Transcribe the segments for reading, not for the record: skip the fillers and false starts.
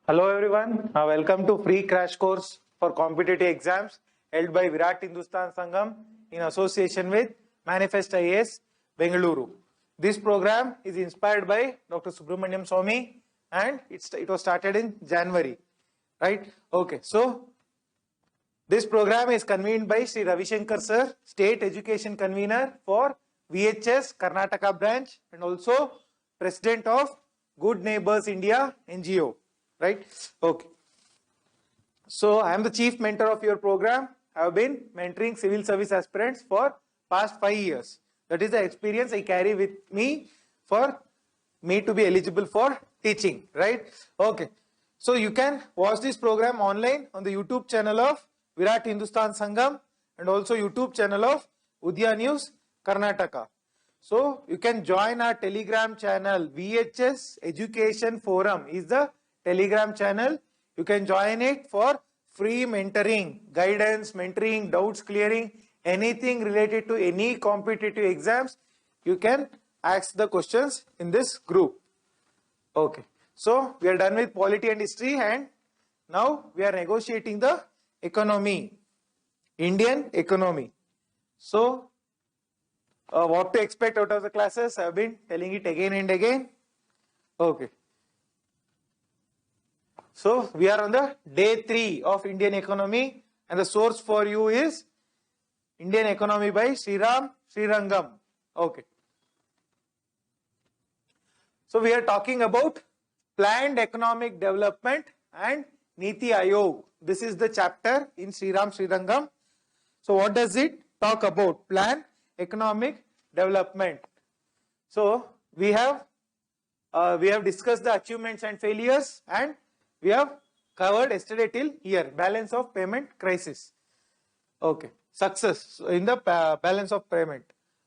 Hello everyone, welcome to free crash course for competitive exams held by VIRAT HINDUSTAN SANGHAM in association with Manifest IAS Bengaluru. This program is inspired by Dr. SWAMY and it was started in January, right? Okay, so this program is convened by Sri RAVISHANKAR sir, State Education Convener for VHS Karnataka branch and also President of Good Neighbors India NGO. Right? Okay. So I am the chief mentor of your program. I have been mentoring civil service aspirants for past 5 years. That is the experience I carry with me for me to be eligible for teaching. Right? Okay. So you can watch this program online on the YouTube channel of VIRAT HINDUSTAN SANGHAM and also YouTube channel of UDAYA News Karnataka. So you can join our Telegram channel. VHS Education Forum is the Telegram channel. You can join it for free mentoring, guidance, mentoring, doubts clearing, anything related to any competitive exams. You can ask the questions in this group. Okay. So we are done with polity and history and now we are negotiating the economy, Indian economy. So what to expect out of the classes? I have been telling it again and again. Okay. So we are on the day 3 of Indian economy and the source for you is Indian economy by Srirangam. Okay. So we are talking about planned economic development and Niti Ayog. This is the chapter in Srirangam. So what does it talk about? Plan economic development. So we have discussed the achievements and failures and we have covered yesterday till here, balance of payment crisis. Okay, success in the balance of payment.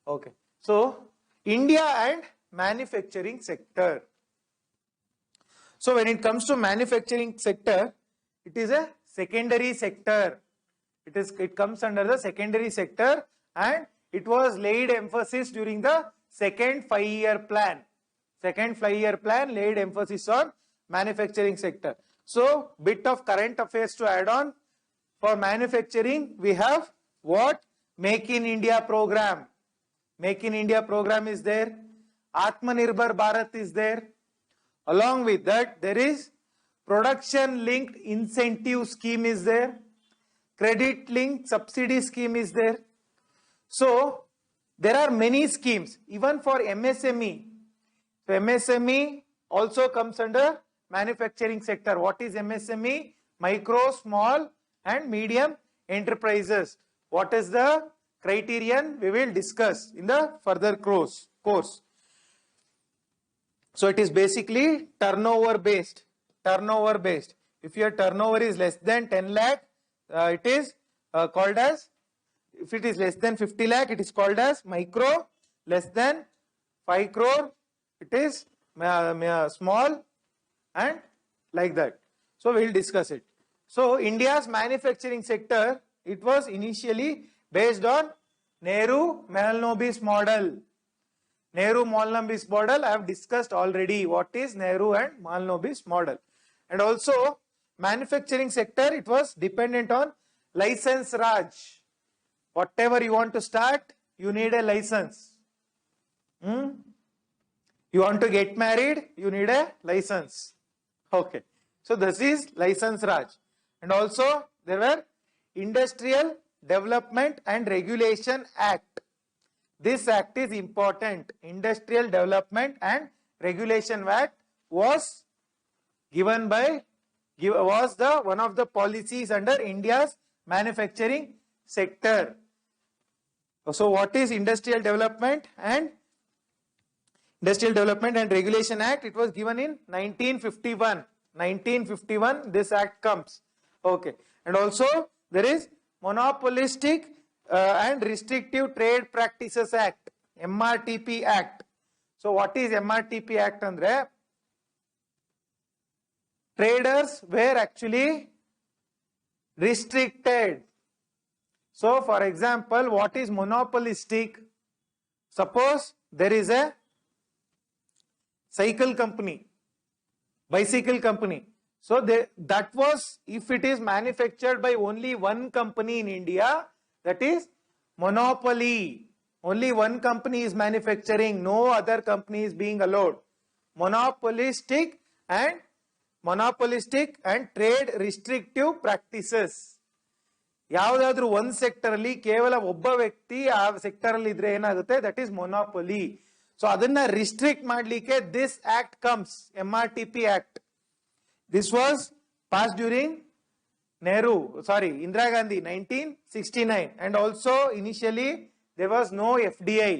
Okay, so India and manufacturing sector. So when it comes to manufacturing sector, it is a secondary sector. It comes under the secondary sector and it was laid emphasis during the second 5-year plan. Second 5-year plan laid emphasis on manufacturing sector. So, bit of current affairs to add on. For manufacturing, we have what? Make in India program. Make in India program is there. Atmanirbhar Bharat is there. Along with that, there is production linked incentive scheme is there. Credit linked subsidy scheme is there. So, there are many schemes even for MSME. So, MSME also comes under manufacturing sector. What is MSME? Micro, small and medium enterprises. What is the criterion? We will discuss in the further course. So it is basically turnover based. Turnover based. If your turnover is less than 10 lakh, it is called as, if it is less than 50 lakh, it is called as micro. Less than 5 crore, it is small and like that. So we will discuss it. So India's manufacturing sector, it was initially based on Nehru-Mahalanobis model. Nehru-Mahalanobis model I have discussed already. What is Nehru and Mahalanobis model? And also manufacturing sector, it was dependent on license Raj. Whatever you want to start, you need a license. You want to get married, you need a license. Okay. So this is license Raj. And also there were Industrial Development and Regulation Act. This act is important. Industrial Development and Regulation Act was given by, was the one of the policies under India's manufacturing sector. So what is Industrial Development and Regulation Act? It was given in 1951. 1951 this act comes. Okay. And also there is Monopolistic and Restrictive Trade Practices Act. MRTP Act. So what is MRTP Act andre? Traders were actually restricted. So for example, what is monopolistic? Suppose there is a cycle company, bicycle company. So that was, if it is manufactured by only one company in India, that is monopoly. Only one company is manufacturing, no other company is being allowed. Monopolistic and trade restrictive practices. ಯಾವುದಾದ್ರೂ ಒಂದು sector ಅಲ್ಲಿ ಕೇವಲ ಒಬ್ಬ ವ್ಯಕ್ತಿ ಆ sector ಅಲ್ಲಿ ಇದ್ರೆ ಏನಾಗುತ್ತೆ, ದಟ್ ಈಸ್ ಮೊನೋಪೊಲಿ. ಸೊ ಅದನ್ನ ರಿಸ್ಟ್ರಿಕ್ಟ್ ಮಾಡ್ಲಿಕ್ಕೆ this act comes, MRTP act. This was passed during Indira Gandhi, 1969. And also initially there was no FDI,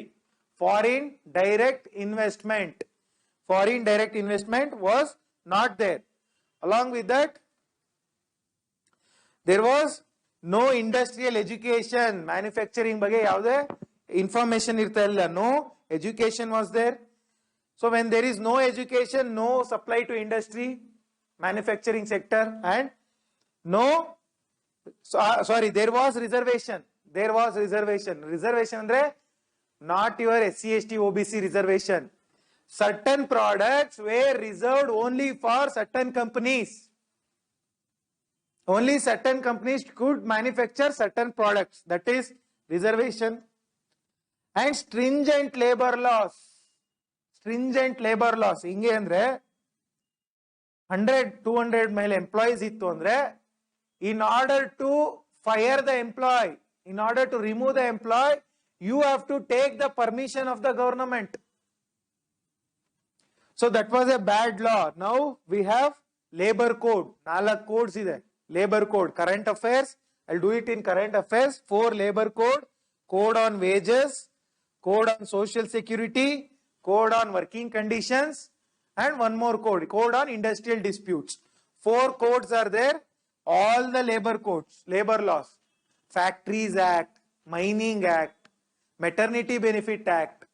foreign direct investment. Foreign direct investment was not there. Along with that, there was no industrial education. Manufacturing ಬಗ್ಗೆ ಯಾವುದೇ information ಇರ್ತಾ ಇಲ್ಲ. No education was there. So when there is no education, no supply to industry, manufacturing sector, and there was reservation. Reservation andre not your SC ST OBC reservation. Certain products were reserved only for certain companies. Only certain companies could manufacture certain products. That is reservation. And stringent labor laws. Inge andre 100-200 ಮೇಲೆ employees ಇತ್ತು ಅಂದ್ರೆ, in order to fire the employee, in order to remove the employee, you have to take the permission of the government. So that was a bad law. Now we have labor code. 4 codes ಇದೆ. Labor code, current affairs, I'll do it in current affairs. 4 labor code, code on wages, code on social security, code on working conditions, and one more code, code on industrial disputes. 4 codes are there. All the labor codes, labor laws, Factories Act, Mining Act, Maternity Benefit Act,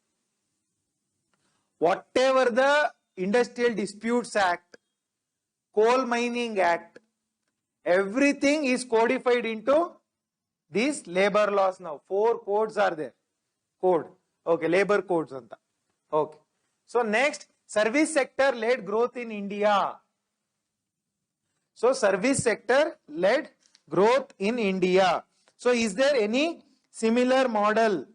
whatever the Industrial Disputes Act, Coal Mining Act, everything is codified into these labor laws now. 4 codes are there. Code. Okay, labor codes anta. Okay. So next, service sector led growth in India. So service sector led growth in India. So is there any similar model?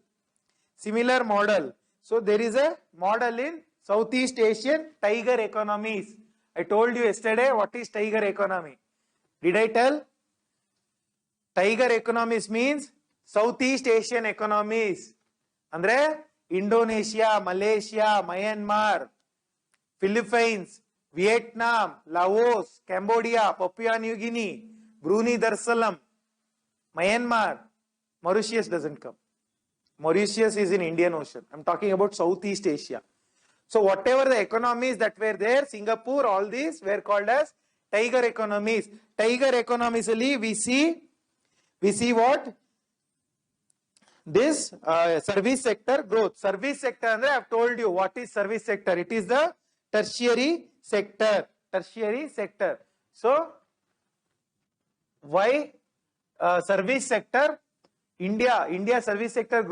So there is a model in Southeast Asian tiger economies. I told you yesterday what is tiger economy. Did I tell? Tiger economies means Southeast Asian economies. Andre Indonesia, Malaysia, Myanmar, Philippines, Vietnam, Laos, Cambodia, Papua New Guinea, Brunei Darussalam, Myanmar. Mauritius doesn't come. Mauritius is in Indian Ocean. I'm talking about Southeast Asia. So whatever the economies that were there, Singapore, all these were called as tiger economies. Tiger economies we see what? This service sector growth. Service sector andre I have told you what is service sector. It is the tertiary sector. So why service sector? India service sector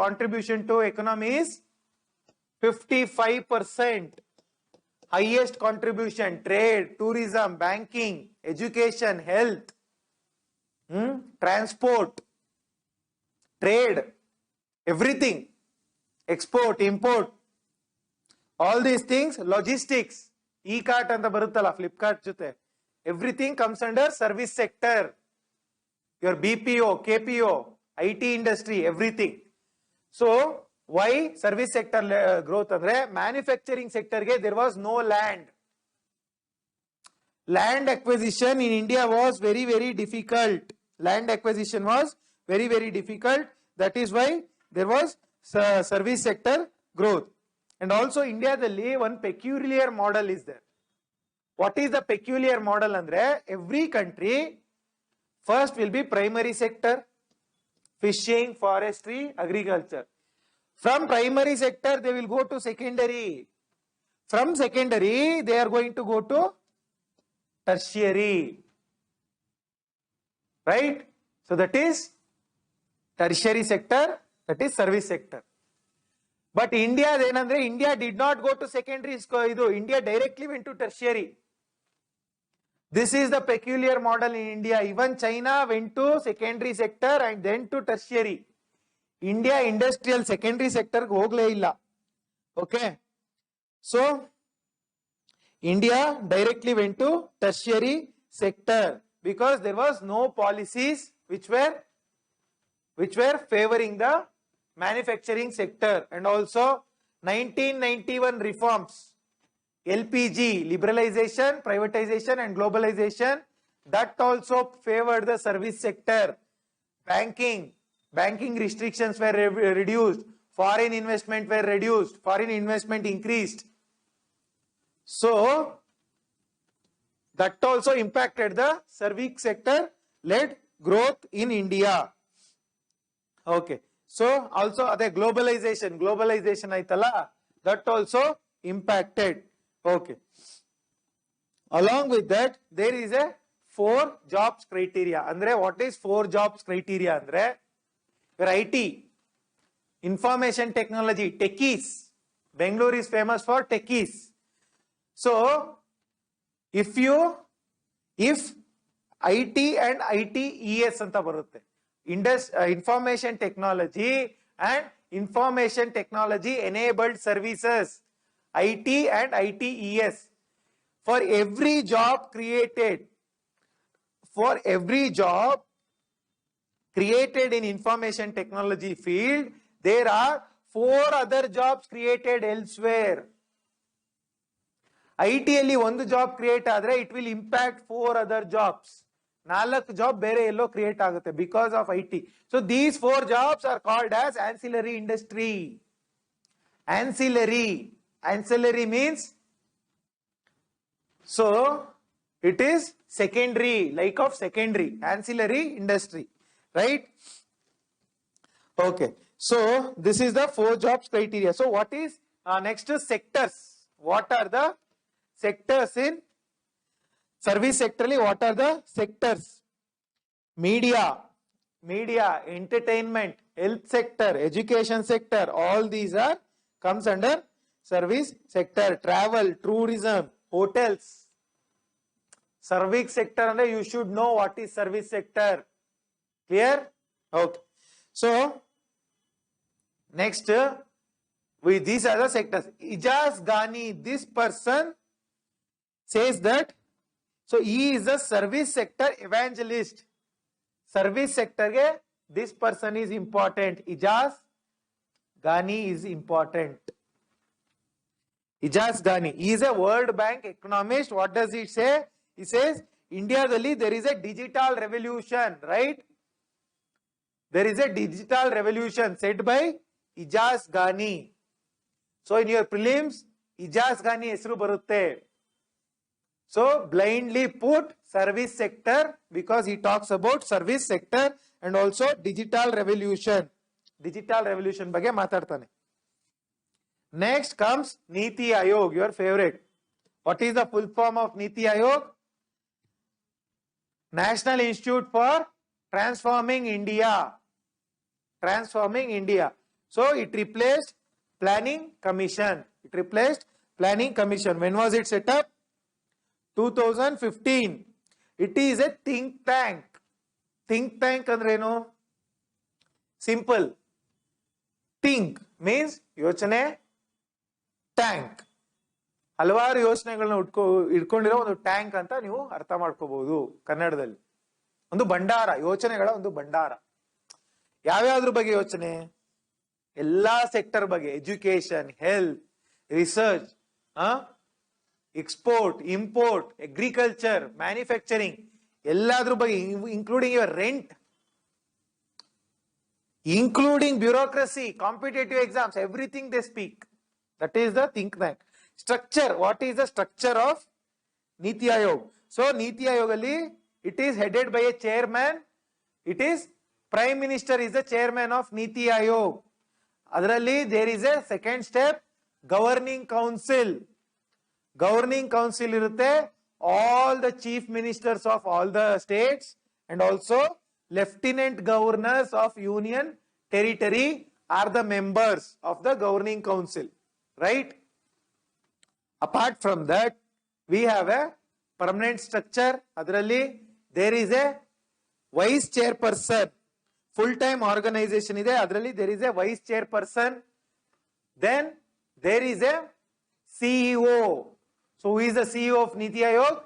contribution to economy is 55%. Highest contribution: trade, tourism, banking, education, health, transport, trade, everything, export, import, all these things, logistics, e-cart anta baruttala Flipkart jote, everything comes under service sector. Your BPO, KPO, IT industry, everything. So why service sector growth andre manufacturing sector ge there was no land. Land acquisition in India was very difficult. Land acquisition was very difficult. That is why there was service sector growth. And also India the one peculiar model is there. What is the peculiar model andre? Every country first will be primary sector, fishing, forestry, agriculture. From primary sector they will go to secondary. From secondary they are going to go to tertiary. Right? So that is tertiary sector, that is service sector. But India India did not go to secondary. India directly went to tertiary. This is the peculiar model in India. Even China went to secondary sector and then to tertiary. India industrial secondary sector hogle illa. Okay. So India directly went to tertiary sector because there was no policies which were favoring the manufacturing sector. And also 1991 reforms, LPG, liberalization, privatization and globalization, that also favored the service sector. Banking restrictions were reduced, foreign investment were reduced, foreign investment increased. So that also impacted the service sector led growth in India. Okay. So also the globalization aitala, that also impacted. Okay. Along with that, there is a 4 jobs criteria. Andre, what is 4 jobs criteria? Andre, your IT, information technology, techies. Bangalore is famous for techies. So if IT and ITES anta barutte, information technology and information technology enabled services, IT and ITES, for every job created in information technology field, there are 4 other jobs created elsewhere. IT alli one job create adre, it will impact 4 other jobs. 4 job bere ello create agutte because of IT. So these 4 jobs are called as ancillary industry. Ancillary means, so it is secondary, like of secondary, ancillary industry, right? Okay, so this is the 4 jobs criteria. So what is next is sectors. What are the sectors in service sector? What are the sectors? Media, entertainment, health sector, education sector, all these are comes under service sector. Travel, tourism, hotels. Service sector, and you should know what is service sector. Clear? Okay. So next, these are the sectors. Ijaz Ghani, this person says that, so he is a service sector evangelist. Service sector ge this person is important. Ijaz Ghani is important. Ijaz Ghani, he is a World Bank economist. What does he say? He says, India dali there is a digital revolution, right? There is a digital revolution said by Ijaz Ghani. So in your prelims, Ijaz Ghani esru barutte. So blindly put service sector because he talks about service sector and also digital revolution. Digital revolution ಬಗ್ಗೆ ಮಾತಾಡ್ತಾನೆ. Next comes Niti Aayog, your favorite. What is the full form of Niti Aayog? National Institute for Transforming India. Transforming India. So it replaced Planning Commission. When was it set up? 2015. It is a think tank. Think tank andre no? Simple. Think means ಯೋಚನೆ, tank ಹಲವಾರು ಯೋಚನೆಗಳನ್ನ ಇಟ್ಕೊಂಡಿರೋ ಒಂದು tank ಅಂತ ನೀವು ಅರ್ಥ ಮಾಡ್ಕೋಬಹುದು ಕನ್ನಡದಲ್ಲಿ. ಒಂದು ಭಂಡಾರ, ಯೋಚನೆಗಳ ಒಂದು ಭಂಡಾರ. ಯಾವ್ಯಾವ್ದ್ರ ಬಗ್ಗೆ ಯೋಚನೆ? ಎಲ್ಲಾ ಸೆಕ್ಟರ್ ಬಗ್ಗೆ, education, health, research, export, import, agriculture, manufacturing, ಎಲ್ಲಾದ್ರ ಬಗ್ಗೆ, including your rent, including bureaucracy, competitive exams, everything they speak. That is the think tank. Structure, what is the structure of Niti Aayog? So Niti Aayog alli, it is headed by a chairman. It is Prime Minister is the chairman of Niti Aayog. Adralli there is a second step, governing council. Governing council irutte, all the chief ministers of all the states and also lieutenant governors of union territory are the members of the governing council, right? Apart from that, we have a permanent structure. Adralli there is a vice chairperson. Full time organization ide, adralli there is a vice chairperson. Then there is a CEO. So who is the CEO of Niti Aayog?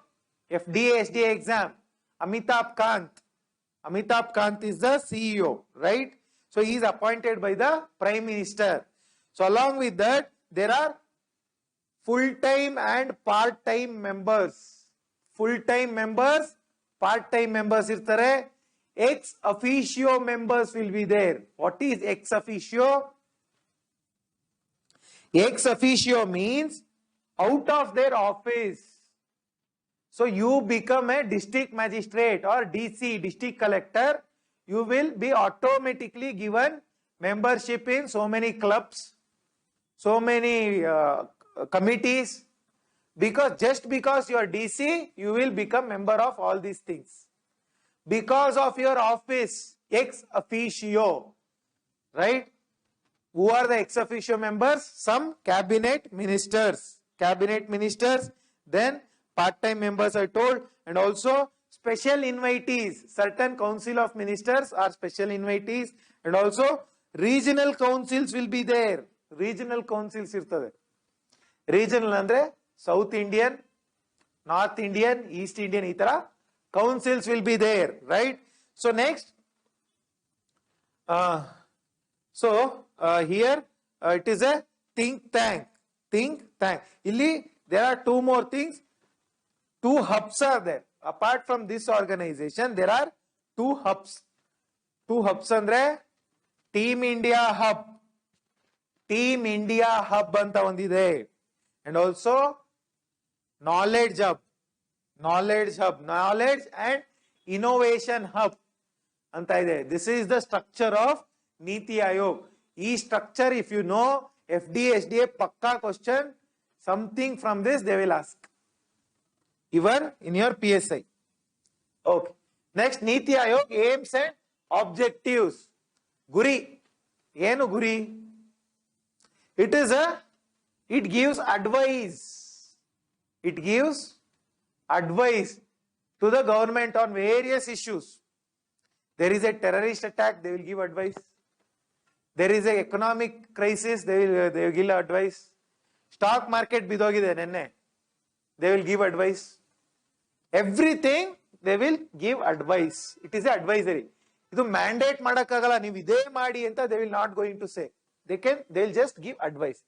FDA SDA exam, Amitabh Kant. Amitabh Kant is the CEO, right? So he is appointed by the Prime Minister. So along with that, there are full-time and part-time members. Full-time members, part-time members irtare. Ex officio members will be there. What is ex officio? Ex officio means out of their office. So you become a district magistrate or DC, district collector. You will be automatically given membership in so many clubs, so many committees. Just because you are DC, you will become member of all these things. Because of your office, ex officio, right? Who are the ex officio members? Some cabinet ministers. Then part-time members I told, and also special invitees. Certain council of ministers are special invitees, and also regional councils will be there. Regional councils irtave. Regional andre South Indian, North Indian, East Indian, itara councils will be there, right? So next, here it is a think tank. Illi there are two more things. Two hubs are there. Apart from this organization, there are two hubs. Two hubs andre Team India Hub. Team India Hub anta ondide. And also Knowledge Hub. Knowledge and Innovation Hub anta ide. This is the structure of Niti Aayog. E structure, if you know, FDA, SDA, pakka question, something from this they will ask. Even in your PSI. Okay. Next, Niti Aayog aims and objectives. Guri. Yenu Guri? It gives advice. It gives advice to the government on various issues. There is a terrorist attack, they will give advice. There is an economic crisis, they will give advice. Stock market bidogide nenne, they will give advice. Everything they will give advice. It is advisory. Idu mandate madakagala, ನೀವು ಇದೇ ಮಾಡಿ ಅಂತ they will not going to say. They will just give advice.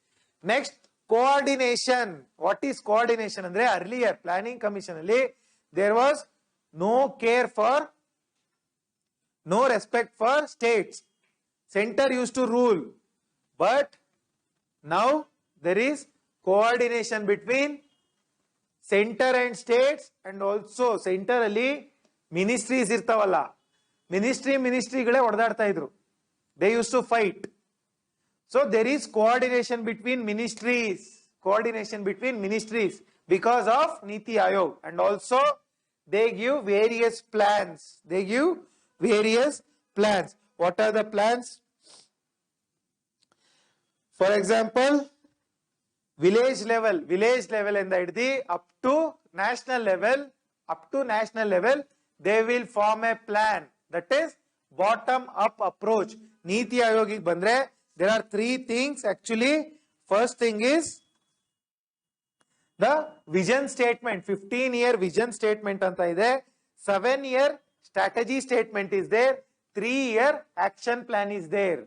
Next, coordination. What is coordination? Andre earlier planning commission alli there was no respect for states. Center used to rule, but now there is coordination between center and states, and also center alli ministries irtavalla, ministry gale ಹೊಡೆದಾಡ್ತಾ ಇದ್ರು. They used to fight. So there is coordination between ministries because of Niti Aayog, and also they give various plans. What are the plans? For example, village level and up to national level, they will form a plan. That is bottom up approach. Niti Aayog bandre there are three things actually. First thing is the vision statement, 15-year vision statement anta ide. 7-year strategy statement is there. 3-year action plan is there.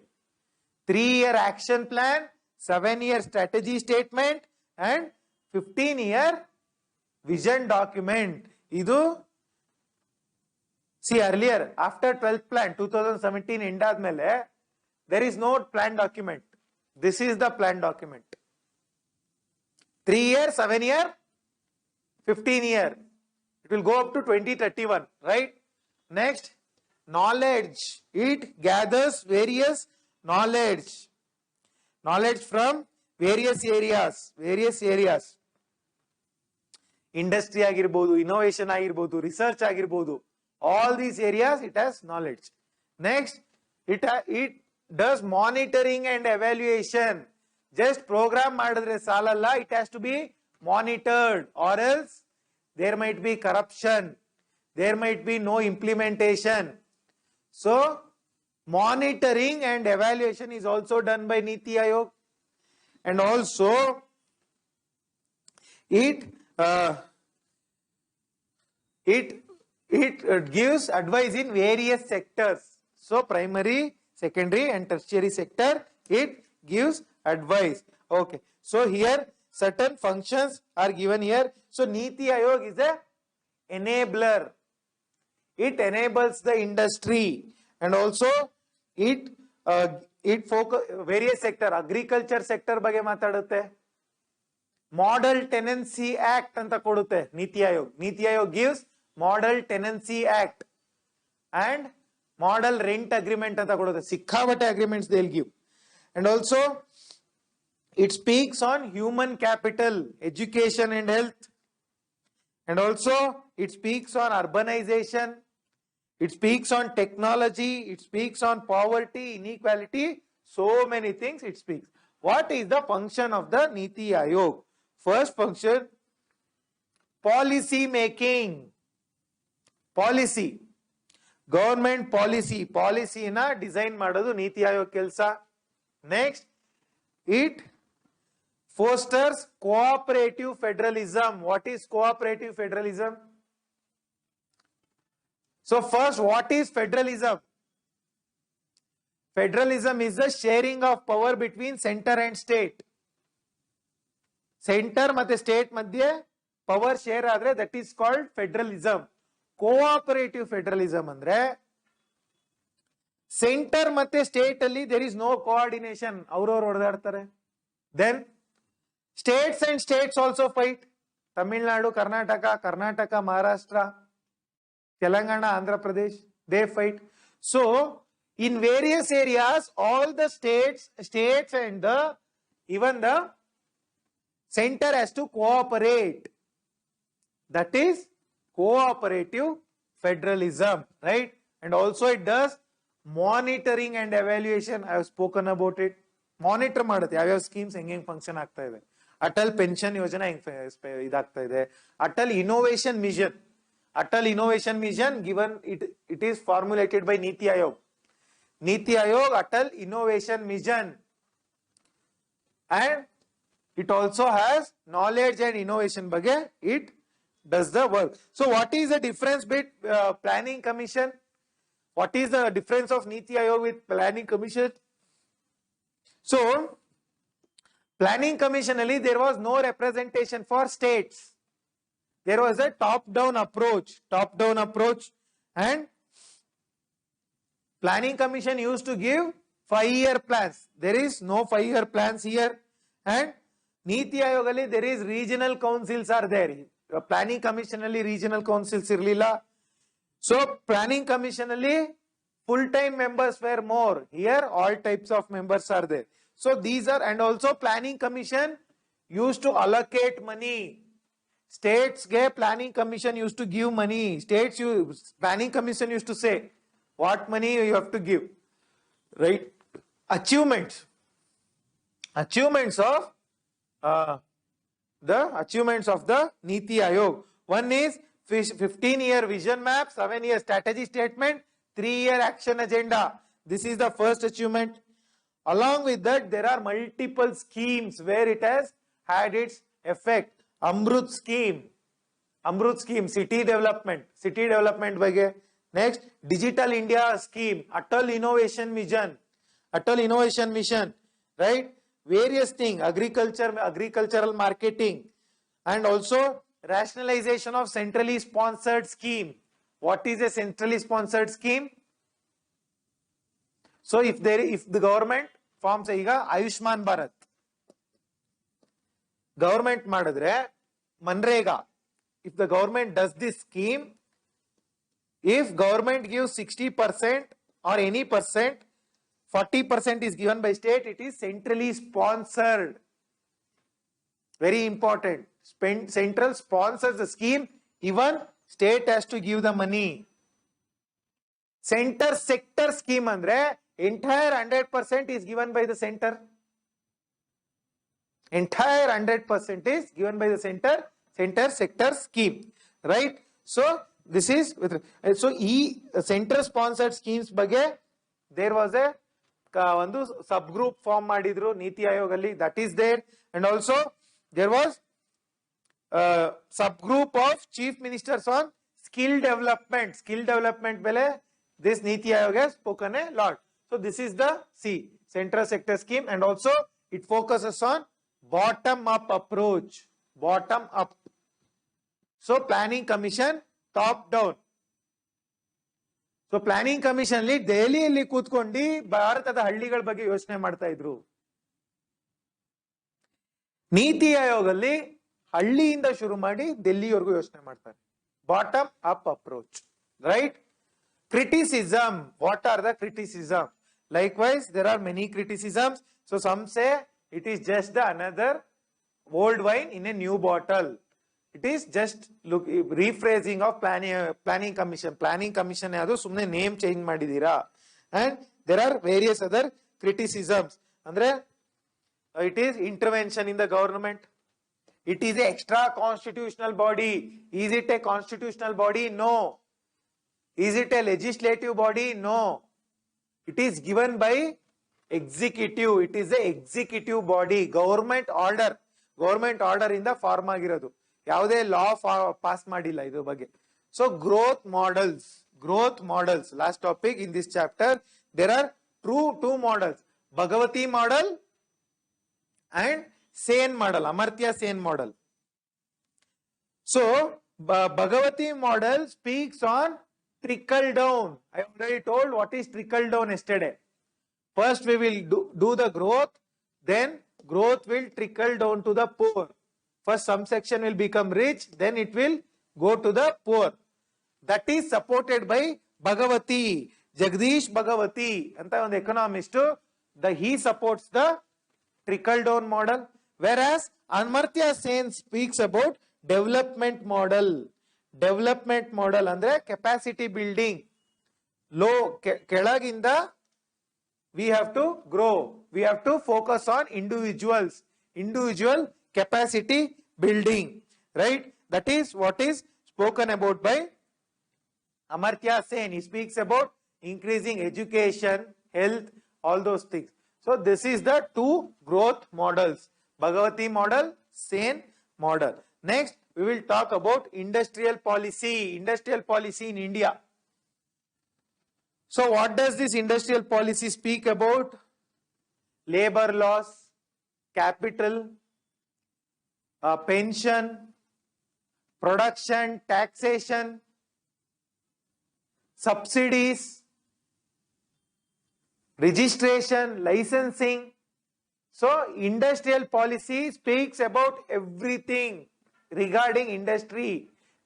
3-year action plan, 7-year strategy statement, and 15-year vision document. Idu see earlier after 12th plan 2017 end admele there is no plan document. This is the plan document. 3-year, 7-year, 15-year. It will go up to 2031, right? Next, knowledge. It gathers various knowledge from various areas. Industry agirbodu, innovation agirbodu, research agirbodu. All these areas it has knowledge. Next, it does monitoring and evaluation. Just program madidre salalla, it has to be monitored, or else there might be corruption, there might be no implementation. So monitoring and evaluation is also done by Niti Aayog, and also it gives advice in various sectors. So primary, secondary and tertiary sector, it gives advice. Okay, so here certain functions are given here. So Niti Aayog is a enabler. It enables the industry, and also it focus various sector, agriculture sector ಬಗ್ಗೆ ಮಾತಾಡುತ್ತೆ. Model Tenancy Act ಅಂತ ಕೊಡುತ್ತೆ Niti Aayog. Niti Aayog gives Model Tenancy Act and Model Rent Agreement ಅಂತ ಕೊಡುತ್ತೆ. ಸಿಕ್ಕಾಪಟ್ಟೆ agreements they'll give. And also it speaks on human capital, education and health. And also it speaks on urbanization. It speaks on technology. It speaks on poverty, inequality. So many things it speaks. What is the function of the Niti Aayog? First function, policy making. Policy. Government policy. Policy na design ಮಾಡೋದು Niti Aayog ಕೆಲಸ. Next, it fosters cooperative federalism. What is cooperative federalism? So first, what is federalism? Federalism is the sharing of power between center and state. Center ಮತ್ತೆ state ಮಧ್ಯೆ power share ಆದ್ರೆ that is called federalism. Cooperative federalism ಅಂದ್ರೆ center ಮತ್ತೆ state ಅಲ್ಲಿ there is no coordination. ಅವರವರು ಹೊಡೆದಾಡ್ತಾರೆ. Then states and states also fight. Tamil Nadu, Karnataka, Maharashtra, Telangana, Andhra Pradesh, they fight. So in various areas, all the states and even the center has to cooperate. That is cooperative federalism, right? And also it does monitoring and evaluation. I have spoken about it. Monitor ಮಾಡುತ್ತೆ ಯಾವ್ಯಾವ schemes ಹೆಂಗೆ function ಆಗ್ತಾ ಇದೆ. Atal pension ಯೋಜನೆ ಹೆಂಗೆ ಇದಾಗ್ತಾ ಇದೆ. Atal Innovation Mission. Atal Innovation Mission, given it is formulated by Niti Aayog. Niti Aayog, Atal Innovation Mission, and it also has knowledge and innovation bage. It does the work. So what is the difference between Planning Commission? What is the difference of Niti Aayog with Planning Commission? So Planning Commission ali there was no representation for states. There was a top-down approach, and Planning Commission used to give 5-year plans. There is no 5-year plans here, and Niti Aayog alli there is regional councils are there. Planning Commission alli regional councils irlilla. So Planning Commission alli full-time members were more. Here all types of members are there. So these are, and also Planning Commission used to allocate money. States ge Planning Commission used to give money. Planning Commission used to say what money you have to give, right? Achievements of the Niti Aayog. One is 15-year vision map, 7-year strategy statement, 3-year action agenda. This is the first achievement. Along with that, there are multiple schemes where it has had its effect. Amrut scheme, city development bage. Next, Digital India scheme, Atal Innovation Mission, right? Various things, agricultural marketing, and also rationalization of centrally sponsored scheme. What is a centrally sponsored scheme? So if the government forms Ayushman Bharat, government ಮಾಡಿದ್ರೆ Manrega, if the government does this scheme, if government gives 60% or any percent, 40% is given by state, it is centrally sponsored. Very important. Central sponsors the scheme, even state has to give the money. Center sector scheme andre entire 100% is given by the center. Entire 100% is given by the center sector scheme. right? So this is with, so e center sponsored schemes ಬಗ್ಗೆ there was a ಒಂದು sub group form ಮಾಡಿದ್ರು ನೀತಿ ಆಯೋಗ ಅಲ್ಲಿ, that is there. And also there was subgroup of chief ministers on skill development bele this Niti Aayog has spoken a lot. So this is the C, central sector scheme, and also it focuses on bottom up approach, bottom up. So planning commission top down. So planning commission ಅಲ್ಲಿ ದೆಹಲಿಯಲ್ಲಿ ಕೂತ್ಕೊಂಡು ಭಾರತದ ಹಳ್ಳಿಗಳ ಬಗ್ಗೆ ಯೋಚನೆ ಮಾಡ್ತಾ ಇದ್ರು. ನೀತಿ ಆಯೋಗಲ್ಲಿ ಹಳ್ಳಿಯಿಂದ ಶುರು ಮಾಡಿ ಡೆಲ್ಲಿವರೆಗೂ ಯೋಚನೆ ಮಾಡ್ತಾರೆ. Bottom up approach, right? Criticism, what are the criticism? Likewise, there are many criticisms. So some say it is just the another old wine in a new bottle. It is just rephrasing of planning commission. Planning commission yadu sumne name change madidira. And there are various other criticisms. Andre it is intervention in the government. It is a extra constitutional body. Is it a constitutional body? No. Is it a legislative body? No. It is given by executive. It is a executive body. Government order in the form ಆಗಿರೋದು. ಯಾವುದೇ law pass ಮಾಡಿಲ್ಲ ಇದ್ರ ಬಗ್ಗೆ. So growth models. Last topic in this chapter. There are two models. Bhagavati model and Sen model. Amartya Sen model. So Bhagavati model speaks on trickle down. I already told what is trickle down yesterday. First we will do the growth, then growth will trickle down to the poor. First some section will become rich, then it will go to the poor. That is supported by Bhagavati, Jagdish Bhagavati anta one economist. He supports the trickle down model, whereas Amartya Sen speaks about development model. Development model andre capacity building. Low ಕೆಳಗಿಂದ we have to grow. We have to focus on individual capacity building, right? That is what is spoken about by Amartya Sen. He speaks about increasing education, health, all those things. So this is the two growth models, Bhagavati model, Sen model. Next we will talk about industrial policy in India. So what does this industrial policy speak about? Labor laws, capital, pension, production, taxation, subsidies, registration, licensing. So industrial policy speaks about everything regarding industry,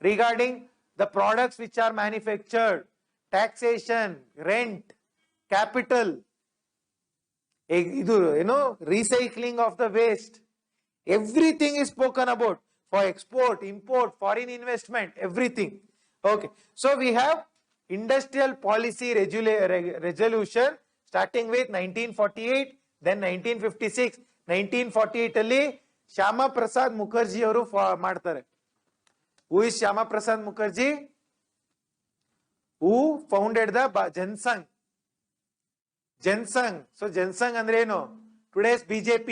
regarding the products which are manufactured, taxation, rent, capital, recycling of the waste. Everything is spoken about for export, import, foreign investment, everything. Okay, so we have industrial policy resolution starting with 1948, then 1956. 1948 ಅಲ್ಲಿ ಶ್ಯಾಮಾ ಪ್ರಸಾದ್ ಮುಖರ್ಜಿ ಅವರು ಮಾಡ್ತಾರೆ. Who is Shyama Prasad Mukherjee? Who founded the Jansangh? So Jansangh andre ಏನು? Today's BJP.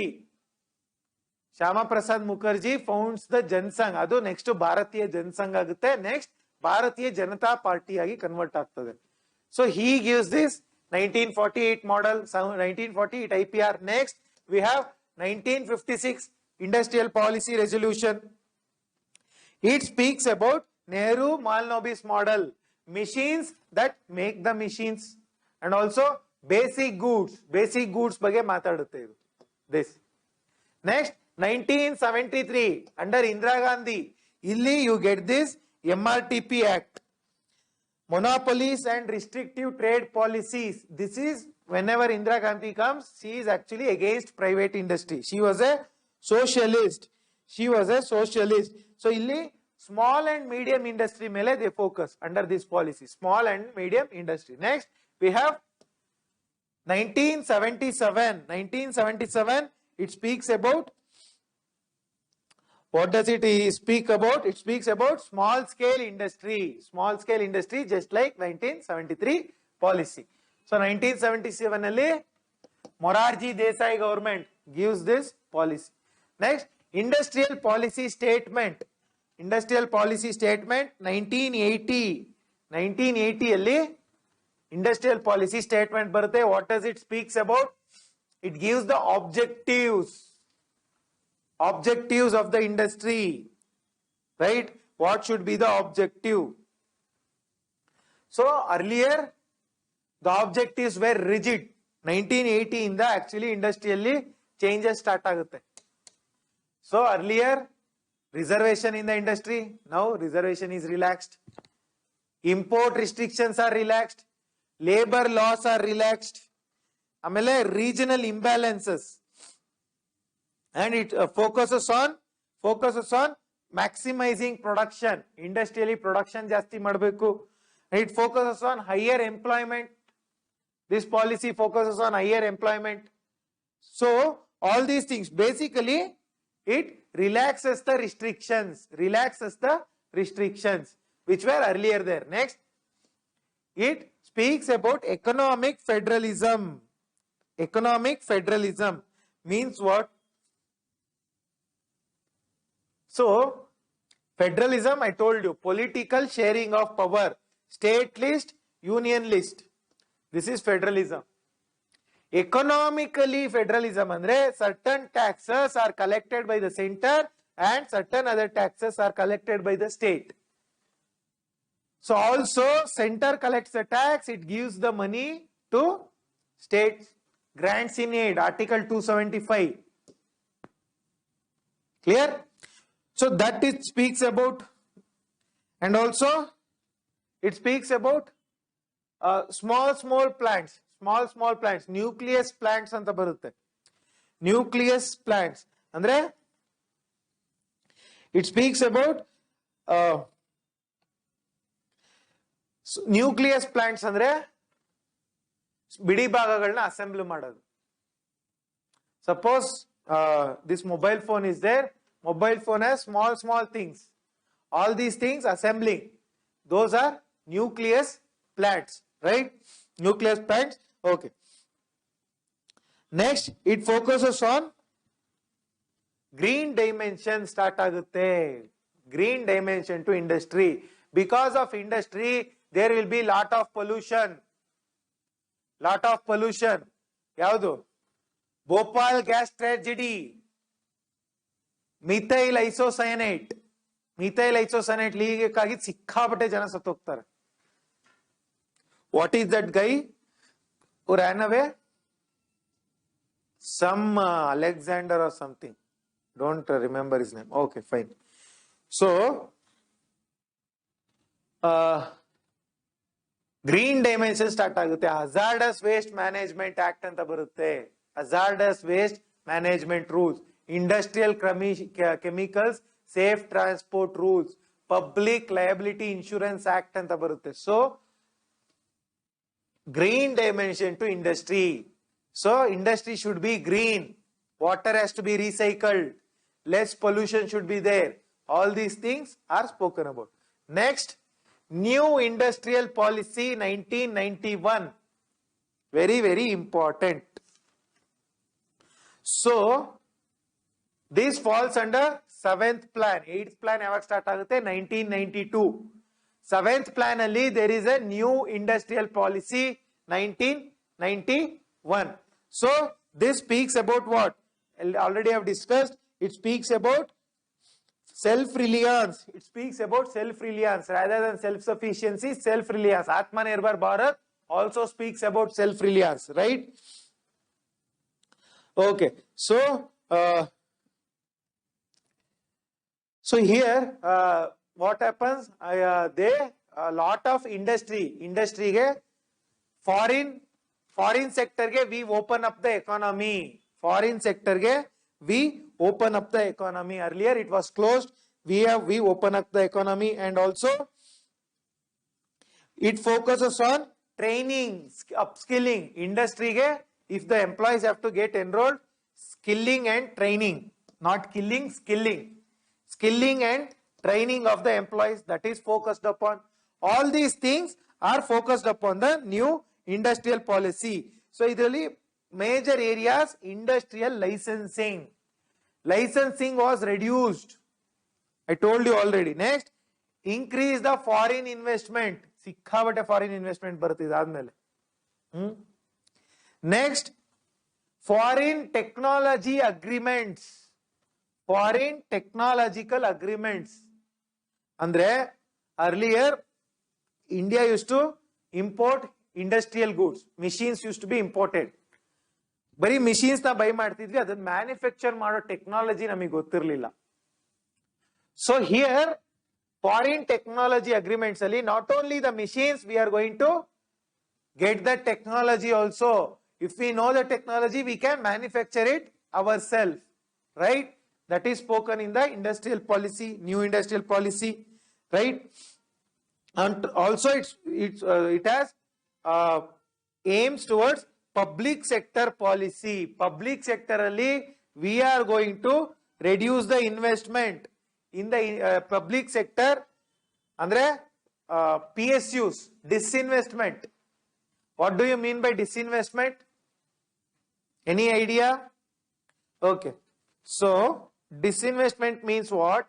Shyama Prasad Mukherjee founds the Jansangh. ಅದು next ಭಾರತೀಯ ಜನಸಂಘ ಆಗುತ್ತೆ. Next ಭಾರತೀಯ Janata party ಆಗಿ convert ಆಗ್ತದೆ. So he gives this 1948 model, 1948 IPR. Next we have 1956 industrial policy resolution. It speaks about Nehru Malnobis model, machines that make the machines, and also basic goods ಬಗ್ಗೆ ಮಾತಾಡುತ್ತೆ ಇದು. This next 1973 under Indira Gandhi, illi you get this MRTP Act, monopolies and restrictive trade policies. This is whenever Indira Gandhi comes, she is actually against private industry. She was a socialist. So illi small and medium industry mele they focus under this policy, small and medium industry. Next we have 1977. It speaks about What does it speak about? It speaks about small scale industry. Small scale industry, just like 1973 policy. So 1977 alli Morarji Desai government gives this policy. Next, industrial policy statement. Industrial policy statement 1980. 1980 alli industrial policy statement barutte. What does it speaks about? It gives the objectives of the industry, right? What should be the objective? So earlier the objectives were rigid. 1980 in the actually industrially changes start agutte. So earlier reservation in the industry, now reservation is relaxed. Import restrictions are relaxed. Labor laws are relaxed. Amele regional imbalances, and it focuses on maximizing production. Industrially production jasti madbeku. It focuses on higher employment. This policy focuses on higher employment. So all these things, basically it relaxes the restrictions which were earlier there. Next, it speaks about economic federalism. Economic federalism means what? So federalism, I told you, political sharing of power, state list, union list. This is federalism. Economically federalism andre certain taxes are collected by the center and certain other taxes are collected by the state. So also center collects the tax, it gives the money to states, grants in aid, Article 275. Clear? So that it speaks about, and also it speaks about small plants, nucleus plants anta barutte. Nucleus plants andre it speaks about nucleus plants andre bidi bhagagalna assemble madodu. Suppose this mobile phone is there. Mobile phone has small things. All these things assembling. Those are nucleus plants, right? Nucleus plants. Okay. Next, it focuses on green dimension start agutte. Green dimension to industry. Because of industry, there will be lot of pollution. Yaudu? Bhopal gas tragedy. Methyl isocyanate leakage ಸಿಕ್ಕಾಪಟ್ಟೆ ಜನ ಸತ್ತೋಗ್ತಾರೆ. What is that guy who ran away? Some Alexander or something. Don't remember his name. Okay, fine. So green dimension start agutte. Hazardous waste management act anta barutte. Hazardous waste management rules. Industrial chemicals safe transport rules. Public liability insurance act anta barutte. So green dimension to industry. So industry should be green. Water has to be recycled. Less pollution should be there. All these things are spoken about. Next, new industrial policy 1991. Very important. So this falls under 7th plan. 8th plan yaವಾಗ start ಆಗುತ್ತೆ 1992. 7th plan alli there is a new industrial policy 1991. So this speaks about what? Already I have discussed. It speaks about self-reliance. It speaks about self-reliance rather than self-sufficiency. Self-reliance. Atmanirbhar Bharat also speaks about self-reliance, right? Okay. So here what happens? A lot of industry ge foreign sector ge we open up the economy. Foreign sector ge we open up the economy. Earlier it was closed. We open up the economy, and also it focuses on training, upskilling. Industry ge if the employees have to get enrolled, skilling and training, not killing, skilling. skilling and training of the employees, that is focused upon. All these things are focused upon the new industrial policy. So idರಲ್ಲಿ major areas, industrial licensing. Licensing was reduced. I told you already. Next, increase the foreign investment. ಸಿಕ್ಕಾಬಟ್ಟೆ foreign investment ಬರುತ್ತೆ ಇದಾದ್ಮೇಲೆ. Next, foreign technology agreements. Foreign technological agreements. Andre, earlier, India used to import industrial goods. Machines used to be imported. ಬರೀ machines ನ buy ಮಾಡ್ತಿದ್ವಿ, ಅದನ್ನ manufacture ಮಾಡೋ technology ನಮಗೆ ಗೊತ್ತಿರಲಿಲ್ಲ. So here foreign technology agreements ಅಲ್ಲಿ not only the machines, we are going to get the technology also. If we know the technology, we can manufacture it our self, right? That is spoken in the industrial policy, new industrial policy, right? And also it has aims towards public sector policy. Public sector alli we are going to reduce the investment in the public sector, andre PSUs, disinvestment. What do you mean by disinvestment? Any idea? Okay, so disinvestment means what?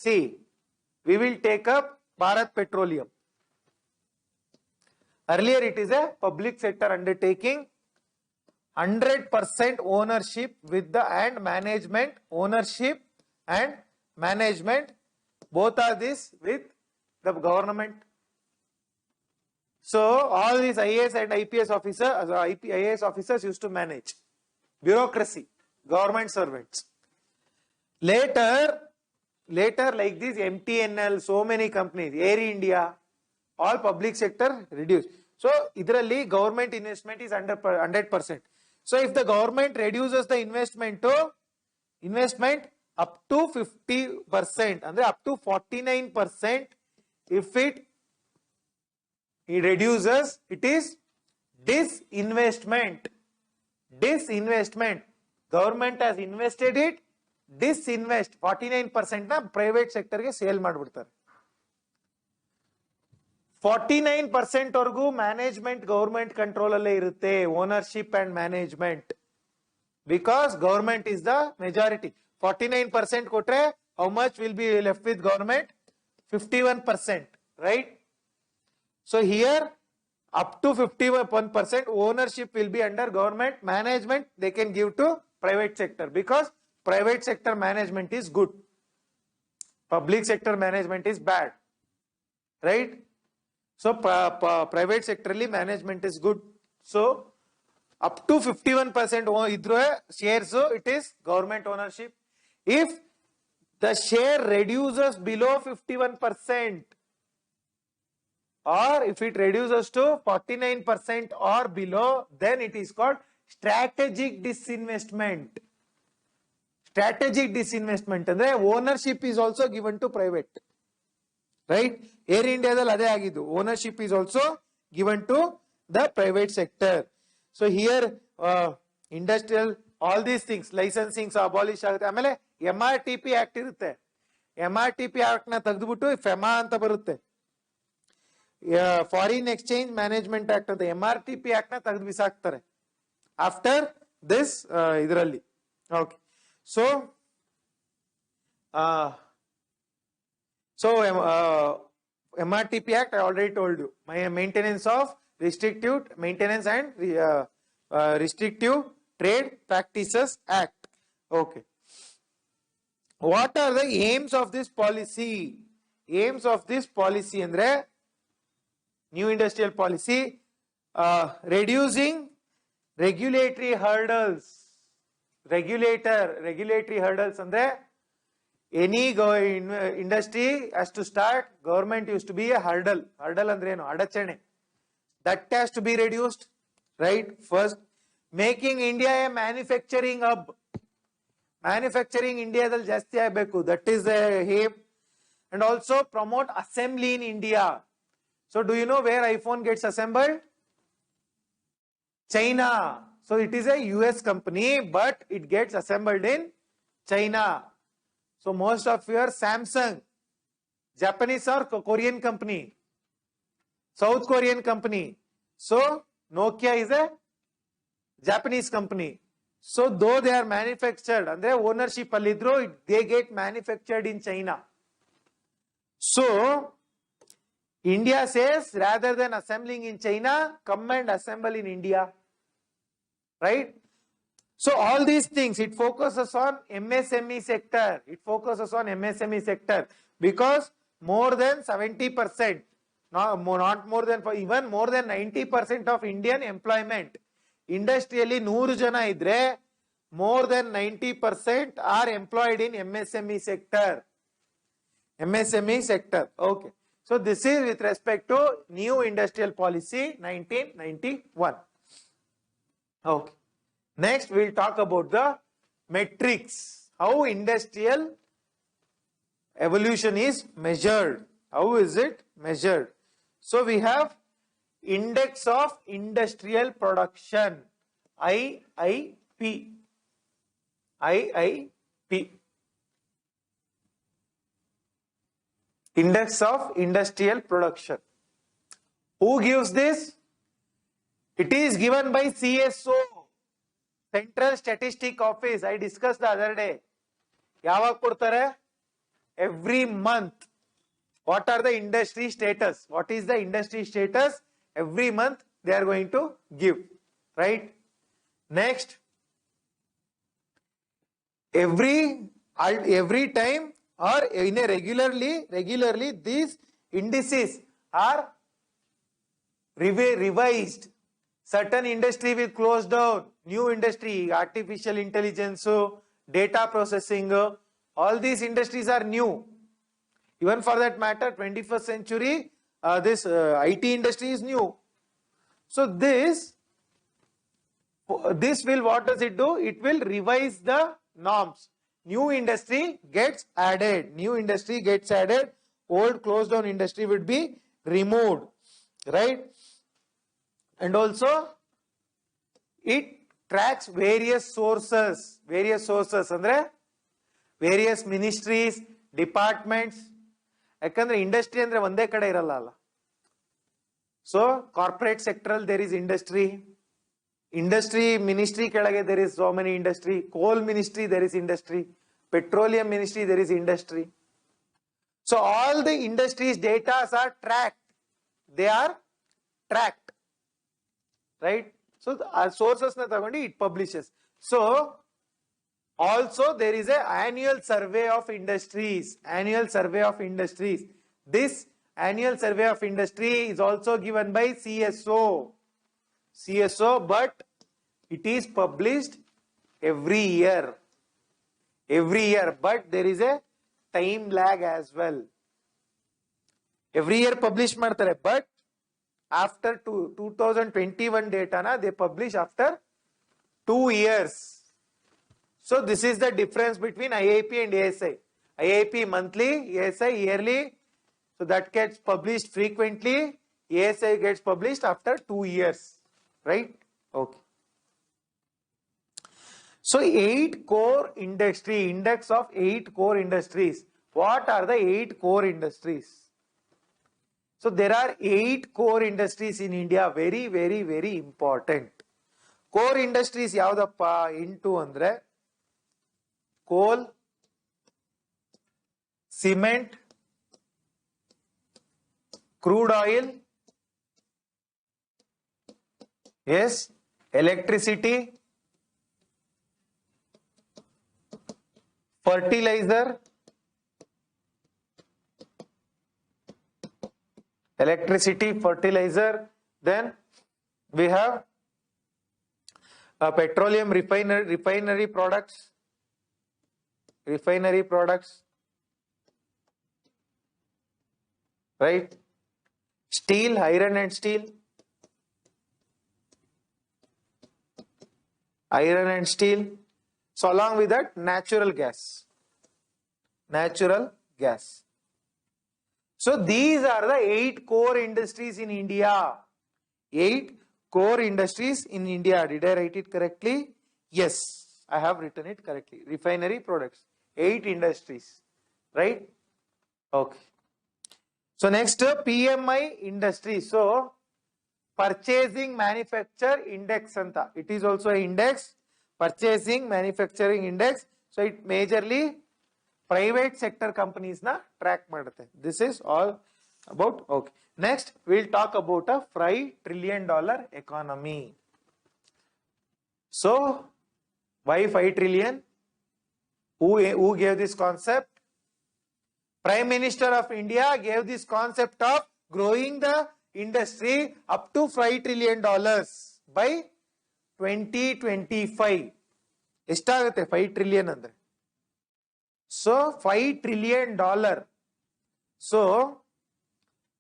See, we will take up Bharat Petroleum. Earlier it is a public sector undertaking, 100% ownership with the and management, ownership and management, both are this with the government. So all these IAS and IPS officers, IAS officers used to manage bureaucracy, government servants. Later like this MTNL, so many companies, Air India, all public sector reduced. So idralli government investment is under 100%. So if the government reduces the investment up to 50%, andre up to 49%, if it reduces, it is disinvestment. Disinvestment. Government has invested it, disinvest 49% na private sector ge sale ಮಾಡ್ಬಿಡ್ತಾರೆ. 49% ವರೆಗೂ management government control ಅಲ್ಲೇ ಇರುತ್ತೆ, ownership and management, because government is the majority. 49% ಕೊಟ್ರೆ how much will be left with government? 51%, right? So here up to 51% ownership will be under government, management they can give to private sector, because private sector management is good, public sector management is bad, right? So private sector management is good. So up to 51% idru shares, it is government ownership. If the share reduces below 51%, or if it reduces to 49% or below, then it is called strategic disinvestment. Strategic disinvestment andre ownership is also given to private, right? Air India dal ade agiddu, ownership is also given to the private sector. So here industrial, all these things, licensing abolish agutte. Amele MRTP act irutte, MRTP act na tagdubittu FEMA anta barutte, foreign exchange management act ಅಂತ MRTP act ನ ತೆಗೆದು ಬಿಸಾಕ್ತಾರೆ after this ಇದರಲ್ಲಿ. Okay, so MRTP act I already told you, maintenance of restrictive maintenance and restrictive trade practices act. Okay, what are the aims of this policy? Aims of this policy ಅಂದ್ರೆ new industrial policy, reducing regulatory hurdles. Regulatory hurdles andre any industry has to start, government used to be a hurdle andre eno adachane, that has to be reduced, right? First, making India a manufacturing hub. Manufacturing India dal ಜಾಸ್ತಿ ಆಗಬೇಕು, that is the aim. And also promote assembly in India. So do you know where iPhone gets assembled? China. So it is a US company, but it gets assembled in China. So most of your Samsung, Japanese or Korean company, South Korean company. So Nokia is a Japanese company. So though they are manufactured, and their ownership alidro, they get manufactured in China. So India says rather than assembling in China, come and assemble in India. Right? So all these things, it focuses on MSME sector. It focuses on MSME sector because more than 70%, not more than, even more than 90% of Indian employment. Industrially 100 jana idre, more than 90% are employed in MSME sector. MSME sector. Okay. So this is with respect to new industrial policy 1991. Okay. Next, we will talk about the metrics. How industrial evolution is measured. How is it measured? So we have Index of Industrial Production, IIP. IIP. Index of Industrial Production. Who gives this? It is given by CSO. Central Statistic Office. I discussed the other day. Yavag kodtare? Every month. What are the industry status? What is the industry status? Every month they are going to give. Right? Next. Every time or in a regularly these indices are revised. Certain industry will close down, new industry, artificial intelligence, data processing, all these industries are new. Even for that matter, 21st century, this IT industry is new. So this will, what does it do? It will revise the norms. New industry gets added. New industry gets added. Old closed down industry would be removed. Right? And also, it tracks various sources. Andre, various ministries, departments. Yakandre industry andre onde kade iralla alla. So, corporate sectoral there is industry. Industry ministry kelage there is so many industry. Coal ministry there is industry. Petroleum ministry there is industry. So, all the industries data are tracked. They are tracked. Right? So the sources na tagondi it publishes. So also there is a annual survey of industries. Annual survey of industries. This annual survey of industry is also given by CSO. CSO, but it is published every year. Every year, but there is a time lag as well. Every year publish ಮಾಡ್ತಾರೆ, but after 2021 data na, they publish after 2 years. So this is the difference between IIP and ASI. IIP monthly, ASI yearly. So that gets published frequently. ASI gets published after 2 years. Right? Okay. So 8 core industry, index of 8 core industries. What are the 8 core industries? So there are 8 core industries in India, very, very, very important. Core industries yaudappa into andre coal, cement, crude oil, yes, electricity, fertilizer, then we have petroleum refinery products, right? Steel, iron and steel, so along with that natural gas. So these are the 8 core industries in India. 8 core industries in India. Did I write it correctly? Yes, I have written it correctly. Refinery products. 8 industries, right? Okay. So next, PMI industry. So purchasing manufacture index anta. It is also an index, purchasing manufacturing index. So it majorly private sector companies na track ಮಾಡುತ್ತೆ. This is all about. Okay. Next, we'll talk about a $5 trillion economy. So why 5 trillion? Who gave this concept? Prime Minister of India gave this concept of growing the industry up to $5 trillion by 2025. ಎಷ್ಟಾಗುತ್ತೆ 5 trillion ಅಂದ್ರೆ? So $5 trillion. So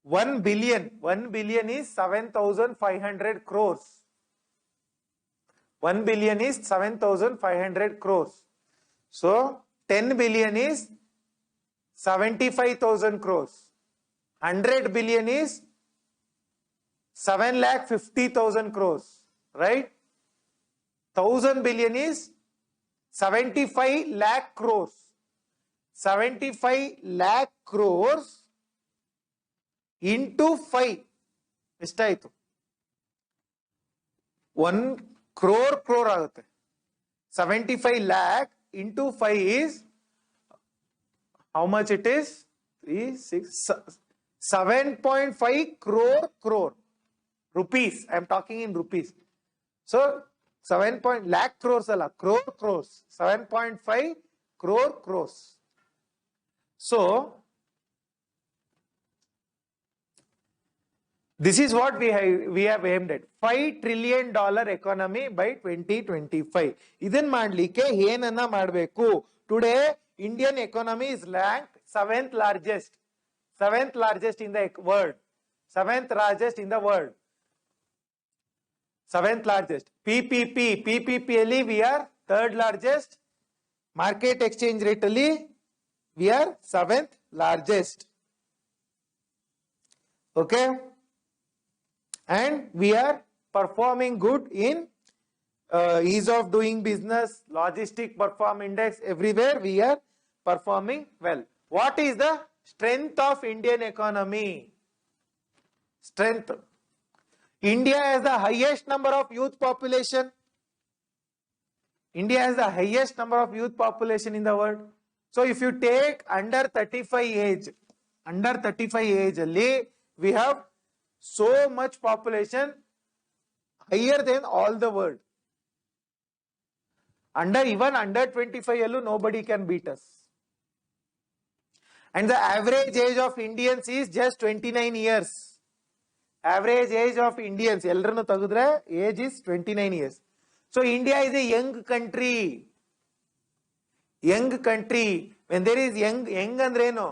1 billion is 7,500 crores. 1 billion is 7,500 crores. So 10 billion is 75,000 crores. 100 billion is 7,50,000 crores, right? 1,000 billion is 75 lakh crores. 75 lakh crores into 5. ಎಷ್ಟಾಯಿತು? 1 crore ಆಗುತ್ತೆ. 75 lakh into 5 is how much it is? 7.5 crore rupees. I am talking in rupees. So 7 lakh crores alla, crores. 7.5 crores. So this is what we have aimed at. $5 trillion economy by 2025. ಇದನ್ ಮಾಡ್ಲಿಕ್ಕೆ ಏನನ್ನ ಮಾಡಬೇಕು? Today Indian economy is ranked 7th largest in the world. 7th largest in the world. 7th largest. PPP ಅಲ್ಲಿ we are 3rd largest. Market exchange rate ಅಲ್ಲಿ we are 7th largest. Okay. And we are performing good in ease of doing business, logistic perform index, everywhere we are performing well. What is the strength of Indian economy? Strength. India has the highest number of youth population. India has the highest number of youth population in the world. So if you take under 35 age ಅಲ್ಲಿ we have so much population higher than all the world. Even under 25 allu nobody can beat us. And the average age of Indians is just 29 years. Average age of Indians ellarnu tagudre age is 29 years. So India is a young country. When there is young andre eno?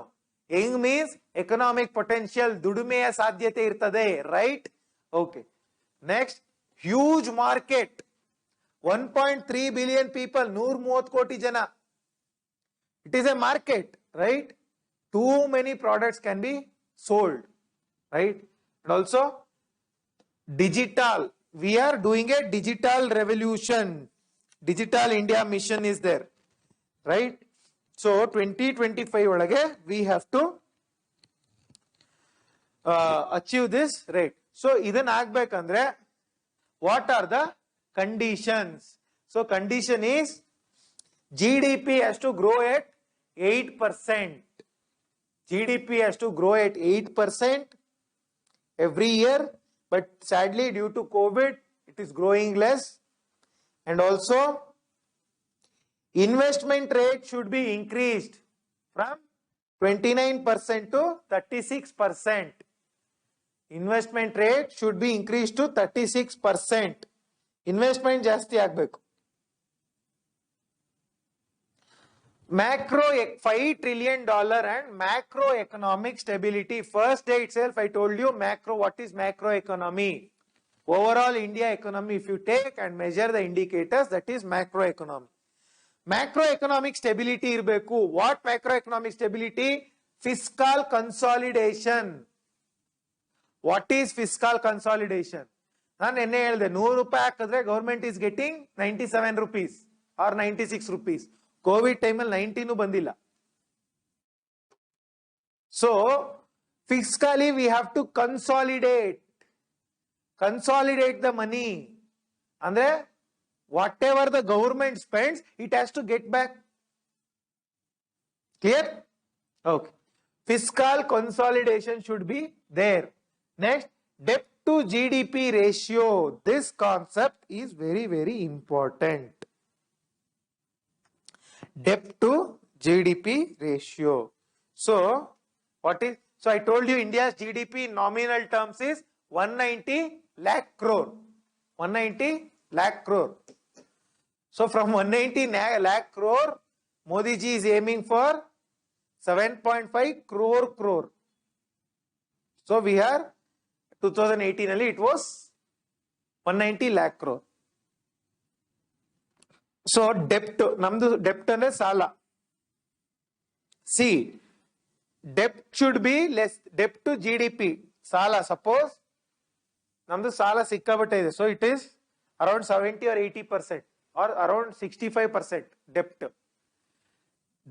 Young means economic potential, ದುಡಿಮೆಯ ಸಾಧ್ಯತೆ ಇರ್ತದೆ, right? Okay. Next, huge market. 1.3 billion people, 130 ಕೋಟಿ ಜನ. It is a market, right? Too many products can be sold, right? And also digital. We are doing a digital revolution. Digital India mission is there, right? So 2025 ಒಳಗೆ we have to achieve this rate. So ಇದನ್ನ ಆಗ್ಬೇಕಂದ್ರೆ what are the conditions? So condition is GDP has to grow at 8%. GDP has to grow at 8% every year, but sadly due to COVID it is growing less. And also investment rate should be increased from 29% to 36%. Investment rate should be increased to 36%. Investment ಜಾಸ್ತಿ ಆಗಬೇಕು. Macro $5 trillion and macroeconomic stability. First day itself I told you macro. What is macroeconomy? Overall India economy, if you take and measure the indicators, that is macroeconomy. Macroeconomic stability ಇರಬೇಕು. What macroeconomic stability? Fiscal consolidation. What is fiscal consolidation? ನಾನು ನಿನ್ನೆ ಹೇಳಿದೆ, 100 ರೂಪಾಯಿ ಹಾಕಿದ್ರೆ government is getting 97 rupees or 96 rupees. Covid ಟೈಮಲ್ಲಿ 19 ಬಂದಿಲ್ಲ. So fiscally we have to consolidate the money. Andre whatever the government spends, it has to get back. Clear? Okay. Fiscal consolidation should be there. Next, debt to GDP ratio. This concept is very, very important. Debt to GDP ratio. So I told you India's GDP in nominal terms is 190 lakh crore. 190 lakh crore. So from 190 lakh crore, Modi ji is aiming for 7.5 crore. So we are 2018 ali it was 190 lakh crore. So debt, namdu debt andre sala. See, debt should be less, debt to GDP. Sala, suppose namdu sala sikkabate ide, so it is around 70 or 80% or around 65% debt.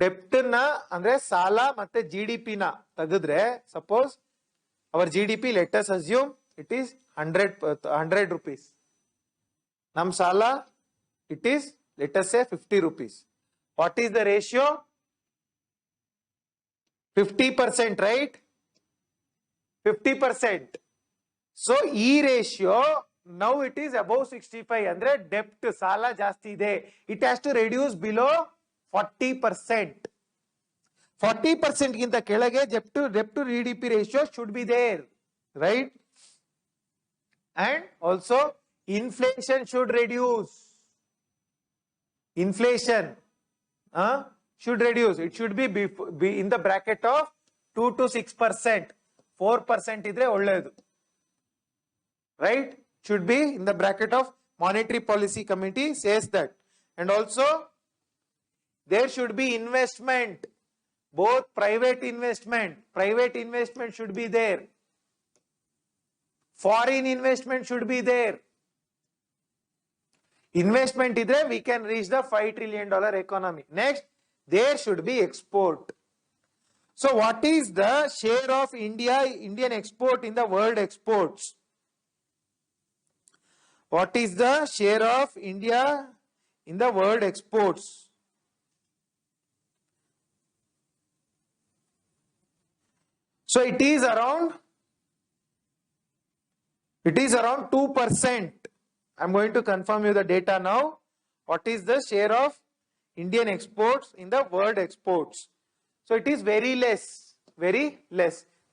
Debt na andre sala matte GDP na tagidre, suppose our GDP, let us assume it is 100 rupees. Nam sala, it is, let us say 50 rupees. What is the ratio? 50%, right? 50%. So E ratio, now it is above 65. Andre debt sala jasti ide. It has to reduce below 40%. 40% ginta kelage debt to GDP ratio should be there, right? And also inflation should reduce. Inflation should reduce. It should be in the bracket of 2 to 6%. 4% idre olledu, right? Should be in the bracket of Monetary Policy Committee says that. And also there should be investment, both private investment should be there, foreign investment should be there. Investment idre we can reach the $5 trillion economy. Next, there should be export. So what is the share of Indian export in the world exports? What is the share of India in the world exports? So it is around 2%. I'm going to confirm you the data now. What is the share of Indian exports in the world exports? So it is very less.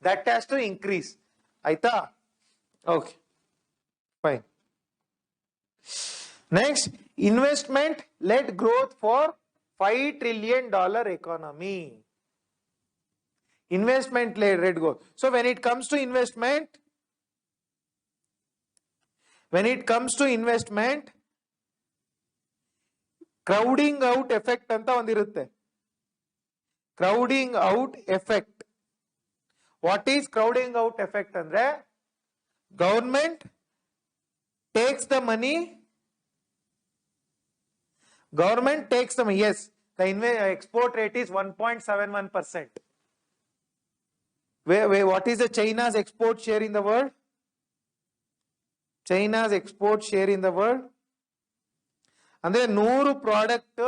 That has to increase. Aita? Okay. Fine. Next, investment led growth for $5 trillion economy. Investment led growth. So when it comes to investment, crowding out effect anta ondirutte. Crowding out effect. What is crowding out effect andre? Government takes the money. Yes, the export rate is 1.71%. What is the China's export share in the world? China's export share in the world? ಅಂದ್ರೆ 100 product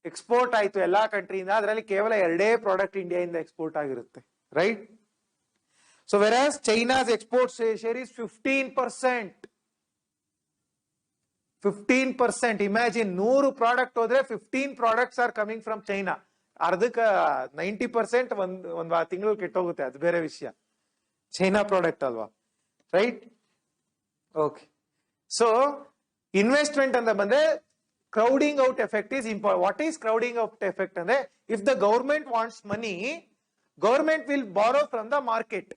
export ಆಯ್ತು ಎಲ್ಲಾ ಕಂಟ್ರಿಯಿಂದ, ಅದರಲ್ಲಿ ಕೇವಲ 2 product ಇಂಡಿಯಾದಿಂದ export ಆಗಿರುತ್ತೆ, right? So whereas China's export share is 15%. 15%. Imagine 100 product ಹೋದ್ರೆ 15 products are coming from China. ಅರ್ಧಕ್ಕೆ 90% ಒಂದ್ ತಿಂಗಳು ಕೆಟ್ಟೋಗುತ್ತೆ, ಅದು ಬೇರೆ ವಿಷಯ. ಚೈನಾ ಪ್ರಾಡಕ್ಟ್ ಅಲ್ವಾ, ರೈಟ್? ಓಕೆ. ಸೊ ಇನ್ವೆಸ್ಟ್ಮೆಂಟ್ ಅಂತ ಬಂದ್ರೆ crowding out effect is important. What is crowding out effect? And if the government wants money, government will borrow from the market.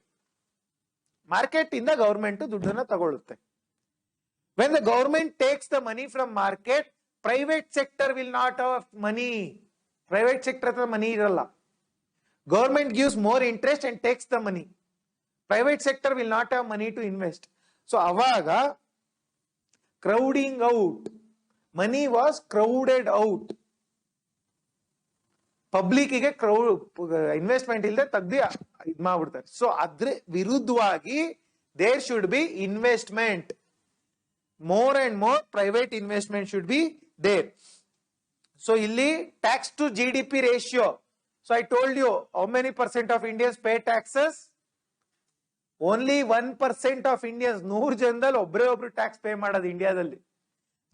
Market in the government ದುಡ್ಡನ್ನ ತಗೊಳುತ್ತೆ. When the government takes the money from market, private sector will not have money. Private sector ಹತ್ರ money ಇರಲ್ಲ. Government gives more interest and takes the money. Private sector will not have money to invest. So ಅವಾಗ crowding out, money was crowded out. ಪಬ್ಲಿಕ್ಗೆ investment ಇಲ್ಲದೆ ತೆಗ್ದು ಇದ್ ಮಾಡ್ಬಿಡ್ತಾರೆ. So ಅದ್ರ ವಿರುದ್ಧವಾಗಿ there should be investment, more and more private investment should be there. So illi tax to GDP ratio, so I told you how many percent of Indians pay taxes. Only 1% of Indians, 100 ಜನದಲ್ಲಿ ಒಬ್ರು tax pay ಮಾಡೋದು ಇಂಡಿಯಾದಲ್ಲಿ.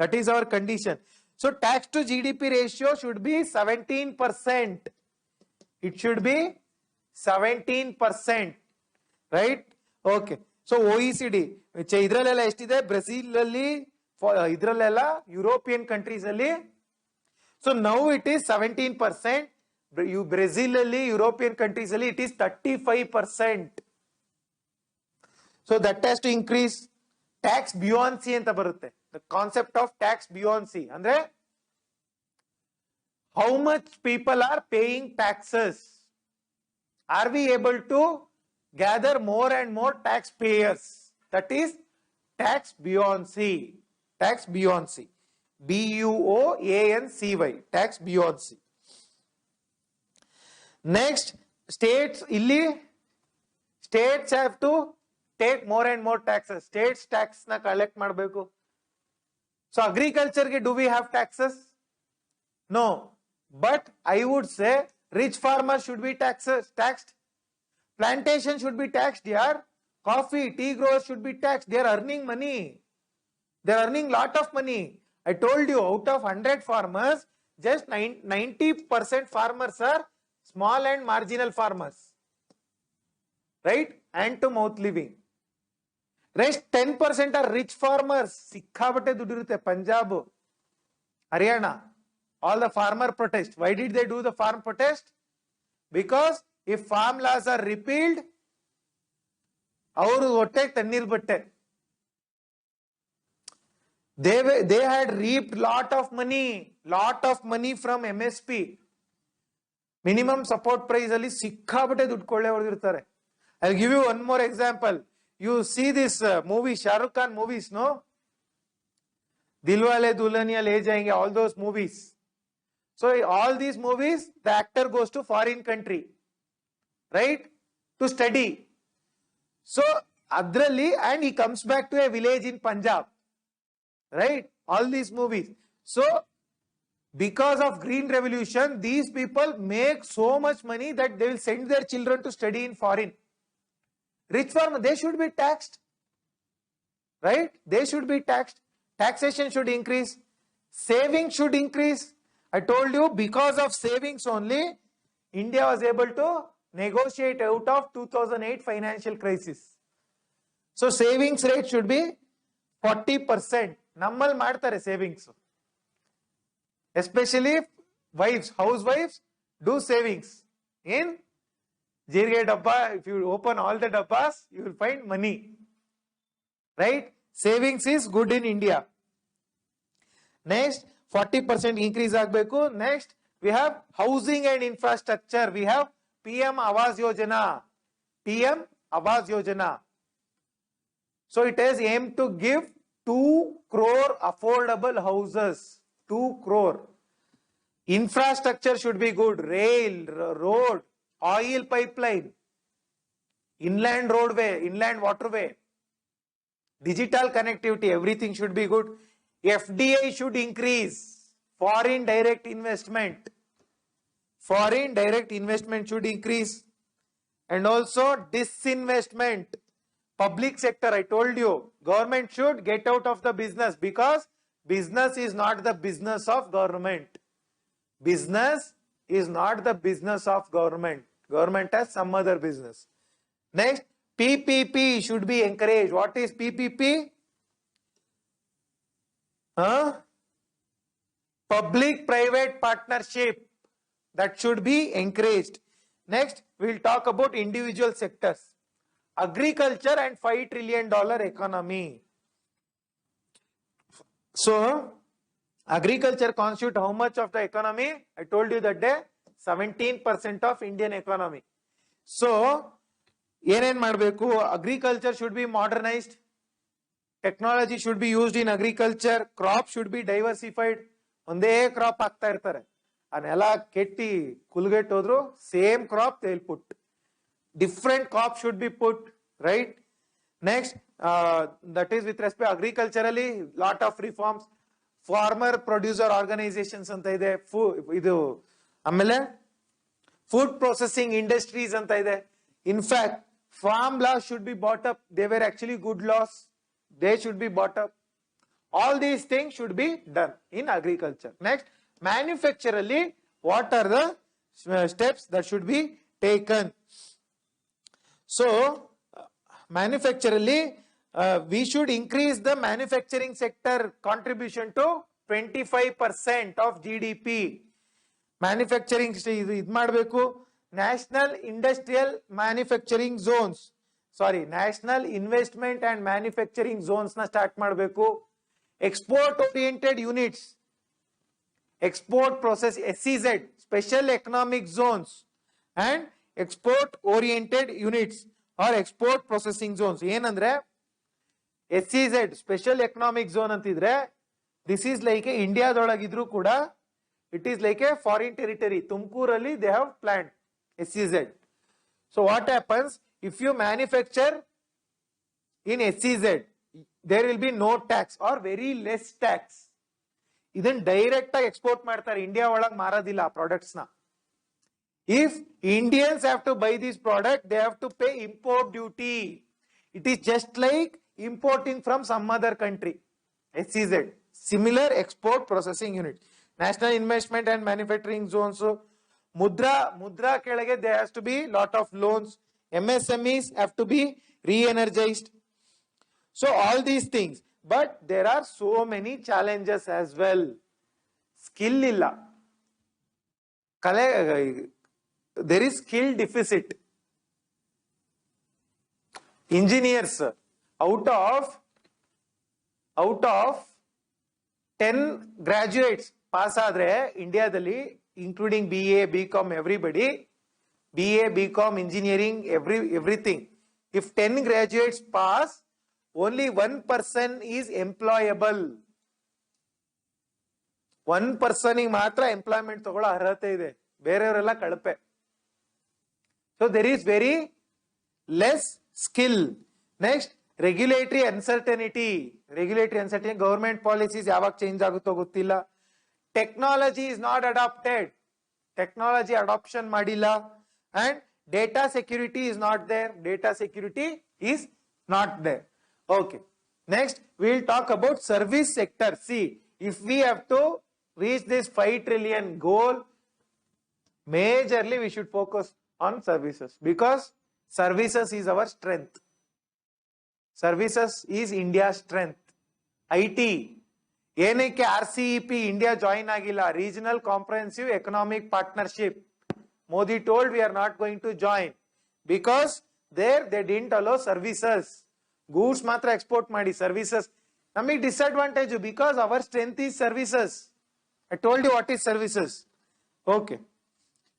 That is our condition. So tax to GDP ratio should be 17%. It should be 17%, right? Okay. So OECD ಇದ್ರಲ್ಲೆಲ್ಲ ಎಷ್ಟಿದೆ, Brazil ಅಲ್ಲಿ, ಇದ್ರಲ್ಲೆಲ್ಲ European countries ಅಲ್ಲಿ. So now it is 17%. Brazil ಅಲ್ಲಿ, ಯುರೋಪಿಯನ್ ಕಂಟ್ರೀಸ್ ಅಲ್ಲಿ it is 35%. So that has to increase. Tax buoyancy ಅಂತ ಬರುತ್ತೆ. The concept of tax buoyancy ಅಂದ್ರೆ how much people are paying taxes. Are we able to gather more and more taxpayers? That is tax buoyancy. Tax buoyancy. BUOANCY. Tax buoyancy. Next, states illi states have to take more and more taxes. States tax na collect ಮಾಡಬೇಕು. So agriculture ge do we have taxes? No. But I would say rich farmers should be taxed. Plantation should be taxed here. Coffee, tea growers should be taxed. They are earning money. They are earning lot of money. I told you, out of 100 farmers, just 90% farmers are small and marginal farmers. Right? Hand to mouth living. Rest 10% are rich farmers. Sikkhabate ದುಡ್ಡು ಇರುತ್ತೆ. Punjab, Haryana, all the farmer protest. Why did they do the farm protest? Because if farm laws are repealed, ಅವರು ಹೊಟ್ಟೆಗೆ ತಣ್ಣೀರ್ ಬಟ್ಟೆ. They had reaped lot of money from MSP. Minimum support price ಅಲ್ಲಿ ಸಿಕ್ಕಾಬಟ್ಟೆ ದುಡ್ಡು ಕೊಳ್ಳೆ ಹೊಡೆದಿರ್ತಾರೆ. I'll give you one more example. You see this movie, Shah Rukh Khan movies, no? Dilwale Dulhaniya Le Jayenge, all those movies. So all these movies, the actor goes to foreign country, right, to study. So adralli, and he comes back to a village in Punjab, right? All these movies. So because of green revolution, these people make so much money that they will send their children to study in foreign. Rich farmers, they should be taxed, right? They should be taxed. Taxation should increase. Savings should increase. I told you, because of savings only, India was able to negotiate out of 2008 financial crisis. So savings rate should be 40%. Nammal ಮಾಡ್ತಾರೆ savings. Especially wives, housewives do savings. In Jirge dabba, if you open all the dabbas, you will find money. Right? Savings is good in India. Next, 40% increase ಆಗಬೇಕು. Next, we have housing and infrastructure. We have PM Awas Yojana. PM Awas Yojana. So it has aimed to give 2 crore affordable houses. 2 crore. Infrastructure should be good. Rail, road, oil pipeline, inland roadway, inland waterway, digital connectivity, everything should be good. FDI should increase. Foreign direct investment. Foreign direct investment should increase. And also disinvestment. Public sector, I told you, government should get out of the business, because business is not the business of government. Business is not the business of government. Government has some other business. Next, PPP should be encouraged. What is PPP? Public-private partnership. That should be encouraged. Next, we'll talk about individual sectors. Agriculture and $5 trillion economy. So, agriculture constitutes how much of the economy? I told you that day, 17% of Indian economy. So, ಏನೇನ್ ಮಾಡಬೇಕು? Agriculture should be modernized. Technology should be used in agriculture. Crop should be diversified. ಒಂದೇ crop ಹಾಕ್ತಾ ಇರ್ತಾರೆ. ಆ ನೆಲ ಕೆಟ್ಟಿ ಕುಲ್ಗೆಟ್ ಹೋದ್ರು same crop they will put. Different crop should be put, right? Next, that is with respect agriculturally, lot of reforms. Farmer producer organizations anta ide, idu amele food processing industries anta ide. In fact, farm laws should be brought up. They were actually good laws, they should be brought up. All these things should be done in agriculture. Next, manufacturally, what are the steps that should be taken? So manufacturally, we should increase the manufacturing sector contribution to 25% of GDP. Manufacturing idu ಮಾಡಬೇಕು. National Industrial Manufacturing Zones, sorry, National Investment and Manufacturing Zones na start ಮಾಡಬೇಕು. Export oriented units, export process SEZ, Special Economic Zones, and export oriented units or export processing zones. ಏನಂದ್ರೆ SEZ, Special Economic Zone ಅಂತಿದ್ರೆ, this is like a ಇಂಡಿಯಾದೊಳಗಿದ್ರು ಕೂಡ it is like a foreign territory. ತುಮಕೂರಲ್ಲಿ they have planned SEZ. So what happens, if you manufacture in SEZ, there will be no tax or very less tax. ಇದನ್ನ direct ಆಗಿ export ಮಾಡ್ತಾರೆ, India ಒಳಗೆ ಮಾರೋದಿಲ್ಲ ಆ products ನ. If Indians have to buy this product, they have to pay import duty. It is just like importing from some other country. SEZ, similar export processing unit. National Investment and Manufacturing Zones. Mudra ಕೆಳಗೆ there has to be lot of loans. MSMEs have to be re-energized. So all these things, but there are so many challenges as well. Skill illa, there is skill deficit. Engineers, out of 10 graduates pass ಆದ್ರೆ ಇಂಡಿಯಾದಲ್ಲಿ, including BA, BCom, everybody, BA, BCom, engineering, everything, if 10 graduates pass, only 1 person is employable. 1 person ಗೆ ಮಾತ್ರ employment ತಗೊಳ್ಳೋ ಅರ್ಹತೆ ಇದೆ, ಬೇರೆಯವರೆಲ್ಲ ಕಳಪೆ. So there is very less skill. Next, regulatory uncertainty. Government policies ಯಾವಾಗ ಚೇಂಜ್ ಆಗುತ್ತೋ ಗೊತ್ತಿಲ್ಲ. Technology is not adopted, technology adoption ಮಾಡಿಲ್ಲ. And data security is not there, Okay, next we will talk about service sector. See, if we have to reach this 5 trillion goal, majorly we should focus on services, because services is our strength. Services is India's strength. IT, ಏನಕ್ಕೆ RCEP India join ಆಗಿಲ್ಲ, Regional Comprehensive Economic Partnership. Modi told we are not going to join because there they didn't allow services. Goods ಮಾತ್ರ export ಮಾಡಿ, services ನಮಗೆ disadvantage because our strength is services. I told you what is services. Okay,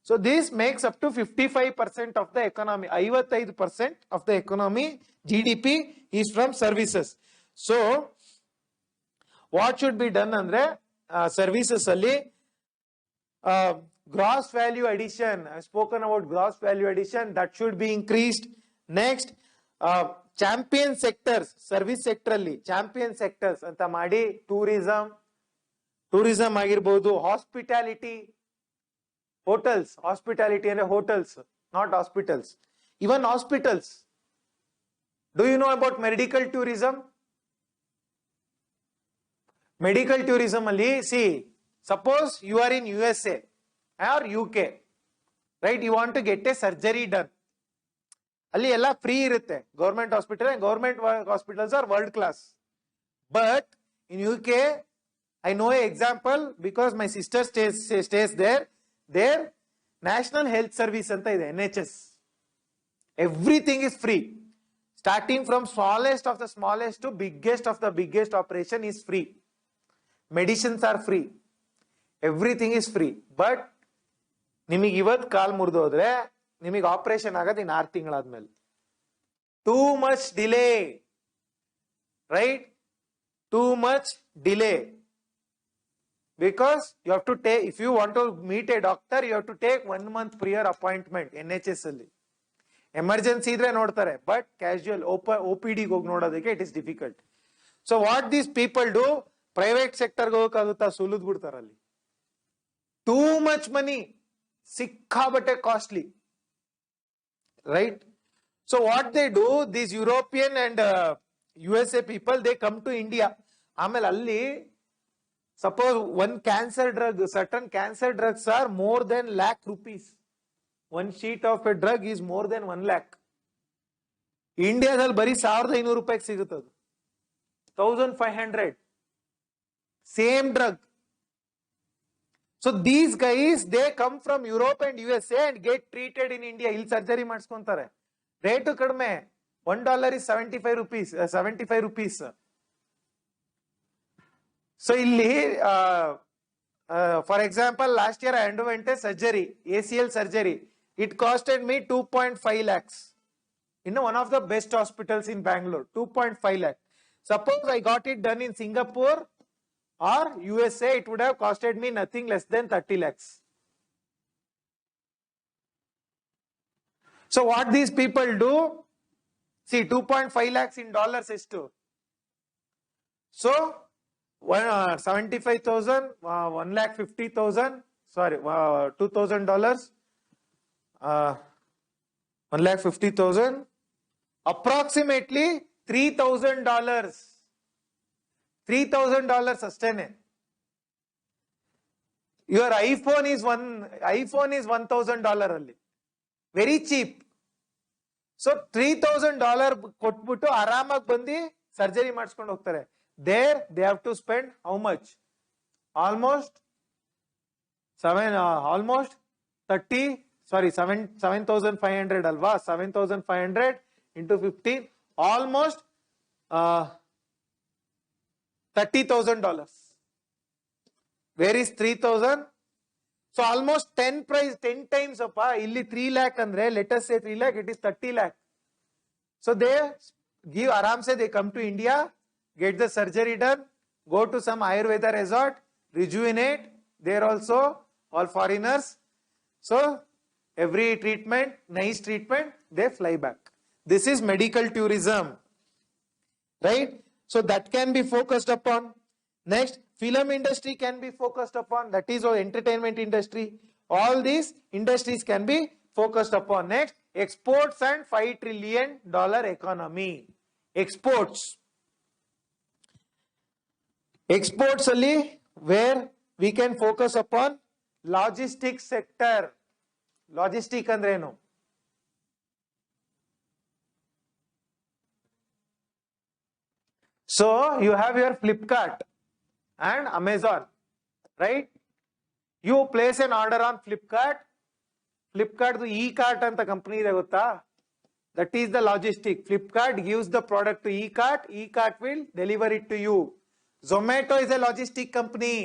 so this makes up to 55% of the economy. 55% of the economy GDP is from services. So what should be done andre, services ಅಲ್ಲಿ gross value addition, I have spoken about gross value addition, that should be increased. Next, champion sectors, service sector ಅಲ್ಲಿ champion sectors ಅಂತ ಮಾಡಿ, tourism ಆಗಿರಬಹುದು, hospitality, hotels, hospitality ಅಂದ್ರೆ hotels, not hospitals, even hospitals. Do you know about medical tourism? Medical tourism ಅಲ್ಲಿ, see, suppose you are in USA or UK, right? You want to get a surgery done. ಅಲ್ಲಿ ಎಲ್ಲ free ಇರುತ್ತೆ, government hospital, government hospitals are world class. But in UK, I know an example because my sister stays there. Their National Health Service anta ide, NHS. Everything is free. Starting from smallest of the smallest to biggest of the biggest operation is free. Medicines are free. Everything is free. But ನಿಮಗೆ ಇವತ್ತು ಕಾಲ್ ಮುರಿದೋದ್ರೆ ನಿಮಗೆ operation ಆಗೋದು ಇನ್ನು 6 ತಿಂಗಳಾದ್ಮೇಲೆ. Too much delay, right? Too much delay. Because you have to take, if you want to meet a doctor, you have to take 1 month prior appointment NHS ಅಲ್ಲಿ. Emergency ಇದ್ರೆ ನೋಡ್ತಾರೆ, but casual OPD ಹೋಗಿ ನೋಡೋದಕ್ಕೆ it is difficult. So what these people do, private ಸೆಕ್ಟರ್ಗೆ ಹೋಗಕ್ಕಾಗುತ್ತಾ, ಸುಲಿದ್ ಬಿಡ್ತಾರ ಅಲ್ಲಿ. ಟೂ ಮಚ್ ಮನಿ, ಸಿಕ್ಕಾಬಟ್ಟೆ costly, right? So what they do, these European and USA people, they come to India. ಆಮೇಲೆ ಅಲ್ಲಿ suppose one cancer drug, certain cancer drugs are more than lakh rupees. One sheet of a drug is more than 1 lakh. ಇಂಡಿಯಾದಲ್ಲಿ ಬರೀ 1500 ರೂಪಾಯಿಗೆ ಸಿಗುತ್ತದು, 1500 same drug. So these guys they come from Europe and USA and get treated in India. ಇಲ್ಲಿ surgery ಮಾಡಿಸ್ಕೊಂತಾರೆ, rate ಕಡಿಮೆ, $1 is 75 rupees. So illi for example, last year I underwent a surgery, ACL surgery. It costed me 2.5 lakhs in one of the best hospitals in Bangalore. 2.5 lakhs. Suppose I got it done in Singapore or USA, it would have costed me nothing less than 30 lakhs. So what these people do, see, 2.5 lakhs in dollars is to. So 75,000, 1,50,000, sorry, $2,000, 1,50,000, approximately $3,000. $3,000 ಅಷ್ಟೇನೆ. Your iPhone is $1,000 ಅಲ್ಲಿ, very cheap. So $3,000 ಕೊಟ್ಬಿಟ್ಟು ಆರಾಮಾಗಿ ಬಂದು surgery ಮಾಡಿಸ್ಕೊಂಡು ಹೋಗ್ತಾರೆ. There they have to spend how much? Almost 7,500 alva, 7,500 into 15, almost $30,000. Where is 3,000? So almost 10 times appa. Illi 3 lakh andre, let us say 3 lakh, it is 30 lakh. So they give aram se, they come to India, get the surgery done, go to some Ayurveda resort, rejuvenate. There also all foreigners. So every treatment, nice treatment, they fly back. This is medical tourism, right? So that can be focused upon. Next, film industry can be focused upon. That is our entertainment industry. All these industries can be focused upon. Next, exports and $5 trillion economy. Exports. Exports only where we can focus upon logistics sector. Logistic andre eno? So you have your Flipkart and Amazon, right? You place an order on Flipkart. Flipkart the e-cart anta company ide gotta? That is the logistic. Flipkart gives the product to e-cart. E-cart will deliver it to you. Zomato is a logistic company.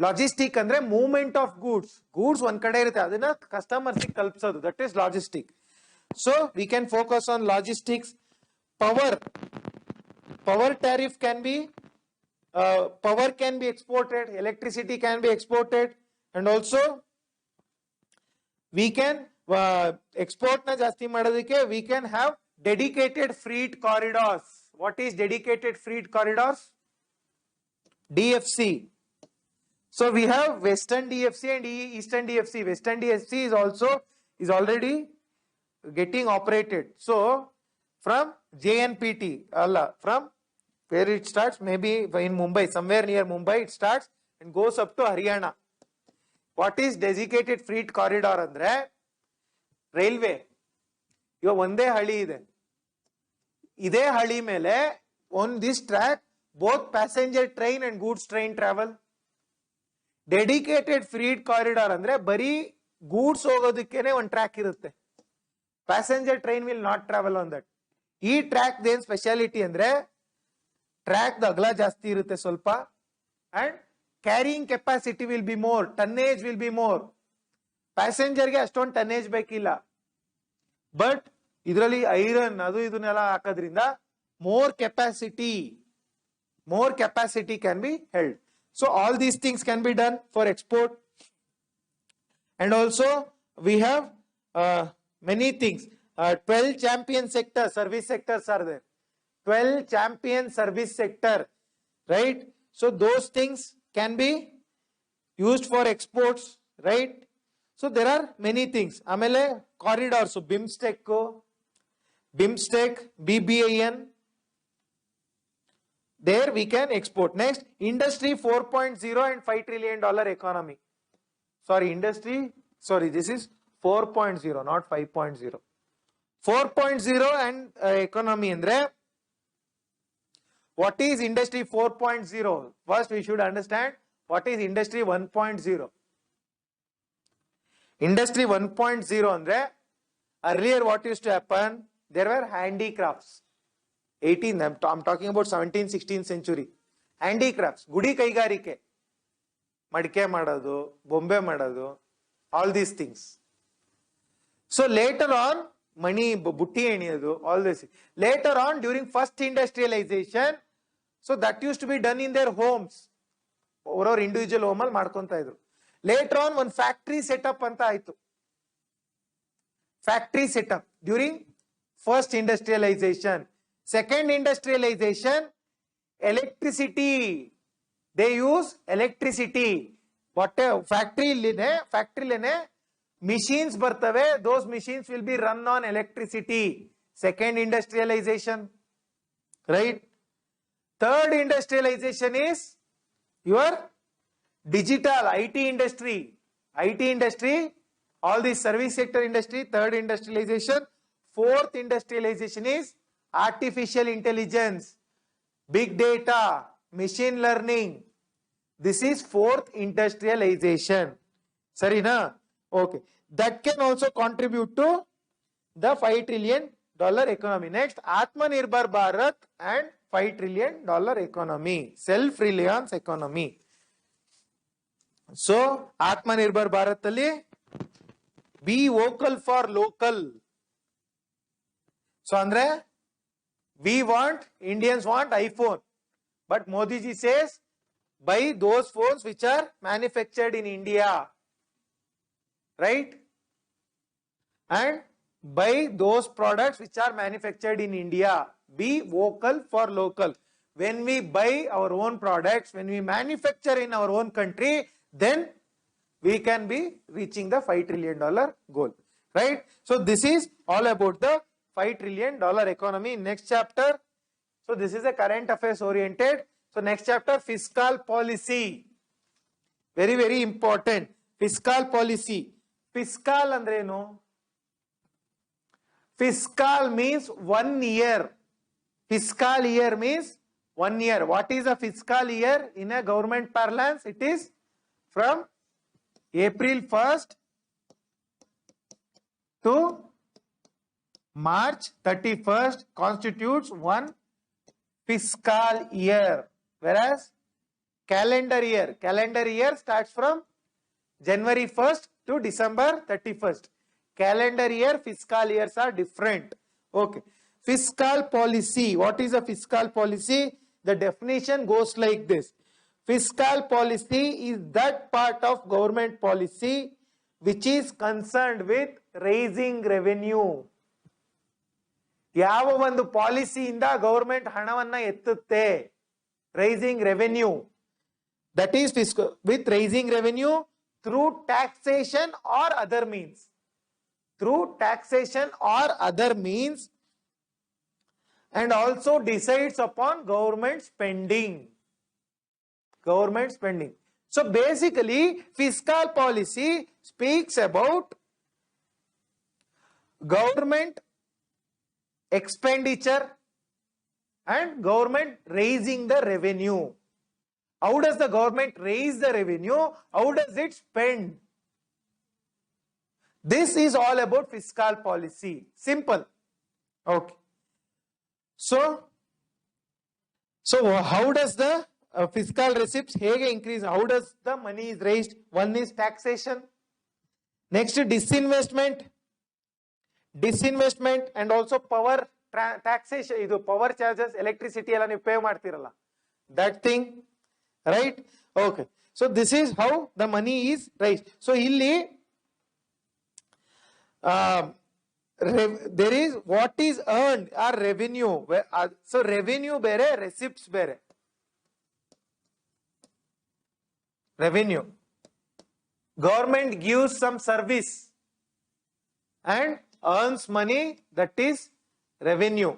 Logistic andre movement of goods. Goods one kade irutte, adina customers ge kalpisodu. That is logistic. So we can focus on logistics. Power tariff can be, power can be exported, electricity can be exported, and also we can export na jasti madadike, we can have dedicated freight corridors. What is dedicated freight corridors? DFC. So we have Western DFC and Eastern DFC. Western DFC is already getting operated. So from JNPT, from where it starts, maybe in Mumbai, somewhere near Mumbai it starts and goes up to Haryana. What is dedicated freight corridor andre? Railway. Iva onde hali ide. Ide hali mele on this track both passenger train and goods train travel. Dedicated freight corridor andre bari goods ಹೋಗೋದಕ್ಕೇನೆ ಒಂದು track ಇರುತ್ತೆ. Passenger train will not travel on that. ಈ track ದೇನ್ speciality ಅಂದ್ರೆ track ದ ಅಗಲ ಜಾಸ್ತಿ ಇರುತ್ತೆ ಸ್ವಲ್ಪ, and carrying capacity will be more, tonnage will be more. ಪ್ಯಾಸೆಂಜರ್ಗೆ ಅಷ್ಟೊಂದು ಟನ್ನೇಜ್ ಬೇಕಿಲ್ಲ, ಬಟ್ ಇದರಲ್ಲಿ ಐರನ್ ಅದು ಇದನ್ನೆಲ್ಲ ಹಾಕೋದ್ರಿಂದ more capacity can be held. So all these things can be done for export. And also we have many things. 12 champion sector, service sectors are there. 12 champion service sector, right? So those things can be used for exports, right? So there are many things. Amele corridors, so BIMSTEC, BBIN, there we can export. Next, Industry 4.0 and $5 trillion economy. This is 4.0, not 5.0. 4.0 and economy andre. What is Industry 4.0? First we should understand what is Industry 1.0. Industry 1.0 andre, earlier what used to happen, there were handicrafts. I'm talking about 17th, 16th century. Handicrafts, gudi kaigarike, madke madadu, bombe madadu, all these things. So later on, money, butti eniyadu, all this. Later on, during first industrialization, so that used to be done in their homes. Or individual home al madkonta idru. Later on, one factory setup anta aitu. Factory setup during first industrialization. Second industrialization, electricity. They use electricity. What factory lene machines bartave, those machines will be run on electricity. Second industrialization, right? Third industrialization is your digital IT industry. IT industry, all the service sector industry, third industrialization. Fourth industrialization is artificial intelligence, big data, machine learning. This is fourth industrialization. Sarina? Okay. That can also contribute to the $5 trillion economy. Next, Atmanirbhar Bharat and $5 trillion economy. Self-reliance economy. So, Atmanirbhar Bharat ali, be vocal for local. So, andre, Indians want iPhone. But Modi ji says, buy those phones which are manufactured in India. Right? And buy those products which are manufactured in India. Be vocal for local. When we buy our own products, when we manufacture in our own country, then we can be reaching the $5 trillion goal. Right? So this is all about the $5 trillion economy. Next chapter. So this is a current affairs oriented. So next chapter, fiscal policy. Very, very important. Fiscal policy. Fiscal andre no. Fiscal means 1 year. Fiscal year means 1 year. What is a fiscal year in a government parlance? It is from April 1st to March 31st constitutes one fiscal year. Whereas calendar year starts from January 1st to December 31st. Calendar year, fiscal years are different. Okay. Fiscal policy. What is a fiscal policy? The definition goes like this. Fiscal policy is that part of government policy which is concerned with raising revenue. ಯಾವ ಒಂದು ಪಾಲಿಸಿಯಿಂದ government ಹಣವನ್ನ ಎತ್ತುತ್ತೆ, raising revenue. That is fiscal, with raising revenue through taxation or other means. Through taxation or other means, and also decides upon government spending. Government spending. So basically, fiscal policy speaks about government expenditure and government raising the revenue. How does the government raise the revenue? How does it spend? This is all about fiscal policy. Simple. Okay. So how does the fiscal receipts increase? How does the money is raised? One is taxation. Next, disinvestment. Disinvestment and also power taxation. Idu power charges, electricity ella ನೀವು pay ಮಾಡ್ತಿರಲ್ಲ. That thing. right? Okay, so this is how the money is raised. So illi there is what is earned or revenue. So revenue bere, receipts bere. Revenue. Government gives some service and earns money, that is revenue.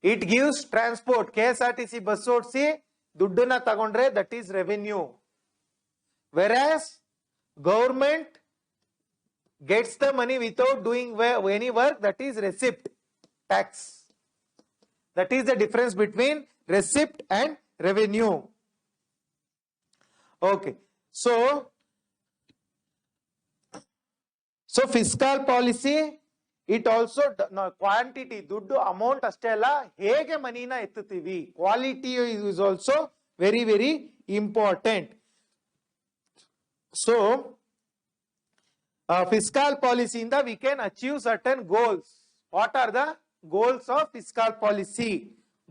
It gives transport. KSRTC bus odsi dudduna tagondre, that is revenue. Whereas government gets the money without doing any work, that is receipt, tax. That is the difference between receipt and revenue. Okay, so fiscal policy, it also quantity, duddu amount ಅಷ್ಟೇ ಅಲ್ಲ, ಹೇಗೆ ಮನಿನ ಎತ್ತುತ್ತೀವಿ, quality is also very very important. So fiscal policy ಇಂದ we can achieve certain goals. What are the goals of fiscal policy?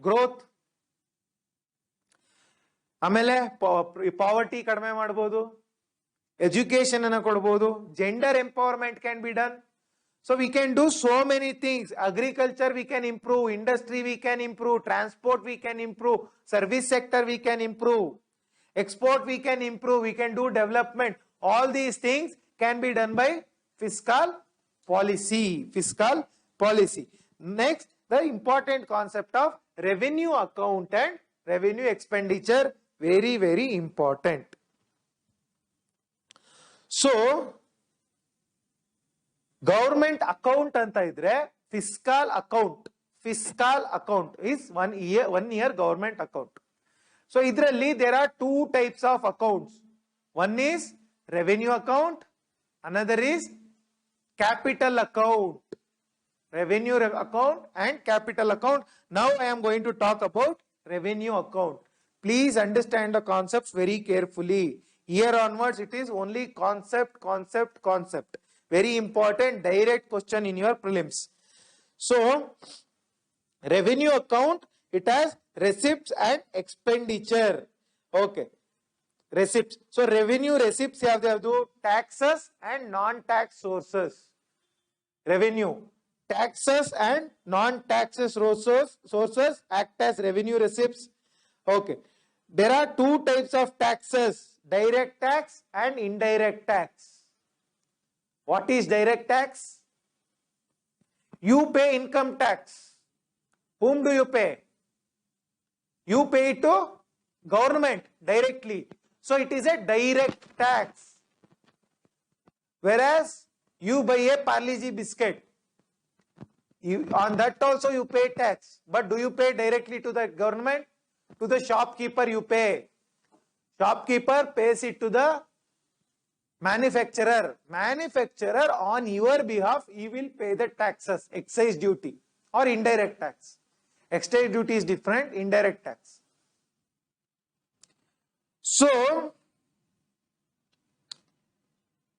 Growth, ಆಮೇಲೆ poverty ಕಡಿಮೆ ಮಾಡಬಹುದು, education ಅನ್ನು ಕೊಡಬಹುದು, gender empowerment can be done. So we can do so many things. Agriculture we can improve, industry we can improve, transport we can improve, service sector we can improve, export we can improve, we can do development. All these things can be done by fiscal policy. Fiscal policy. Next, the important concept of revenue account and revenue expenditure, very very important. So government account anta idre fiscal account is 1 year government account. So idralli there are two types of accounts. One is revenue account, another is capital account. Revenue account and capital account. Now I am going to talk about revenue account. Please understand the concepts very carefully. Here onwards it is only concept. Very important direct question in your prelims. So revenue account, it has receipts and expenditure. Okay, receipts. So revenue receipts have taxes and non-tax sources. Revenue, taxes and non-taxes sources act as revenue receipts. Okay, there are two types of taxes, direct tax and indirect tax. What is direct tax? You pay income tax. Whom do you pay? You pay it to government directly. So it is a direct tax. Whereas you buy a Parle-G biscuit, on that also you pay tax. But do you pay directly to the government? To the shopkeeper you pay. Shopkeeper pays it to the manufacturer. Manufacturer on your behalf, he will pay the taxes, excise duty or indirect tax. Excise duty is different, indirect tax. So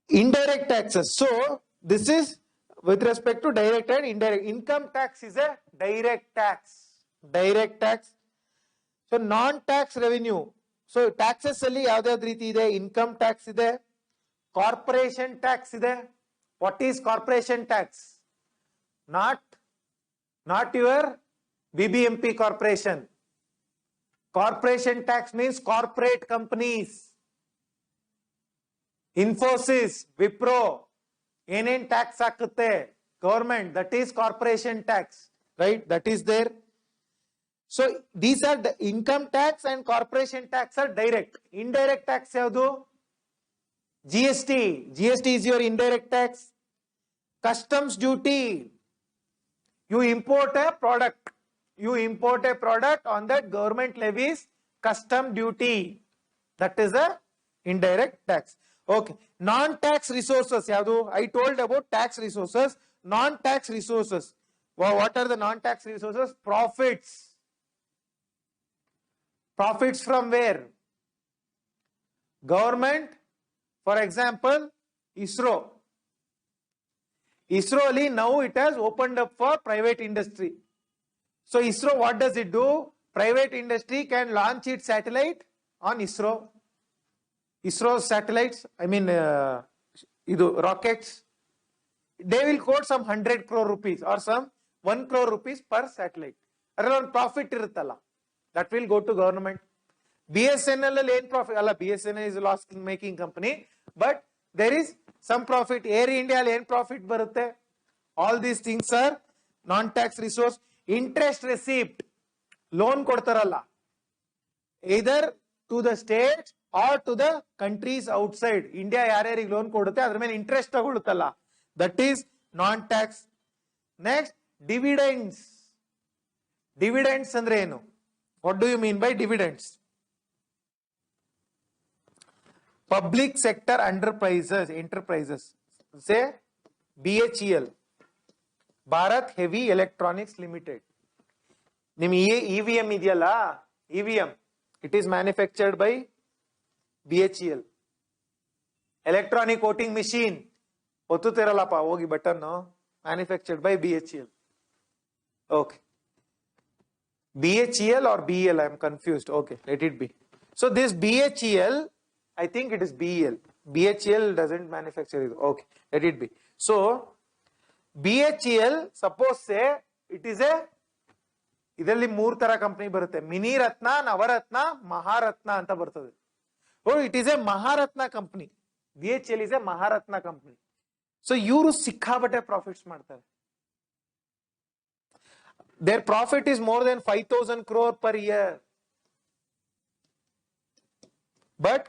indirect taxes. So this is with respect to direct and indirect. Income tax is a direct tax. Direct tax. So non-tax revenue. So taxes ಅಲ್ಲಿ ಯಾವ್ದಾವ್ದು ರೀತಿ ಇದೆ? Income tax ಇದೆ, corporation tax ಇದೆ. What is corporation tax? Not your BBMP corporation. Corporation tax means corporate companies. Infosys, Wipro, ಏನೇನ್ tax ಹಾಕುತ್ತೆ government, that is corporation tax, right? That is there. So these are the income tax and corporation tax are direct. Indirect tax ಯಾವುದು? GST. GST is your indirect tax. Customs duty. You import a product. On that government levies custom duty. That is a indirect tax. Okay. Non-tax resources ಯಾವುದು? I told about tax resources. Non-tax resources. What are the non-tax resources? Profits. Profits from where? Government. For example, ISRO. ISRO now it has opened up for private industry. So ISRO, what does it do? Private industry can launch its satellite on ISRO satellites, I mean rockets, they will quote some 100 crore rupees or some 1 crore rupees per satellite. Around profit iruttalla, that will go to government. BSNL lane profit, BSNL is a loss making company, but there is some profit. Air India lane profit barutte. All these things are non-tax resource. Interest receipt, loan kodtaralla, either to the state or to the countries outside. India ಯಾರ್ಯಾರಿಗೆ loan ಕೊಡುತ್ತೆ ಅದರ ಮೇಲೆ interest ತಗೊಳ್ಳುತ್ತಲ್ಲ, that is non-tax. Next, dividends. Dividends ಅಂದ್ರೆ ಏನು? What do you mean by dividends? Public sector enterprises, say BHEL, Bharat Heavy Electronics Limited. ನಿಮ್ EVM ಇದೆಯಲ್ಲ, EVM, it is manufactured by BHEL. Electronic voting machine ಒತ್ತುತ್ತಿರಲ್ಲಪ್ಪ ಹೋಗಿ button, manufactured by BHEL. Okay, BHEL or BEL, I am confused. Okay, let it be. So this BHEL, I think it is BEL. BHEL doesn't manufacture it. Okay, let it be. So BHEL, suppose say it is a, ಇದರಲ್ಲಿ 3 ತರ company ಬರುತ್ತೆ, mini ರತ್ನ, ನವರತ್ನ, ಮಹಾರತ್ನ ಅಂತ ಬರ್ತದೆ. It is a Maharatna company. BHEL is a Maharatna company. So ಇವರು ಸಿಕ್ಕಾಬಟ್ಟೆ profits ಮಾಡ್ತಾರೆ. Their profit is more than 5,000 crore per year. But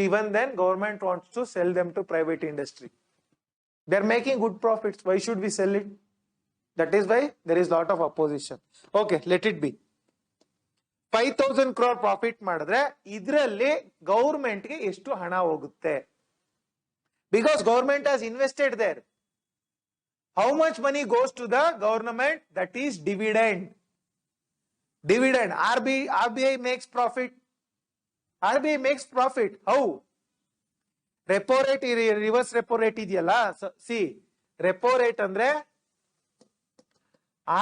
even then, government wants to sell them to private industry. They are making good profits. Why should we sell it? That is why there is lot of opposition. Okay, let it be. 5,000 crore profit ಮಾಡಿದ್ರೆ ಇದರಲ್ಲಿ government ಗೆ ಎಷ್ಟು ಹಣ ಹೋಗುತ್ತೆ? Because government has invested there. How much money goes to the government? That is dividend. Dividend. RBI makes profit. RBI makes profit. How? Repo rate, reverse repo rate ಇದೆಯಲ್ಲ. See, repo rate ಅಂದ್ರೆ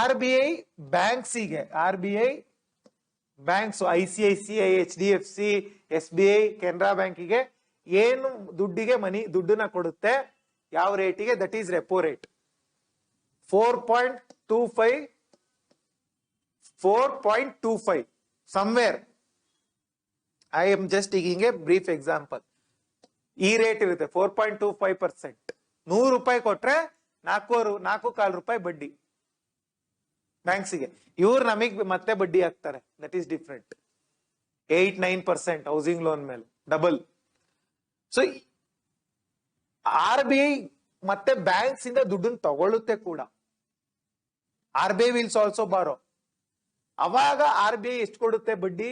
RBI banks ಗೆ, RBI banks, ICICI, HDFC, SBI, Canara Bank ಗೆ ಏನು ದುಡ್ಡಿಗೆ ದುಡ್ಡನ್ನ ಕೊಡುತ್ತೆ, ಯಾವ ರೇಟಿಗೆ, that is repo rate. 4.25 somewhere. I am just taking a brief example. ಈ ರೇಟ್ ಇರುತ್ತೆ 4.25%. 100 ರೂಪಾಯಿ ಕೊಟ್ರೆ 4.25 ರೂಪಾಯಿ ಬಡ್ಡಿ ಬ್ಯಾಂಕ್ಸಿಗೆ. ಇವ್ರು ನಮಗೆ ಮತ್ತೆ ಬಡ್ಡಿ ಹಾಕ್ತಾರೆ, that is different. 8-9% housing loan ಮೇಲೆ ಡಬಲ್. ಸೊ RBI ಮತ್ತೆ ಬ್ಯಾಂಕ್ಸ್ ಇಂದ ದುಡ್ಡನ್ನು ತಗೊಳ್ಳುತ್ತೆ ಕೂಡ. RBI ವಿಲ್ಸ್ ಆಲ್ಸೋ ಬಾರೋ. ಅವಾಗ RBI ಎಷ್ಟು ಕೊಡುತ್ತೆ ಬಡ್ಡಿ?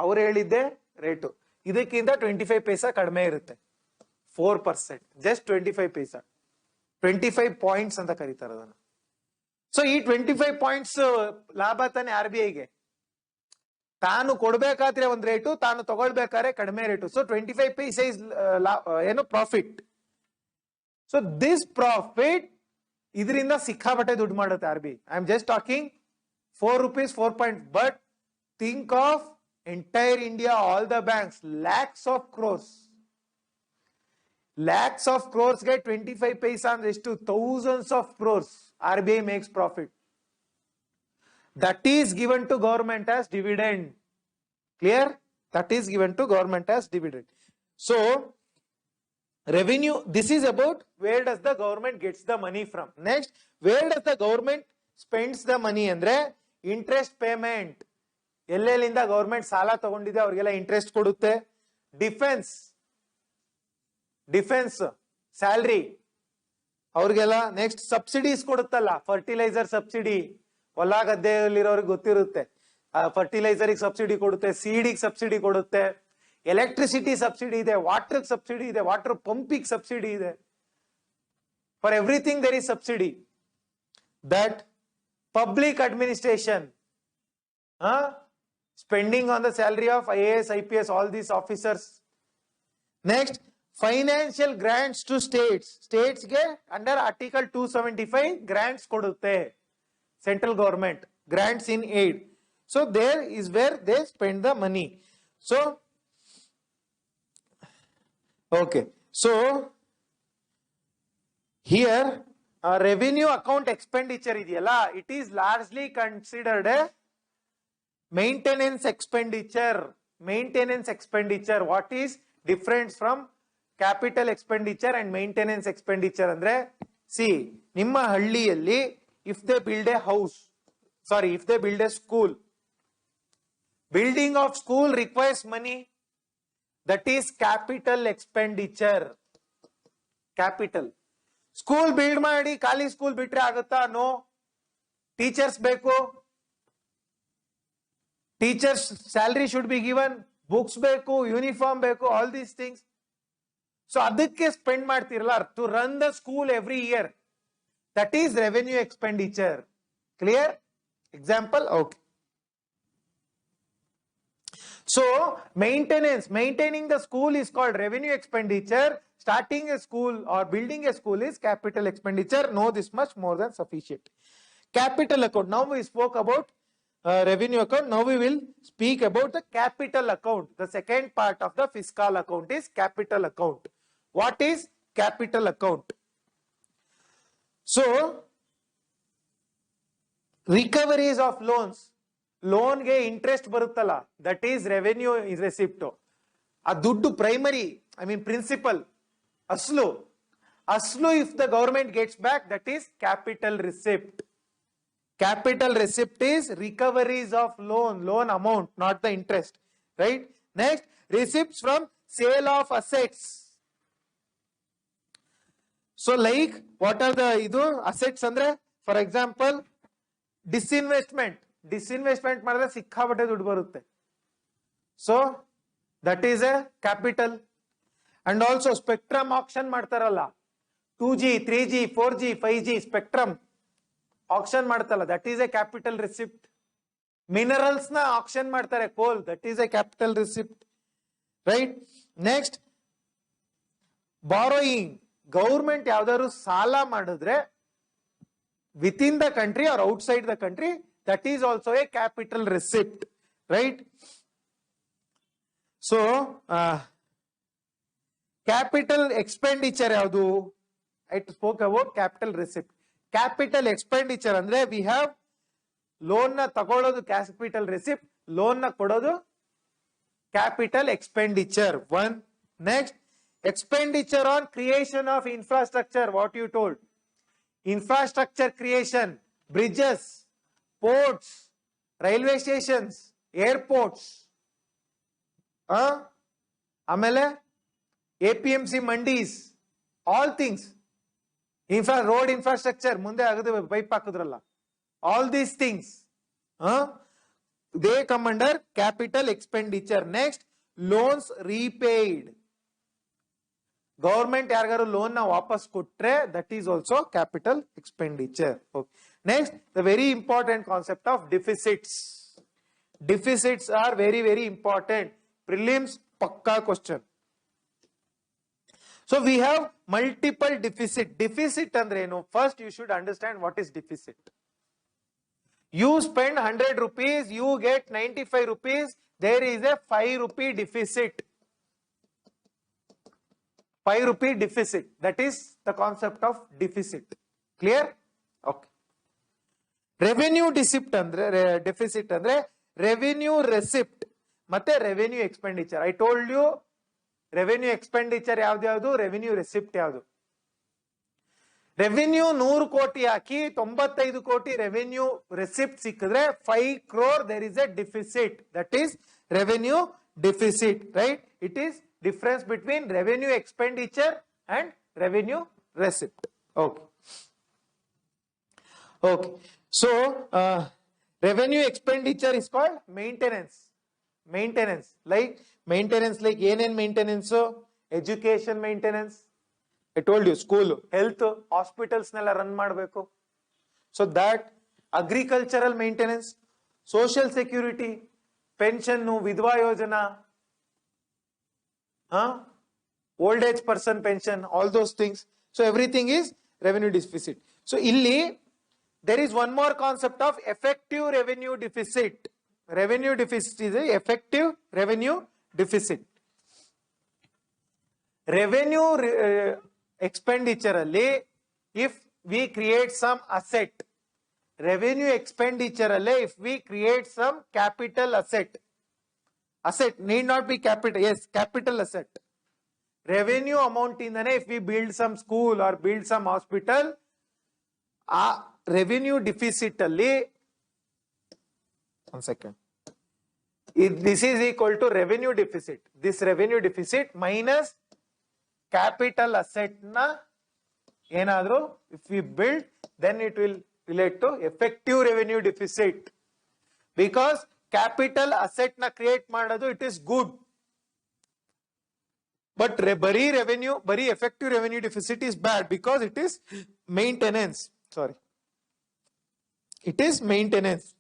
ಅವ್ರು ಹೇಳಿದ್ದೆ ರೇಟು, ಇದಕ್ಕಿಂತ 25 ಪೈಸಾ ಕಡಿಮೆ ಇರುತ್ತೆ. 4%, ಜಸ್ಟ್ 25 ಪೈಸಾ, 25 ಪಾಯಿಂಟ್ಸ್ ಅಂತ ಕರೀತಾರೆ ಅದನ್ನು. ಸೊ ಈ 25 ಪಾಯಿಂಟ್ಸ್ ಲಾಭ ತಾನೆ RBIಗೆ. ತಾನು ಕೊಡ್ಬೇಕಾದ್ರೆ ಒಂದು ರೇಟು, ತಾನು ತಗೊಳ್ಬೇಕಾದ್ರೆ ಕಡಿಮೆ ರೇಟು. ಸೊ 25 ಪೈಸಾ ಇಸ್ ಏನು ಪ್ರಾಫಿಟ್. ಸೊ ದಿಸ್ ಪ್ರಾಫಿಟ್, ಇದರಿಂದ ಸಿಕ್ಕಾಪಟ್ಟೆ ದುಡ್ಡು ಮಾಡುತ್ತೆ RBI. I am just talking 4 rupees, 4 point. But think of entire India, all the banks, lakhs of crores. Lakhs of crores get 25 paisa and to thousands of crores. RBI makes profit. That is given to government as dividend. Clear? That is given to government as dividend. So revenue, this is about where does the government gets the money from. Next, where does the government spends the money andre interest payment. ಎಲ್ಲೆಲ್ಲಿಂದ government ಸಾಲ ತಗೊಂಡಿದೆ ಅವ್ರಿಗೆಲ್ಲ interest ಕೊಡುತ್ತೆ. Defence salary ಅವ್ರಿಗೆಲ್ಲ. Next subsidies ಕೊಡುತ್ತಲ್ಲ, fertiliser subsidy, ಹೊಲ ಗದ್ದೆಯಲ್ಲಿರೋರಿಗೆ ಗೊತ್ತಿರುತ್ತೆ. ಫರ್ಟಿಲೈಸರ್ಗೆ ಸಬ್ಸಿಡಿ ಕೊಡುತ್ತೆ, ಸೀಡಿಗೆ ಸಬ್ಸಿಡಿ ಕೊಡುತ್ತೆ, ಎಲೆಕ್ಟ್ರಿಸಿಟಿ ಸಬ್ಸಿಡಿ ಇದೆ, ವಾಟರ್ ಸಬ್ಸಿಡಿ ಇದೆ, ವಾಟರ್ ಪಂಪಿಗೆ ಸಬ್ಸಿಡಿ ಇದೆ. For everything there is subsidy. That public administration, spending on the salary of IAS, IPS, all these officers. Next, financial grants to states. States ge under article 275 grants kodutte, central government grants in aid. So there is where they spend the money. So Okay. So here revenue account expenditure idiyalla, it is largely considered a maintenance expenditure. Maintenance expenditure. What is difference from capital expenditure and maintenance expenditure andre, see, nimma halliyalli if they build a house, sorry, if they build a school, building of school requires money, that is capital expenditure. Capital. School build ಮಾಡಿ ಖಾಲಿ school ಬಿಟ್ರೆ ಆಗುತ್ತಾ? No. Teachers ಬೇಕು, teachers salary should be given, books ಬೇಕು, uniform ಬೇಕು, all these things. So ಅದಕ್ಕೆ spend ಮಾಡ್ತಿರಲ್ಲ to run the school every year, that is revenue expenditure. Clear? Example? Okay. So maintenance, maintaining the school is called revenue expenditure. Starting a school or building a school is capital expenditure. Know this much, more than sufficient. Capital account. Now we spoke about revenue account. Now we will speak about the capital account. The second part of the fiscal account is capital account. What is capital account? So recoveries of loans. Loan ಗೆ interest ಬರುತ್ತಲ್ಲ, that is revenue receipt. ಆ ದುಡ್ಡು primary, I mean principal, ಅಸ್ಲು if the government gets back, that is capital receipt. Capital receipt is recoveries of loan amount, not the interest, right? Next, receipts from sale of assets. So like what are the ಇದು assets ಅಂದ್ರೆ, for example disinvestment ಮಾಡಿದ್ರೆ ಸಿಕ್ಕಾಪಟ್ಟೆ ದುಡ್ಡು ಬರುತ್ತೆ. So that is a capital. And also spectrum auction ಮಾಡ್ತಾರಲ್ಲ, 2G 3G 4G 5G spectrum auction ಮಾಡ್ತಾರಲ್ಲ, that is a capital receipt. Minerals ನ auction ಮಾಡ್ತಾರೆ, coal, that is a capital receipt, right? Next, borrowing. Government ಯಾವ್ದಾದ್ರು ಸಾಲ ಮಾಡಿದ್ರೆ within the country or outside the country, that is also a capital receipt, right? So capital expenditure yavadu, I spoke about capital receipt. Capital expenditure andre, we have loan na tagolodu capital receipt, loan na kododu capital expenditure. One. Next, expenditure on creation of infrastructure, what you told. Infrastructure creation, bridges, ports, railway stations, airports, amele APMC mandis, all things, road infrastructure, munde agadu pipe hakudralla, all these things they come under capital expenditure. Next, loans repaid. Government ಯಾರಿಗಾರು loan ನ ವಾಪಸ್ ಕೊಟ್ರೆ, that is also capital expenditure. Next, the very important concept of deficits. Deficits are very very important. Prelims ಪಕ್ಕಾ question. So we have multiple deficit. Deficit ಅಂದ್ರೆ ಏನು? First you should understand what is deficit. You spend 100 rupees, you get 95 rupees, there is a 5 rupee deficit. 5 rupee deficit. That is the concept of deficit. Clear? Okay. Revenue deficit andre revenue receipt ಮತ್ತೆ revenue expenditure. I told you revenue expenditure ಯಾವ್ದು, revenue receipt ಯಾವ್ದು. Revenue 100 ಕೋಟಿ ಹಾಕಿ 95 ಕೋಟಿ revenue receipt ಸಿಕ್ಕಿದ್ರೆ 5 crore there is a deficit. That is revenue deficit, right? It is difference between revenue expenditure and revenue receipt. Okay. So revenue expenditure is called maintenance. Maintenance like ಏನೇನ್ maintenance? Education maintenance. I told you, school, health, hospitals ನೆಲ್ಲ run ಮಾಡಬೇಕು. So that agricultural maintenance, social security, pension, vidwa yojana, old age person pension, all those things. So everything is revenue deficit. So illi there is one more concept of effective revenue deficit. Revenue deficit is a effective revenue deficit. Revenue expenditure alli, if we create some asset, revenue expenditure alli, if we create some capital asset, asset need not be capital, yes, capital asset. Revenue amount indane, if we build some school or build some hospital, revenue deficit alli, one second, this is equal to revenue deficit. This revenue deficit minus capital asset na enadru, if we build, then it will relate to effective revenue deficit. Because capital asset na create madadu, it is good. But bari effective revenue deficit is bad because it is maintenance. Sorry. It is maintenance.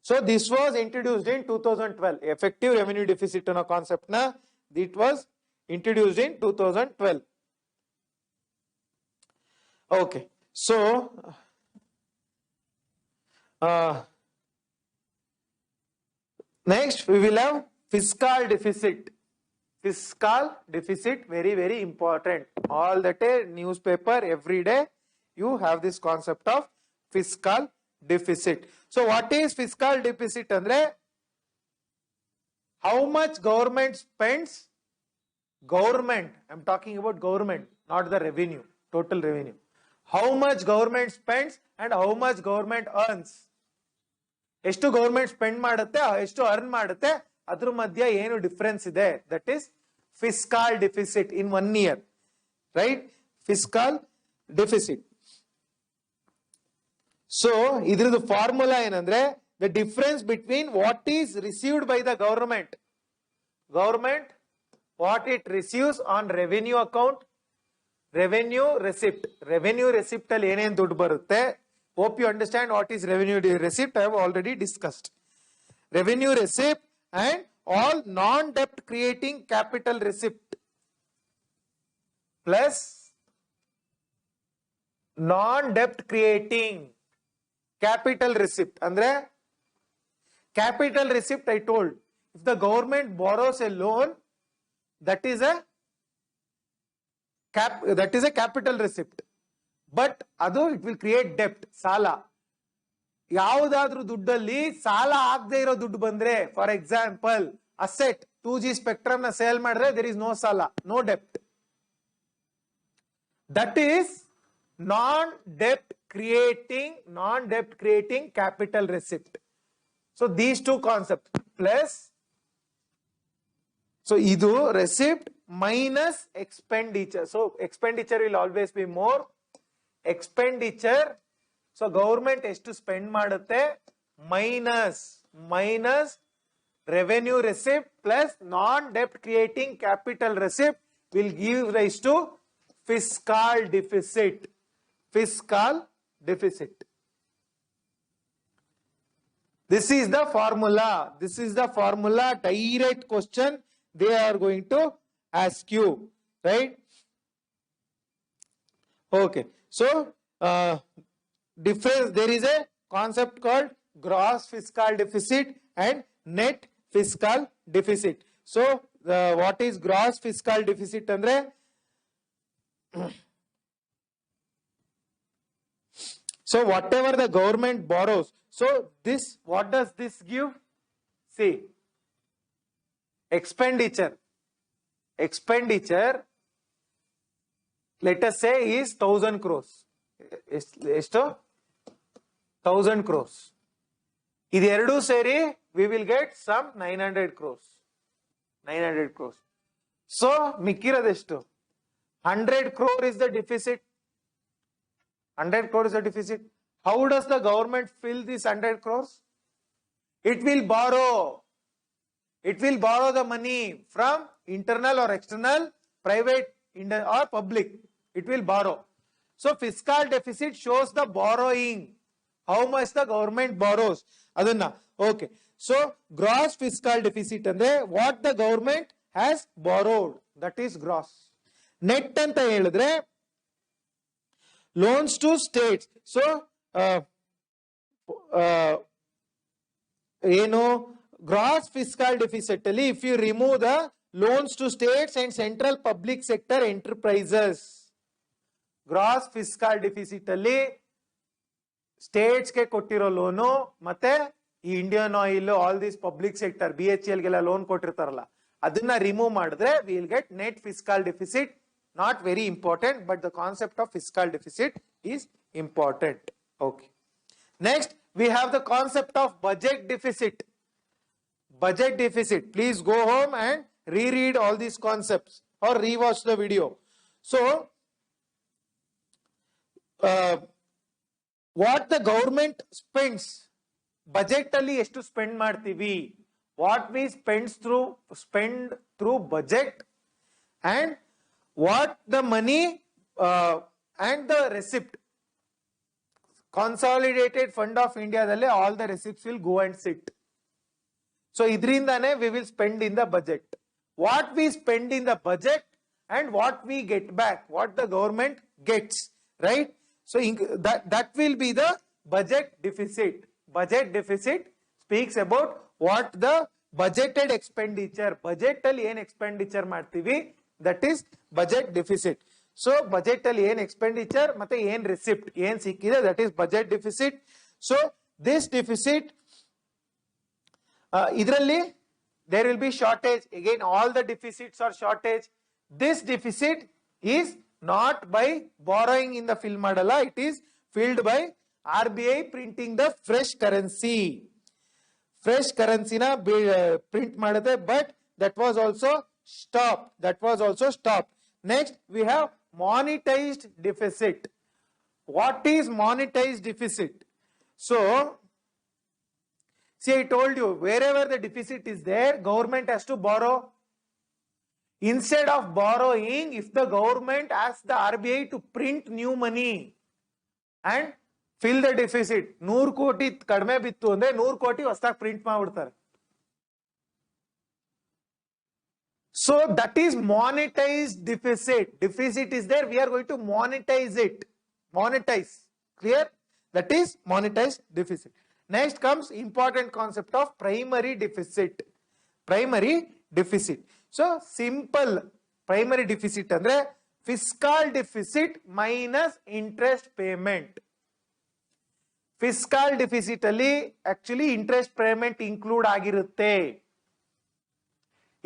So this was introduced in 2012. Effective revenue deficit na concept na, it was introduced in 2012. Okay. So next we will have fiscal deficit. Fiscal deficit, very, very important. All the day, newspaper, every day, you have this concept of fiscal deficit. So what is fiscal deficit? Andre, how much government spends? Government, I'm talking about government, not the revenue, total revenue. How much government spends and how much government earns? Eshtu government spend madutte, eshtu earn madutte, adru madhya ಏನು difference ಇದೆ? That is fiscal deficit in 1 year, right? Fiscal deficit. So idrದು formula ಏನಂದ್ರೆ, the difference between what is received by the government, what it receives on revenue account, revenue receipt ಅಲ್ಲಿ ಏನೇನು ದುಡ್ಡು ಬರುತ್ತೆ. Hope you understand what is revenue receipt. I have already discussed. Revenue receipt and all non-debt creating capital receipt plus non-debt creating capital receipt. Andre, capital receipt I told, if the government borrows a loan, that is a capital receipt. But adu, it will create debt, ಸಾಲ. ಯಾವುದಾದ್ರೂ ದುಡ್ಡಲ್ಲಿ ಸಾಲ ಆಗದೆ ಇರೋ ದುಡ್ಡು ಬಂದ್ರೆ, for example asset 2G spectrum ನ sale ಮಾಡಿದ್ರೆ, there is no ಸಾಲ, no debt. That is non-debt creating capital receipt. So these two concepts plus, so idu receipt minus expenditure. So expenditure will always be more. Expenditure, so government ಎಷ್ಟು spend ಮಾಡುತ್ತೆ minus revenue receipt plus non-debt creating capital receipt will give rise to fiscal deficit. Fiscal deficit. This is the formula. This is the formula. Direct question they are going to ask you, right? Okay. So difference, there is a concept called gross fiscal deficit and net fiscal deficit. So what is gross fiscal deficit andre, so whatever the government borrows, so this, what does this give? See, expenditure, let us say is 1000 crores. ಎಷ್ಟು 1000 crores. ಇದೆರಡು ಸೇರಿ we will get some 900 crores. So ಮಿಕ್ಕಿರೋದೆಷ್ಟು? 100 crore is the deficit. 100 crore is the deficit. How does the government fill this 100 crores? It will borrow the money from internal or external, private or public. It will borrow. So fiscal deficit shows the borrowing, how much the government borrows. Adanna, okay. So gross fiscal deficit andre, what the government has borrowed, that is gross. Net anta helidre, loans to states. So gross fiscal deficit alli, if you remove the loans to states and central public sector enterprises. Gross fiscal deficit ಅಲ್ಲಿ States ಗೆ ಕೊಟ್ಟಿರೋ loan ಮತ್ತೆ ಈ Indian oil all this public sector BHEL ಗೆಲ್ಲ loan ಕೊಟ್ಟಿರ್ತಾರಲ್ಲ ಅದನ್ನ remove ಮಾಡಿದ್ರೆ we will get net fiscal deficit. Not very important, but the concept of fiscal deficit is important. Okay. Next, we have the concept of budget deficit. Budget deficit. Please go home and reread all these concepts or rewatch the video. So, what the government spends, budget alli ಎಷ್ಟು spend ಮಾಡ್ತೀವಿ, what we spend through budget, and what the money and the receipt, consolidated fund of India dalle all the receipts will go and sit. So idrindane we will spend in the budget. What we spend in the budget and what we get back, what the government gets, right? So that will be the budget deficit. Budget deficit speaks about what the budgeted expenditure, budget alli en expenditure ಮಾಡ್ತೀವಿ, that is budget deficit. So budget alli en expenditure ಮತ್ತೆ en receipt en ಸಿಕ್ಕಿದೆ, that is budget deficit. So this deficit idರಲ್ಲಿ there will be shortage. Again, all the deficits are shortage. This deficit is not by borrowing in the fill ಮಾಡಲ್ಲ, it is filled by RBI printing the fresh currency. Fresh currency na print ಮಾಡುತ್ತೆ, but that was also stopped. Next, we have monetized deficit. What is monetized deficit? So, see, I told you, wherever the deficit is there, government has to borrow. Instead of borrowing, if the government asks the RBI to print new money and fill the deficit, 100 ಕೋಟಿ ಕಡಿಮೆ ಬಿತ್ತು ಅಂದ್ರೆ 100 ಕೋಟಿ ಹೊಸದಾಗಿ print ಮಾಡ್ಬಿಡ್ತಾರೆ. So that is monetized deficit. Deficit is there, we are going to monetize it. Monetize. Clear? That is monetized deficit. Next comes important concept of primary deficit. Primary deficit. So simple primary deficit andre fiscal deficit minus interest payment. Fiscal deficit alli actually interest payment include ಆಗಿರುತ್ತೆ.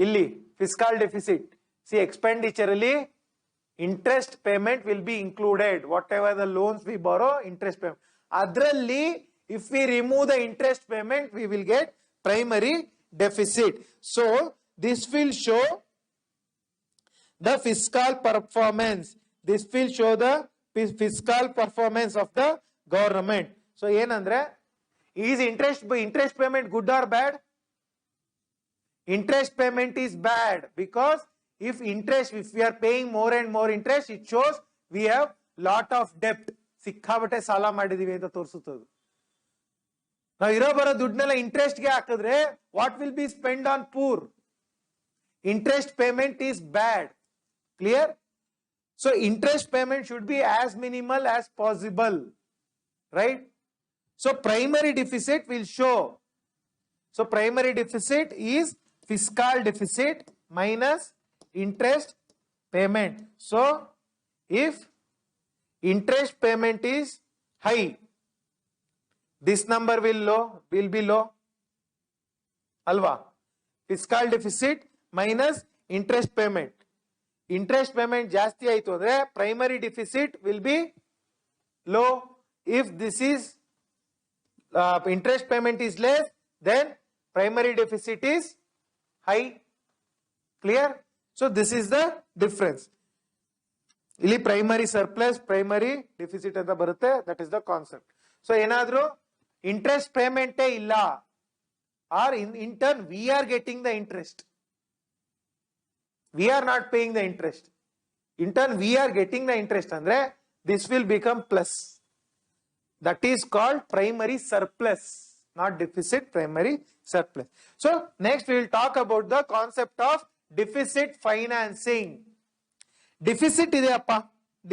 ಇಲ್ಲಿ fiscal deficit, see expenditure alli interest payment will be included, whatever the loans we borrow, interest payment adralli if we remove the interest payment we will get primary deficit. So this will show the fiscal performance, this will show the fiscal performance of the government. So ಏನಂದ್ರೆ, is interest payment good or bad? Interest payment is bad, because if we are paying more and more interest, it shows we have lot of debt. ಸಿಕ್ಕಾಬಟ್ಟೆ ಸಾಲ ಮಾಡಿದೀವಿ ಅಂತ ತೋರಿಸುತ್ತದೆ. ನಾವು ಇರೋ ಬರೋ ದುಡ್ಡನ್ನೆಲ್ಲ interest ಗೆ ಹಾಕಿದ್ರೆ what will be spent on poor? Interest payment is bad. Clear? So interest payment should be as minimal as possible, right? So primary deficit will show. So primary deficit is fiscal deficit minus interest payment. So if interest payment is high, this number will be low. Alva. Fiscal deficit minus interest payment. Interest payment ಜಾಸ್ತಿ ಆಯಿತು ಅಂದ್ರೆ primary deficit will be low. If this is interest payment is less, then primary deficit is high. Clear? So this is the difference. ಇಲ್ಲಿ primary surplus, primary deficit ಅಂತ ಬರುತ್ತೆ, that is the concept. So ಏನಾದ್ರೂ interest payment ಇಲ್ಲ, or in turn we are getting the interest, we are not paying the interest, in turn we are getting the interest andre this will become plus. That is called primary surplus, not deficit, primary surplus. So next we will talk about the concept of deficit financing. Deficit ಇದೆ ಅಪ್ಪ,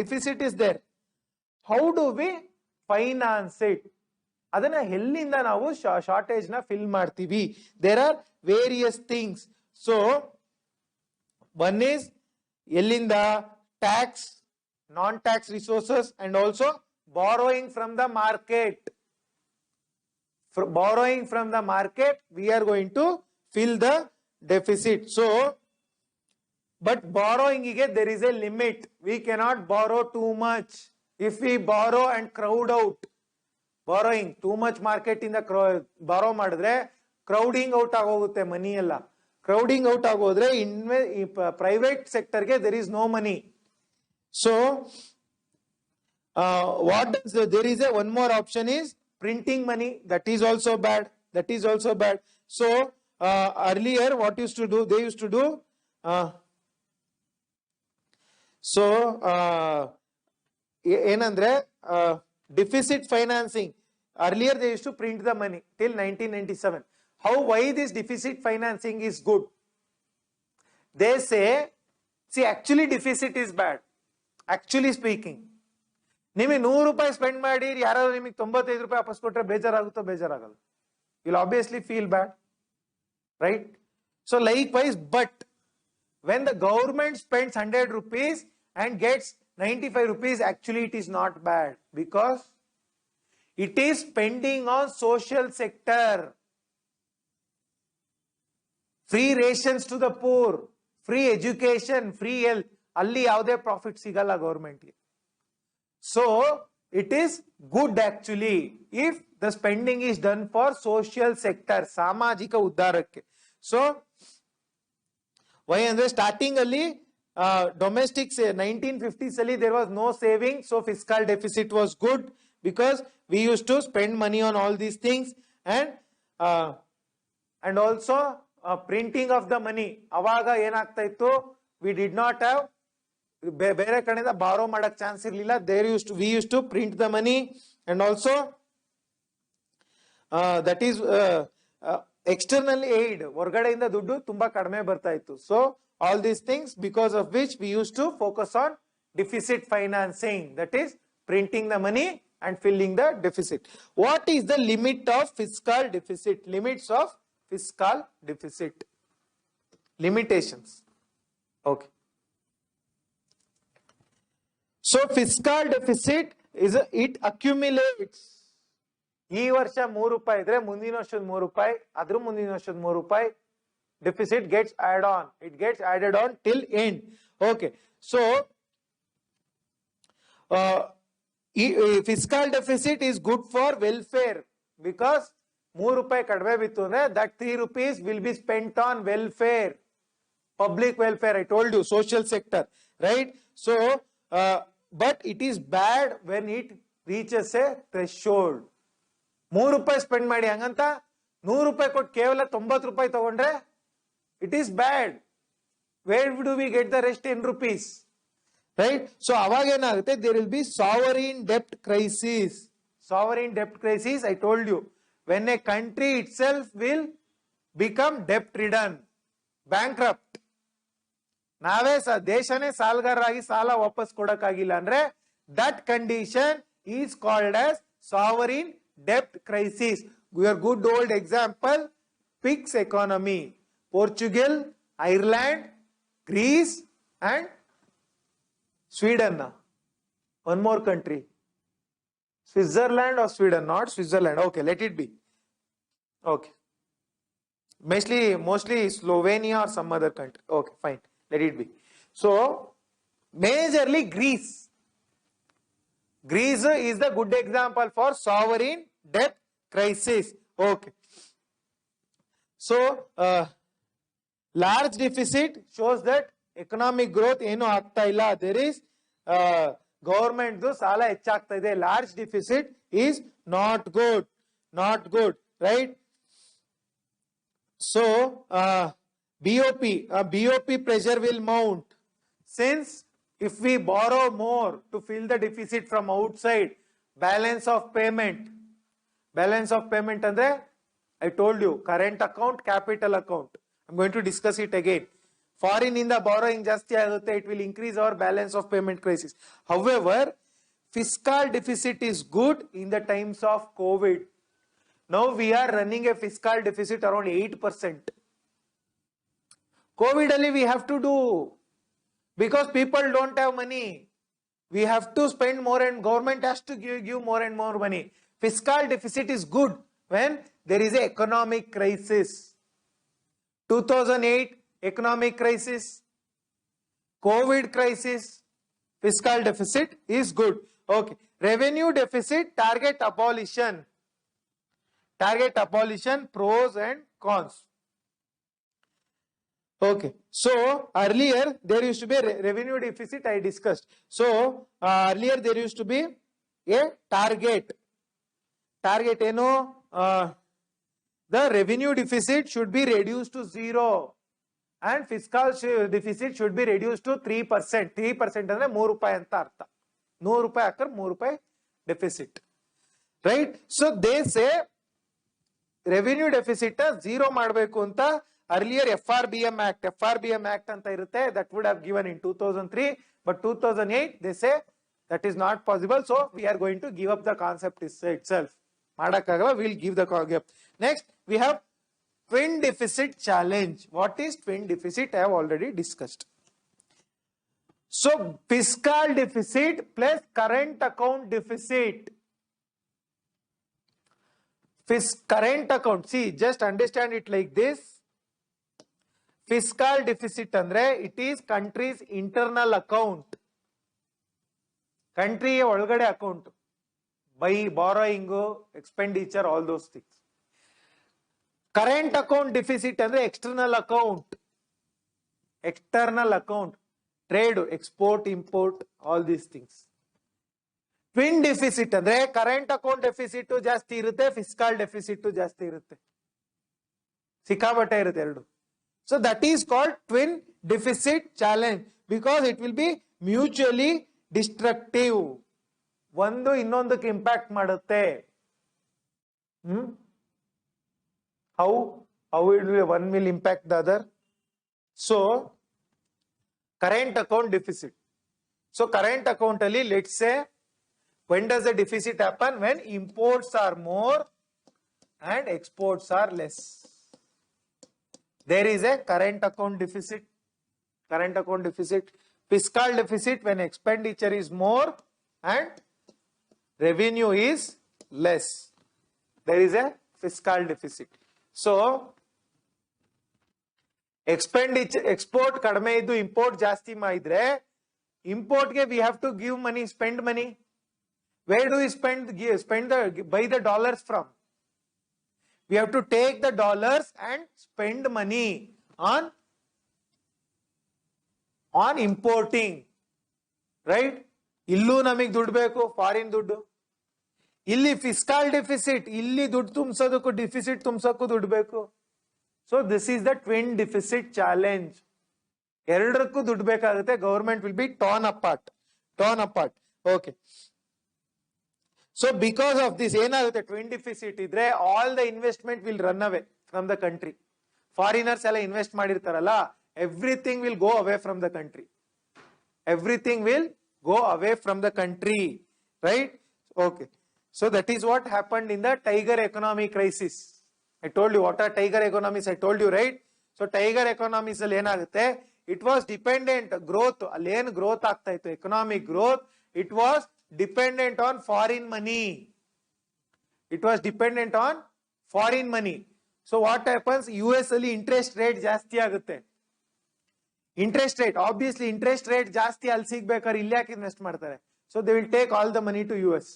deficit is there, how do we finance it? ಅದನ್ನ ಎಲ್ಲಿಂದ ನಾವು shortage ನ fill ಮಾಡ್ತೀವಿ? There are various things. So one is Elinda tax, non-tax resources, and also borrowing from the market. Borrowing from the market, we are going to fill the deficit. So, but borrowing again, there is a limit. We cannot borrow too much. If we borrow and crowd out, borrowing too much market in the borrow madre, crowding out agogutte money alla. Crowding out agodre in private sector ge there is no money. So what does there is a one more option is printing money. That is also bad. That is also bad. So earlier what used to do, they used to do ಏನಂದ್ರೆ deficit financing. Earlier they used to print the money till 1997. Why this deficit financing is good? They say, see, actually deficit is bad. Actually speaking, ನಿಮಗೆ 100 ರೂಪಾಯಿ spend ಮಾಡಿ ಯಾರಾದ್ರೂ ನಿಮಗೆ 95 ರೂಪಾಯಿ ವಾಪಸ್ ಕೊಟ್ರೆ ಬೇಜಾರಾಗುತ್ತೋ? ಬೇಜಾರಾಗಲ್ಲ. You'll obviously feel bad, right? So likewise, but when the government spends 100 rupees and gets 95 rupees, actually it is not bad, because it is spending on social sector. Free rations to the poor, free education, free health, alli yavade profit sigalla government ge. So it is good actually if the spending is done for social sector, samajika uddarakke. So why andre starting alli domestic 1950s alli there was no saving, so fiscal deficit was good because we used to spend money on all these things, and also printing of the money. Avaga ಏನಾಗ್ತಾ ಇತ್ತು, we did not have ಬೇರೆ ಕಡೆಯಿಂದ ಬಾರೋ ಮಾಡಕ್ chance ಇರಲಿಲ್ಲ. we used to print the money, and also that is external aid, ಹೊರಗಡೆಯಿಂದ ದುಡ್ಡು ತುಂಬಾ ಕಡಿಮೆ ಬರ್ತಾ ಇತ್ತು. So all these things, because of which we used to focus on deficit financing, that is printing the money and filling the deficit. What is the limit of fiscal deficit? Limits of fiscal deficit, limitations. Okay. So fiscal deficit is it accumulates. ಈ ವರ್ಷ 3 ರೂಪಾಯಿ ಇದ್ರೆ ಮುಂದಿನ ವರ್ಷದ 3 ರೂಪಾಯಿ, ಅದ್ರ ಮುಂದಿನ ವರ್ಷದ 3 ರೂಪಾಯಿ, deficit gets added on. It gets added on till end. Okay. So fiscal deficit is good for welfare, because 3 ರೂಪಾಯಿ ಕಡಿಮೆ ಬಿತ್ತು ಅಂದ್ರೆ that 3 rupees will be spent on welfare, public welfare. I told you, social sector, right? So but it is bad when it reaches a threshold. 3 ರೂಪಾಯಿ spend ಮಾಡಿ ಹಂಗಂತ 100 ರೂಪಾಯಿ ಕೊಟ್ಟು ಕೇವಲ 90 ರೂಪಾಯಿ ತಗೊಂಡ್ರೆ it is bad. Where do we get the rest 10 rupees, right? So ಅವಾಗ ಏನಾಗುತ್ತೆ, there will be sovereign debt crisis. Sovereign debt crisis, I told you, when a country itself will become debt ridden, bankrupt. ನಾವೇ ದೇಶನೇ ಸಾಲಗಾರರಾಗಿ ಸಾಲ ವಾಪಸ್ ಕೊಡಕ್ಕಾಗಿಲ್ಲ ಅಂದ್ರೆ that condition is called as sovereign debt crisis. Your good old example, PIGS economy, Portugal, Ireland, Greece, and Sweden. One more country, Switzerland or Sweden? Not Switzerland. Okay, let it be. Okay, mostly Slovenia or some other country. Okay, fine, let it be. So majorly Greece. Greece is the good example for sovereign debt crisis. Okay. So large deficit shows that economic growth ಏನು ಆಗ್ತಾ ಇಲ್ಲ. There is government ಸಾಲ ಹೆಚ್ಚಾಗ್ತಾ ಇದೆ. Large deficit is not good, right? So BOP pressure will mount, since if we borrow more to fill the deficit from outside, balance of payment andre, I told you, current account, capital account. I'm going to discuss it again. Foreign in the borrowing ಜಾಸ್ತಿ ಆಗುತ್ತೆ, it will increase our balance of payment crisis. However, fiscal deficit is good in the times of COVID. Now we are running a fiscal deficit around 8%. COVID ali we have to do, because people don't have money. We have to spend more and government has to give more and more money. Fiscal deficit is good when there is an economic crisis. 2008 economic crisis, COVID crisis, fiscal deficit is good. Okay. Revenue deficit, target abolition. Target abolition, pros and cons. Okay. So earlier there used to be a revenue deficit I discussed. So earlier there used to be a target. Target, you know, the revenue deficit should be reduced to 0 and fiscal deficit should be reduced to 3%. 3% ಅಂದ್ರೆ 3 ರೂಪಾಯಿ ಅಂತ ಅರ್ಥ. 100 ರೂಪಾಯಿ ಹಾಕರ್ 3 ರೂಪಾಯಿ deficit. Right? So they say revenue deficit 0 ಮಾಡಬೇಕು ಅಂತ earlier FRBM Act ಅಂತ ಇರುತ್ತೆ, that would have given in 2003, but 2008 they say that is not possible, so we are going to give up the concept itself. ಮಾಡಕ್ಕಾಗಲ್ಲ, we'll give the concept. Next we have twin deficit challenge. What is twin deficit? I have already discussed. So fiscal deficit plus current account deficit. Current account, see, just understand it like this. Fiscal deficit andre it is country's internal account. Country ಒಳಗಡೆ account. By borrowing, expenditure, all those things. Current account deficit andre external account. External account. Trade, export, import, all these things. Twin deficit andre current account deficit ಜಾಸ್ತಿ ಇರುತ್ತೆ, fiscal deficit ಜಾಸ್ತಿ ಇರುತ್ತೆ. ಸಿಕ್ಕಾಪಟ್ಟೆ ಇರುತ್ತೆ ಎರಡು. So that is called twin deficit challenge because it will be mutually destructive. ಒಂದು ಇನ್ನೊಂದಕ್ಕೆ impact ಮಾಡುತ್ತೆ. How it will, one will impact the other. So current account deficit. So current account ali, let's say, when does the deficit happen? When imports are more and exports are less. There is a current account deficit. Current account deficit. Fiscal deficit when expenditure is more and revenue is less. There is a fiscal deficit. So expenditure, export kadme idu import ಜಾಸ್ತಿ ಮಾಡಿದ್ರೆ import ge we have to give money, spend money. Where do we buy the dollars from? We have to take the dollars and spend money on importing, right? Illu namig ದುಡ್ಡು ಬೇಕು, foreign ದುಡ್ಡು. ಇಲ್ಲಿ fiscal deficit, ಇಲ್ಲಿ ದುಡ್ಡು ತುಂಬಿಸೋದಕ್ಕೂ deficit ತುಂಬಿಸೋಕ್ಕೂ ದುಡ್ಡು ಬೇಕು. So this is the twin deficit challenge. ಎರಡಕ್ಕೂ ದುಡ್ಡು ಬೇಕಾಗುತ್ತೆ. Government will be torn apart. Okay. So because of this ಏನಾಗುತ್ತೆ, ಟ್ವಿನ್ ಡೆಫಿಸಿಟ್ ಇದ್ರೆ all the investment will run away from the country. Foreigners ಎಲ್ಲ ಇನ್ವೆಸ್ಟ್ ಮಾಡಿರ್ತಾರಲ್ಲ, everything will go away from the country. Everything will go away from the country, right? Okay. So that is what happened in the tiger economy crisis. I told you what are tiger economies, I told you, right? So tiger economies alli enagutte, it was dependent growth, alli ಏನು growth ಆಗ್ತಾ ಇತ್ತು, economic growth, it was dependent on foreign money. It was dependent on foreign money. So what happens, US ಅಲ್ಲಿ interest rate ಜಾಸ್ತಿ ಆಗುತ್ತೆ. Interest rate, obviously interest rate ಜಾಸ್ತಿ ಅಲ್ಲಿ ಸಿಗಬೇಕಾದ್ರೆ ಇಲ್ಲಿ ಯಾಕೆ ಇನ್ವೆಸ್ಟ್ ಮಾಡ್ತಾರೆ? So they will take all the money to US.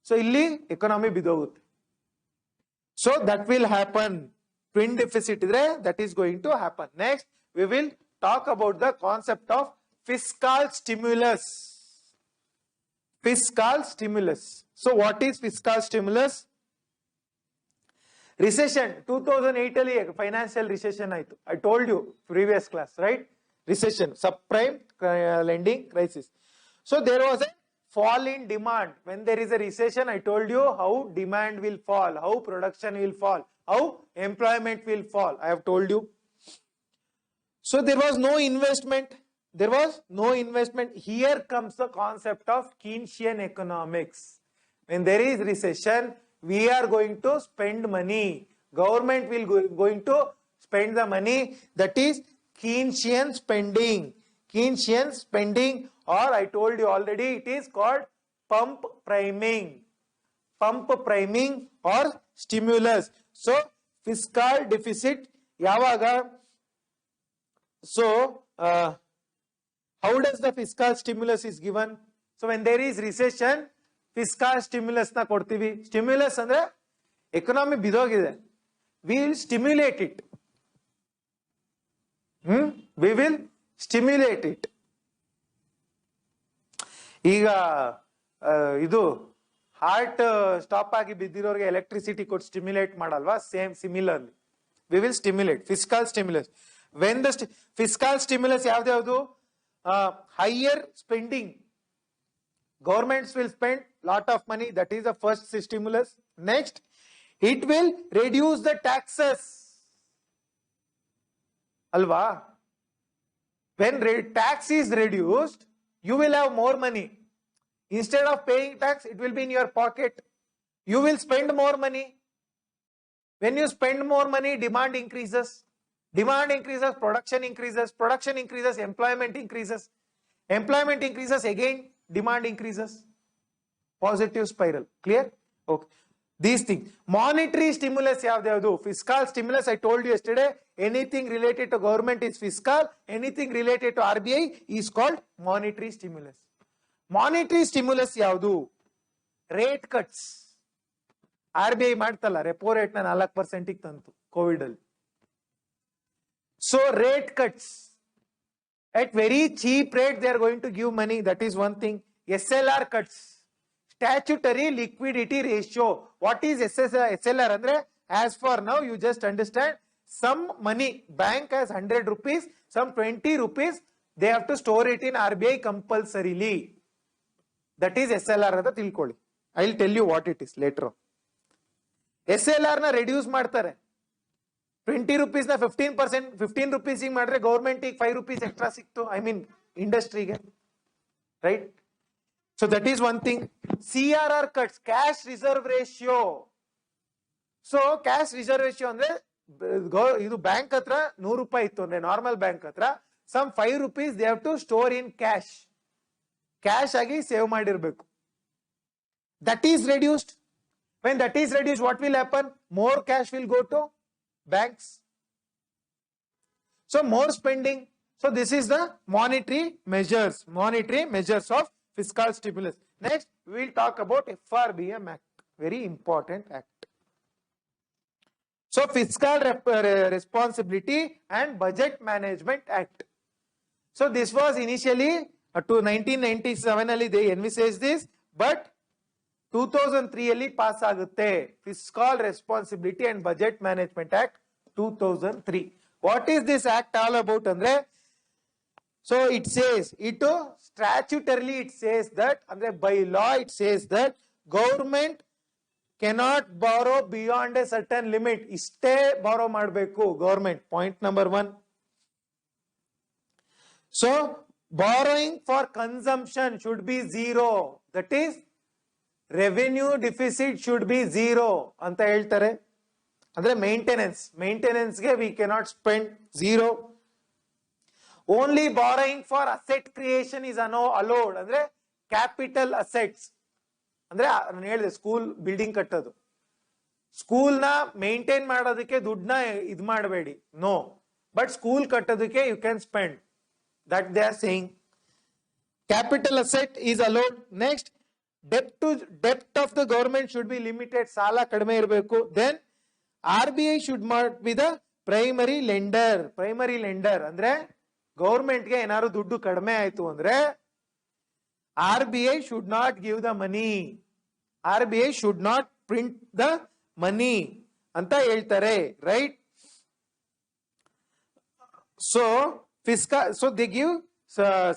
So ಇಲ್ಲಿ economy ಬಿದ್ದೋಗುತ್ತೆ. So that will happen. Twin deficit idre, that is going to happen. Next we will talk about the concept of fiscal stimulus. Fiscal stimulus. So what is fiscal stimulus? Recession 2008 ಅಲ್ಲಿ financial recession ಆಯ್ತು. I told you previous class, right? Recession, subprime lending crisis. So there was a fall in demand. When there is a recession, I told you how demand will fall, how production will fall, how employment will fall. I have told you. So there was no investment. There was no investment. Here comes the concept of Keynesian economics. When there is recession, we are going to spend money. Government will going to spend the money, that is Keynesian spending. Keynesian spending, or I told you already, it is called pump priming. Pump priming or stimulus. So fiscal deficit yavaga. So how does the fiscal stimulus is given? So when there is recession, fiscal stimulus na kodtivi. Stimulus andre economy bidogide. We will stimulate it. We will stimulate it. ಈಗ ಇದು heart stop ಆಗಿ ಬಿದ್ದಿರೋರಿಗೆ electricity ಕೊಟ್ಟು stimulate ಮಾಡಲ್ವಾ, same similarly we will stimulate fiscal stimulus. When the fiscal stimulus ಯಾವ್ದು? Higher spending. Governments will spend lot of money, that is the first stimulus. Next, it will reduce the taxes. Alva? When tax is reduced, you will have more money. Instead of paying tax, it will be in your pocket. You will spend more money. When you spend more money, demand increases. Demand increases, production increases. Production increases, employment increases. Employment increases, again demand increases. Positive spiral. Clear? Okay. These things. Monetary stimulus yavdu. Fiscal stimulus, I told you yesterday, anything related to government is fiscal, anything related to RBI is called monetary stimulus. Monetary stimulus yavdu? Rate cuts. RBI ಮಾಡ್ತಲ್ಲ repo rate na 4% ಗೆ ತಂತು Covid ಅಲ್ಲಿ. So rate cuts. At very cheap rate they are going to give money, that is one thing. SLR cuts. Statutory liquidity ratio. What is SLR andre? As for now you just understand, some money, bank has 100 rupees, some 20 rupees, they have to store it in RBI compulsorily. That is SLR anta tilkoli. I will tell you what it is later on. SLR na reduce ಮಾಡ್ತಾರೆ. 20 rupees na 15%, 15 rupees ಗೆ ಮಾಡಿದ್ರೆ government ಗೆ 5 rupees extra ಸಿಕ್ತು, I mean ಇಂಡಸ್ಟ್ರಿಗೆ, right? So that is one thing. CRR cuts, cash reserve ratio. So cash reserve ratio andre idu bank hatra 100 ರೂಪಾಯಿ ಇತ್ತು ಅಂದ್ರೆ normal bank ಹತ್ರ, some 5 rupees they have to store in cash. Cash agi save ಮಾಡಿರಬೇಕು. That is reduced. When that is reduced, what will happen? More cash will go to banks. So more spending. So this is the monetary measures of fiscal stimulus. Next, we will talk about FRBM Act, very important act. So Fiscal Responsibility and Budget Management Act. So this was initially to 1997 ಅಲ್ಲಿ they envisaged this, but 2003 ಅಲ್ಲಿ pass ಆಗುತ್ತೆ Fiscal Responsibility and Budget Management Act 2003. What is this act all about andre? So it says, it statutorily it says that, andre by law it says that government cannot borrow beyond a certain limit. Iste borrow ಮಾಡಬೇಕು government. Point number 1. So borrowing for consumption should be zero. That is, revenue deficit should be zero ಅಂತ ಹೇಳ್ತಾರೆ. ಅಂದ್ರೆ maintenance ಗೆ we cannot spend zero. Only borrowing for asset creation is allowed. ಅಂದ್ರೆ capital assets. ಅಂದ್ರೆ ನಾನು ಹೇಳಿದೆ school building ಕಟ್ಟೋದು, school ನ ಮೇಂಟೈನ್ ಮಾಡೋದಕ್ಕೆ ದುಡ್ಡನ್ನ ಇದು ಮಾಡಬೇಡಿ, ನೋ, ಬಟ್ ಸ್ಕೂಲ್ ಕಟ್ಟೋದಕ್ಕೆ you can spend, that they are saying. Capital asset is allowed. Next, ಡೆಪ್ಟ್ of the government should be limited, ಸಾಲ ಕಡಿಮೆ ಇರಬೇಕು. Then RBI should not be the primary lender. Primary lender ಅಂದ್ರೆ ಗವರ್ಮೆಂಟ್ ಗೆ ಏನಾದ್ರು ದುಡ್ಡು ಕಡಿಮೆ ಆಯ್ತು ಅಂದ್ರೆ RBI should not give the money. RBI should not print the money ಅಂತ ಹೇಳ್ತಾರೆ, right? So they give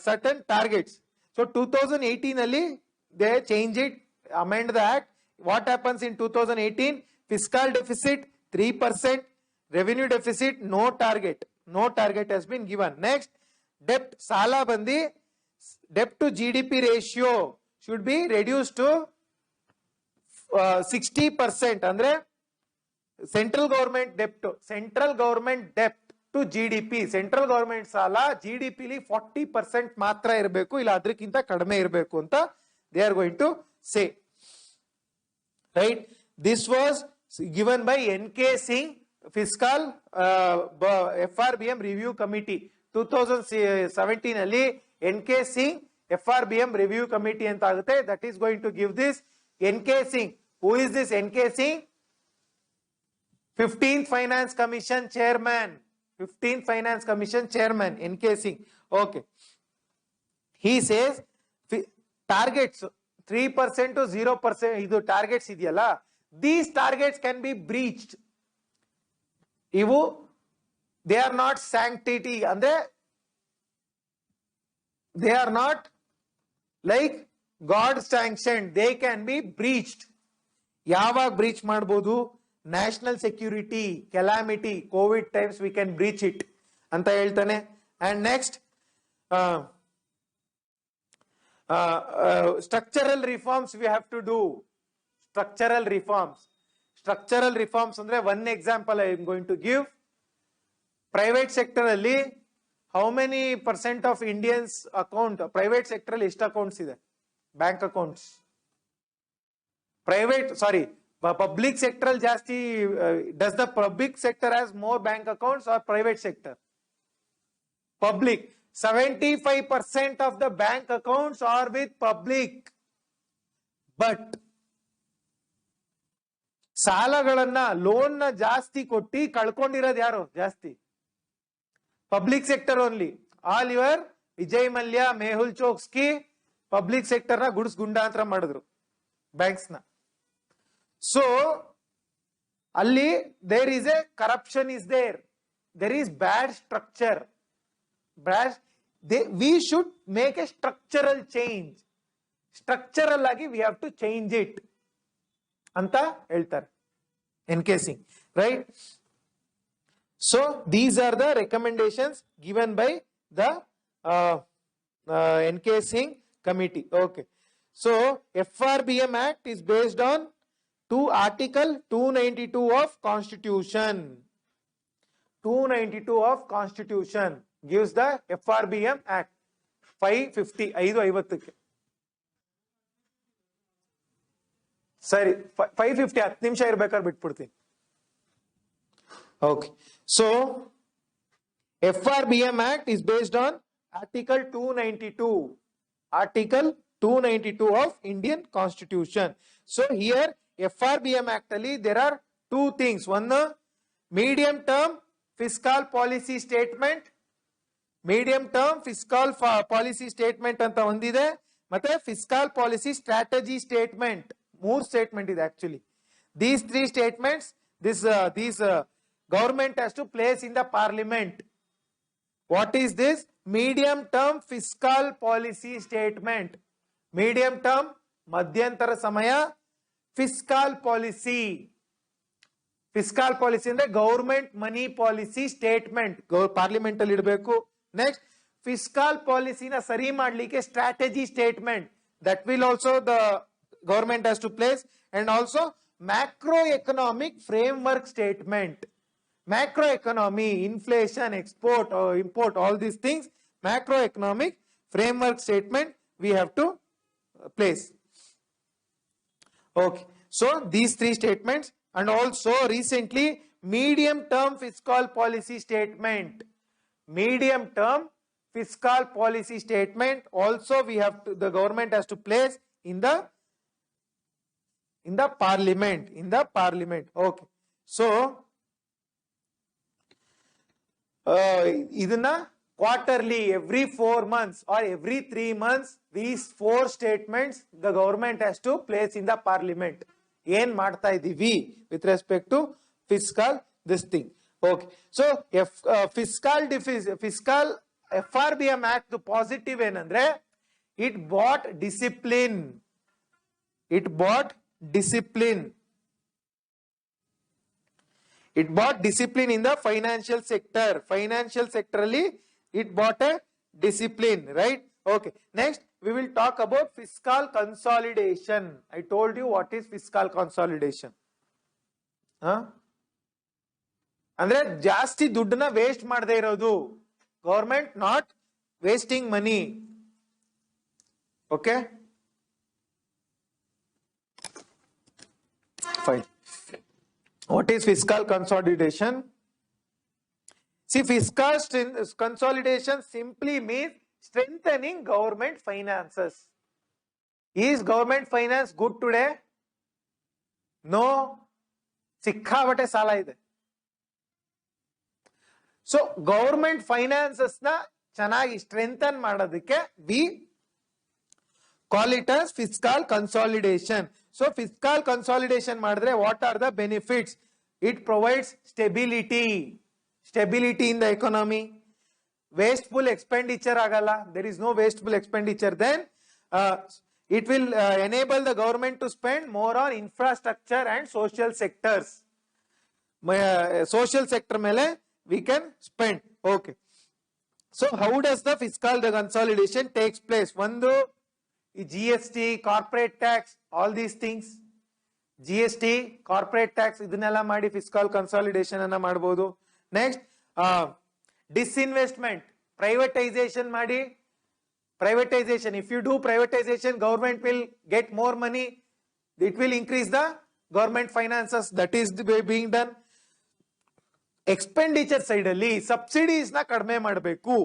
certain targets. So 2018 ಅಲ್ಲಿ they change it, amend the act. What happens in 2018? Fiscal deficit 3%, revenue deficit no target has been given. Next, debt sala bandi, debt to GDP ratio should be reduced to 60%. Andre Central government debt to GDP. Central government sala GDP li 40% matra irbeku, illa adrikinta kadame irbeku anta they are going to say. Right? This was given by NK Singh Fiscal FRBM Review Committee 2017 ali. NK Singh FRBM Review Committee anta agutte, that is going to give this. NK Singh, who is this NK Singh? 15th Finance Commission Chairman. 15th Finance Commission Chairman NK Singh. Okay. He says targets 3% to 0%. Idu targets idiyalla. These targets can be breached. Ivu, they are not sanctity, and they are not like God sanctioned. They can be breached. Yavag breach madbodu? National security, calamity, COVID times we can breach it anta heltane. And next, structural reforms we have to do. Structural reforms andre one example I am going to give. Private sector alli how many % of Indians account, private sector alli ಎಷ್ಟು accounts ಇದೆ? Bank accounts. Public sector jasti, does the public sector has more bank accounts or private sector? Public. 75% of the bank accounts are with public. But ಸಾಲಗಳನ್ನ loan ನ ಜಾಸ್ತಿ ಕೊಟ್ಟಿ ಕಳ್ಕೊಂಡಿರೋದು ಯಾರು ಜಾಸ್ತಿ? Public sector only. All your Vijay Mallya, Mehul Choksi public sector ನ ಗುಡ್ಸ್ ಗುಂಡಾಂತರ ಮಾಡಿದ್ರು ಬ್ಯಾಂಕ್ಸ್ ನ. So ಅಲ್ಲಿ there is a corruption is there. There is bad structure. We should make a structural change. Structural agi we have to change it anta heltare NK Singh, right? So these are the recommendations given by the NK Singh committee. Okay. So FRBM Act is based on Article 292 of Constitution. 292 of Constitution gives the FRBM Act. 550 550 ಸರಿ 550 10 ನಿಮಿಷ ಇರಬೇಕಾದ್ರೆ ಬಿಟ್ಬಿಡ್ತೀನಿ. Okay. So FRBM Act is based on Article 292. Article 292 of Indian Constitution. So here FRBM Act ali there are two things. One, medium term fiscal policy statement. Medium term fiscal policy statement anta ondide, ಮತ್ತೆ fiscal policy strategy statement. More statement is actually. These three statements, these government has to place in the parliament. What is this? Medium term fiscal policy statement. Medium term madhyantara samaya fiscal policy. Fiscal policy ಅಂದ್ರೆ government money policy statement. Parliament ಅಲ್ಲಿ ಇಡಬೇಕು. Next, fiscal policy na sari ಮಾಡ್ಲಿಕ್ಕೆ strategy statement. That will also the government has to place. And also macroeconomic framework statement. Macroeconomy, inflation, export or import, all these things, macroeconomic framework statement we have to place. Okay. So these three statements, and also recently medium term fiscal policy statement. Medium term fiscal policy statement also we have to, the government has to place in the parliament. Okay. So ಇದನ್ನ quarterly, every 4 months or every 3 months, these 4 statements the government has to place in the parliament. ಏನ್ ಮಾಡ್ತಾ ಇದೀವಿ with respect to fiscal this thing. Okay. So fiscal FRBM Act positive ಏನಂದ್ರೆ it brought discipline. It brought discipline in the financial sector. Financial sector alli it brought a discipline, right? Okay. Next we will talk about fiscal consolidation. I told you what is fiscal consolidation. ಅಂದ್ರೆ ಜಾಸ್ತಿ ದುಡ್ಡನ್ನ waste ಮಾಡದೇ ಇರೋದು. Government not wasting money. Okay, fine. What is fiscal consolidation? See, fiscal consolidation simply means strengthening government finances. Is government finance good today? No. ಸಿಕ್ಕಾಬಟ್ಟೆ ಸಾಲ ಇದೆ. So government finances ನ ಚೆನ್ನಾಗಿ ಸ್ಟ್ರೆಂಥನ್ ಮಾಡೋದಕ್ಕೆ we call it as fiscal consolidation. So fiscal consolidation ಮಾಡಿದ್ರೆ what are the benefits? It provides stability in the economy. Wasteful expenditure ಆಗಲ್ಲ. There is no wasteful expenditure. Then it will enable the government to spend more on infrastructure and social sectors. Social sector ಮೇಲೆ we can spend. Okay. So how does the fiscal consolidation takes place? One, GST, corporate tax, all these things. GST, corporate tax, ಇದನ್ನೆಲ್ಲ ಮಾಡಿ fiscal consolidation ಅನ್ನ ಮಾಡಬಹುದು. Next, disinvestment, privatization ಮಾಡಿ. Privatization, if you do privatization, government will get more money. It will increase the government finances. That is the way being done. Expenditure side ಅಲ್ಲಿ subsidies ನ ಕಡಿಮೆ ಮಾಡಬೇಕು.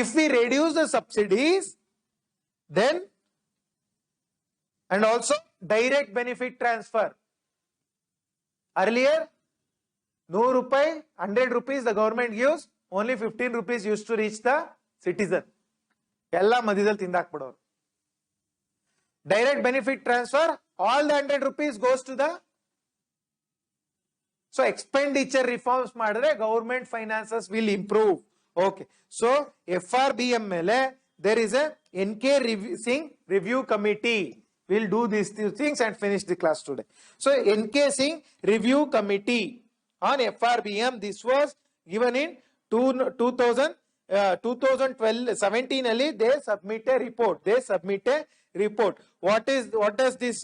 If we reduce the subsidies, then and also direct benefit transfer. Earlier 100 rupees, 100 rupees the government gives, only 15 rupees used to reach the citizen. ಎಲ್ಲ ಮಧ್ಯದಲ್ಲಿ ತಿಂದಾಕ್ಬಿಡೋರು. Direct benefit transfer, all the 100 rupees goes to the. So expenditure reforms ಮಾಡಿದ್ರೆ government finances will improve. Okay. So FRBM ಮೇಲೆ there is a NK Singh review committee. We'll do these things and finish the class today. So NK Singh review committee on FRBM, this was given in 2017 ಅಲ್ಲಿ they submit a report. What does this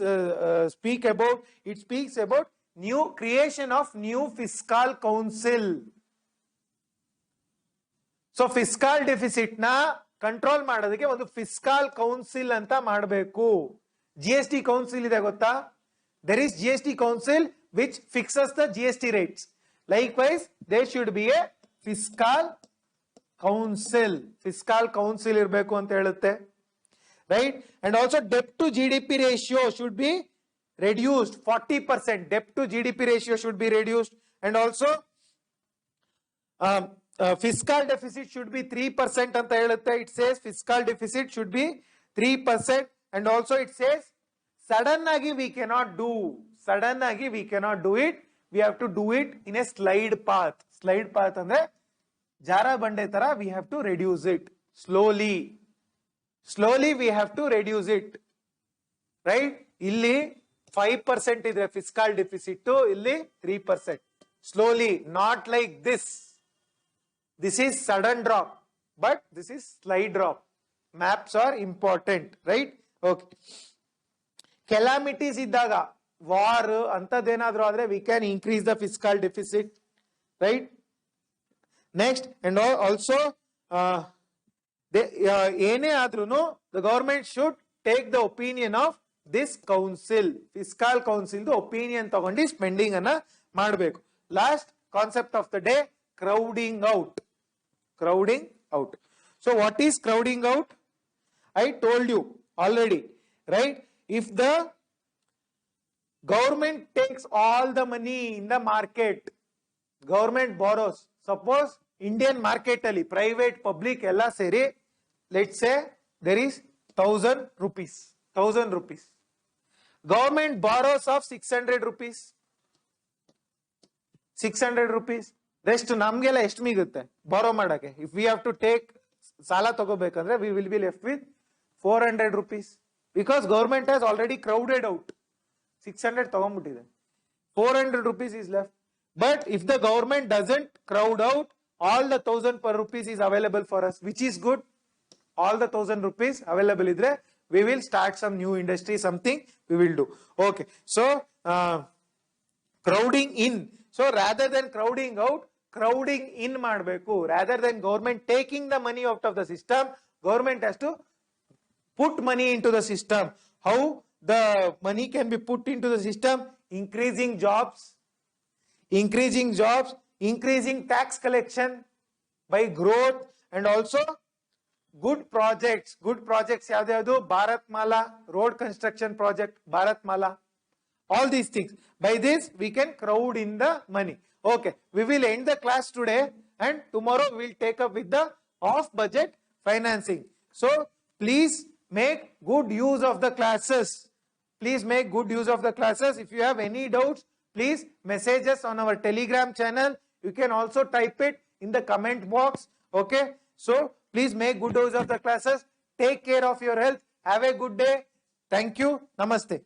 speak about? It speaks about creation of new fiscal council. So fiscal deficit na control ಮಾಡೋದಕ್ಕೆ ಒಂದು fiscal council ಅಂತ ಮಾಡಬೇಕು. GST council ಇದೆ ಗೊತ್ತಾ? There is GST council which fixes the GST rates. Likewise, there should be a fiscal council. Fiscal council ಇರಬೇಕು ಅಂತ ಹೇಳುತ್ತೆ. Right? And also debt to GDP ratio should be reduced. 40% debt to GDP ratio should be reduced. And also fiscal deficit should be 3% ಅಂತ ಹೇಳುತ್ತೆ. It says fiscal deficit should be 3%. And also it says sudden ಆಗಿ we cannot do it. We have to do it in a slide path. Slide path ಅಂದ್ರೆ ಜಾರ ಬಂಡೆ ತರ we have to reduce it slowly. We have to reduce it. Right? ಇಲ್ಲಿ 5% ಇದ್ರೆ fiscal deficit, ಇಲ್ಲಿ 3%. Slowly, not like this. This is sudden drop, but this is slide drop. Maps are important, right? Okay. Calamities ಇದ್ದಾಗ, war ಅಂತದೇನಾದ್ರೂ ಆದ್ರೆ we can increase the fiscal deficit, right? Next, and also ಏನೇ ಆದ್ರೂನು the government should take the opinion of this council, fiscal council opinion ತಗೊಂಡು spending ಅನ್ನ ಮಾಡಬೇಕು. Last concept of the day, crowding out. So what is crowding out? I told you already, right? If the government takes all the money in the market, government borrows, suppose Indian market ಅಲ್ಲಿ private public ಎಲ್ಲ ಸೇರಿ, let's say there is 1000 rupees. Government borrows of 600 rupees. Rest ನಮ್ಗೆಲ್ಲ ಎಷ್ಟು ಮಿಗುತ್ತೆ ಬಾರೋ ಮಾಡಕ್ಕೆ? If we have to take ಸಾಲ ತಗೋಬೇಕಂದ್ರೆ we will be left with 400 rupees because government has already crowded out. 600 ತಗೊಂಡ್ಬಿಟ್ಟಿದೆ, 400 rupees is left. But if the government doesn't crowd out, all the 1000 per rupees is available for us, which is good. All the 1000 rupees available idre we will start some new industry, something we will do. Okay. So crowding in So rather than crowding out, crowding in ಮಾಡಬೇಕು. Rather than government taking the money out of the system, government has to put money into the system. How the money can be put into the system? Increasing jobs, increasing tax collection by growth, and also good projects. Good projects ಯಾವ್ದು? Bharat Mala, road construction project, Bharat Mala. All these things. By this, we can crowd in the money. Okay, we will end the class today, and tomorrow we will take up with the off-budget financing. So, please make good use of the classes. Please make good use of the classes. If you have any doubts, please message us on our Telegram channel. You can also type it in the comment box. Okay, so please make good use of the classes. Take care of your health. Have a good day. Thank you. Namaste.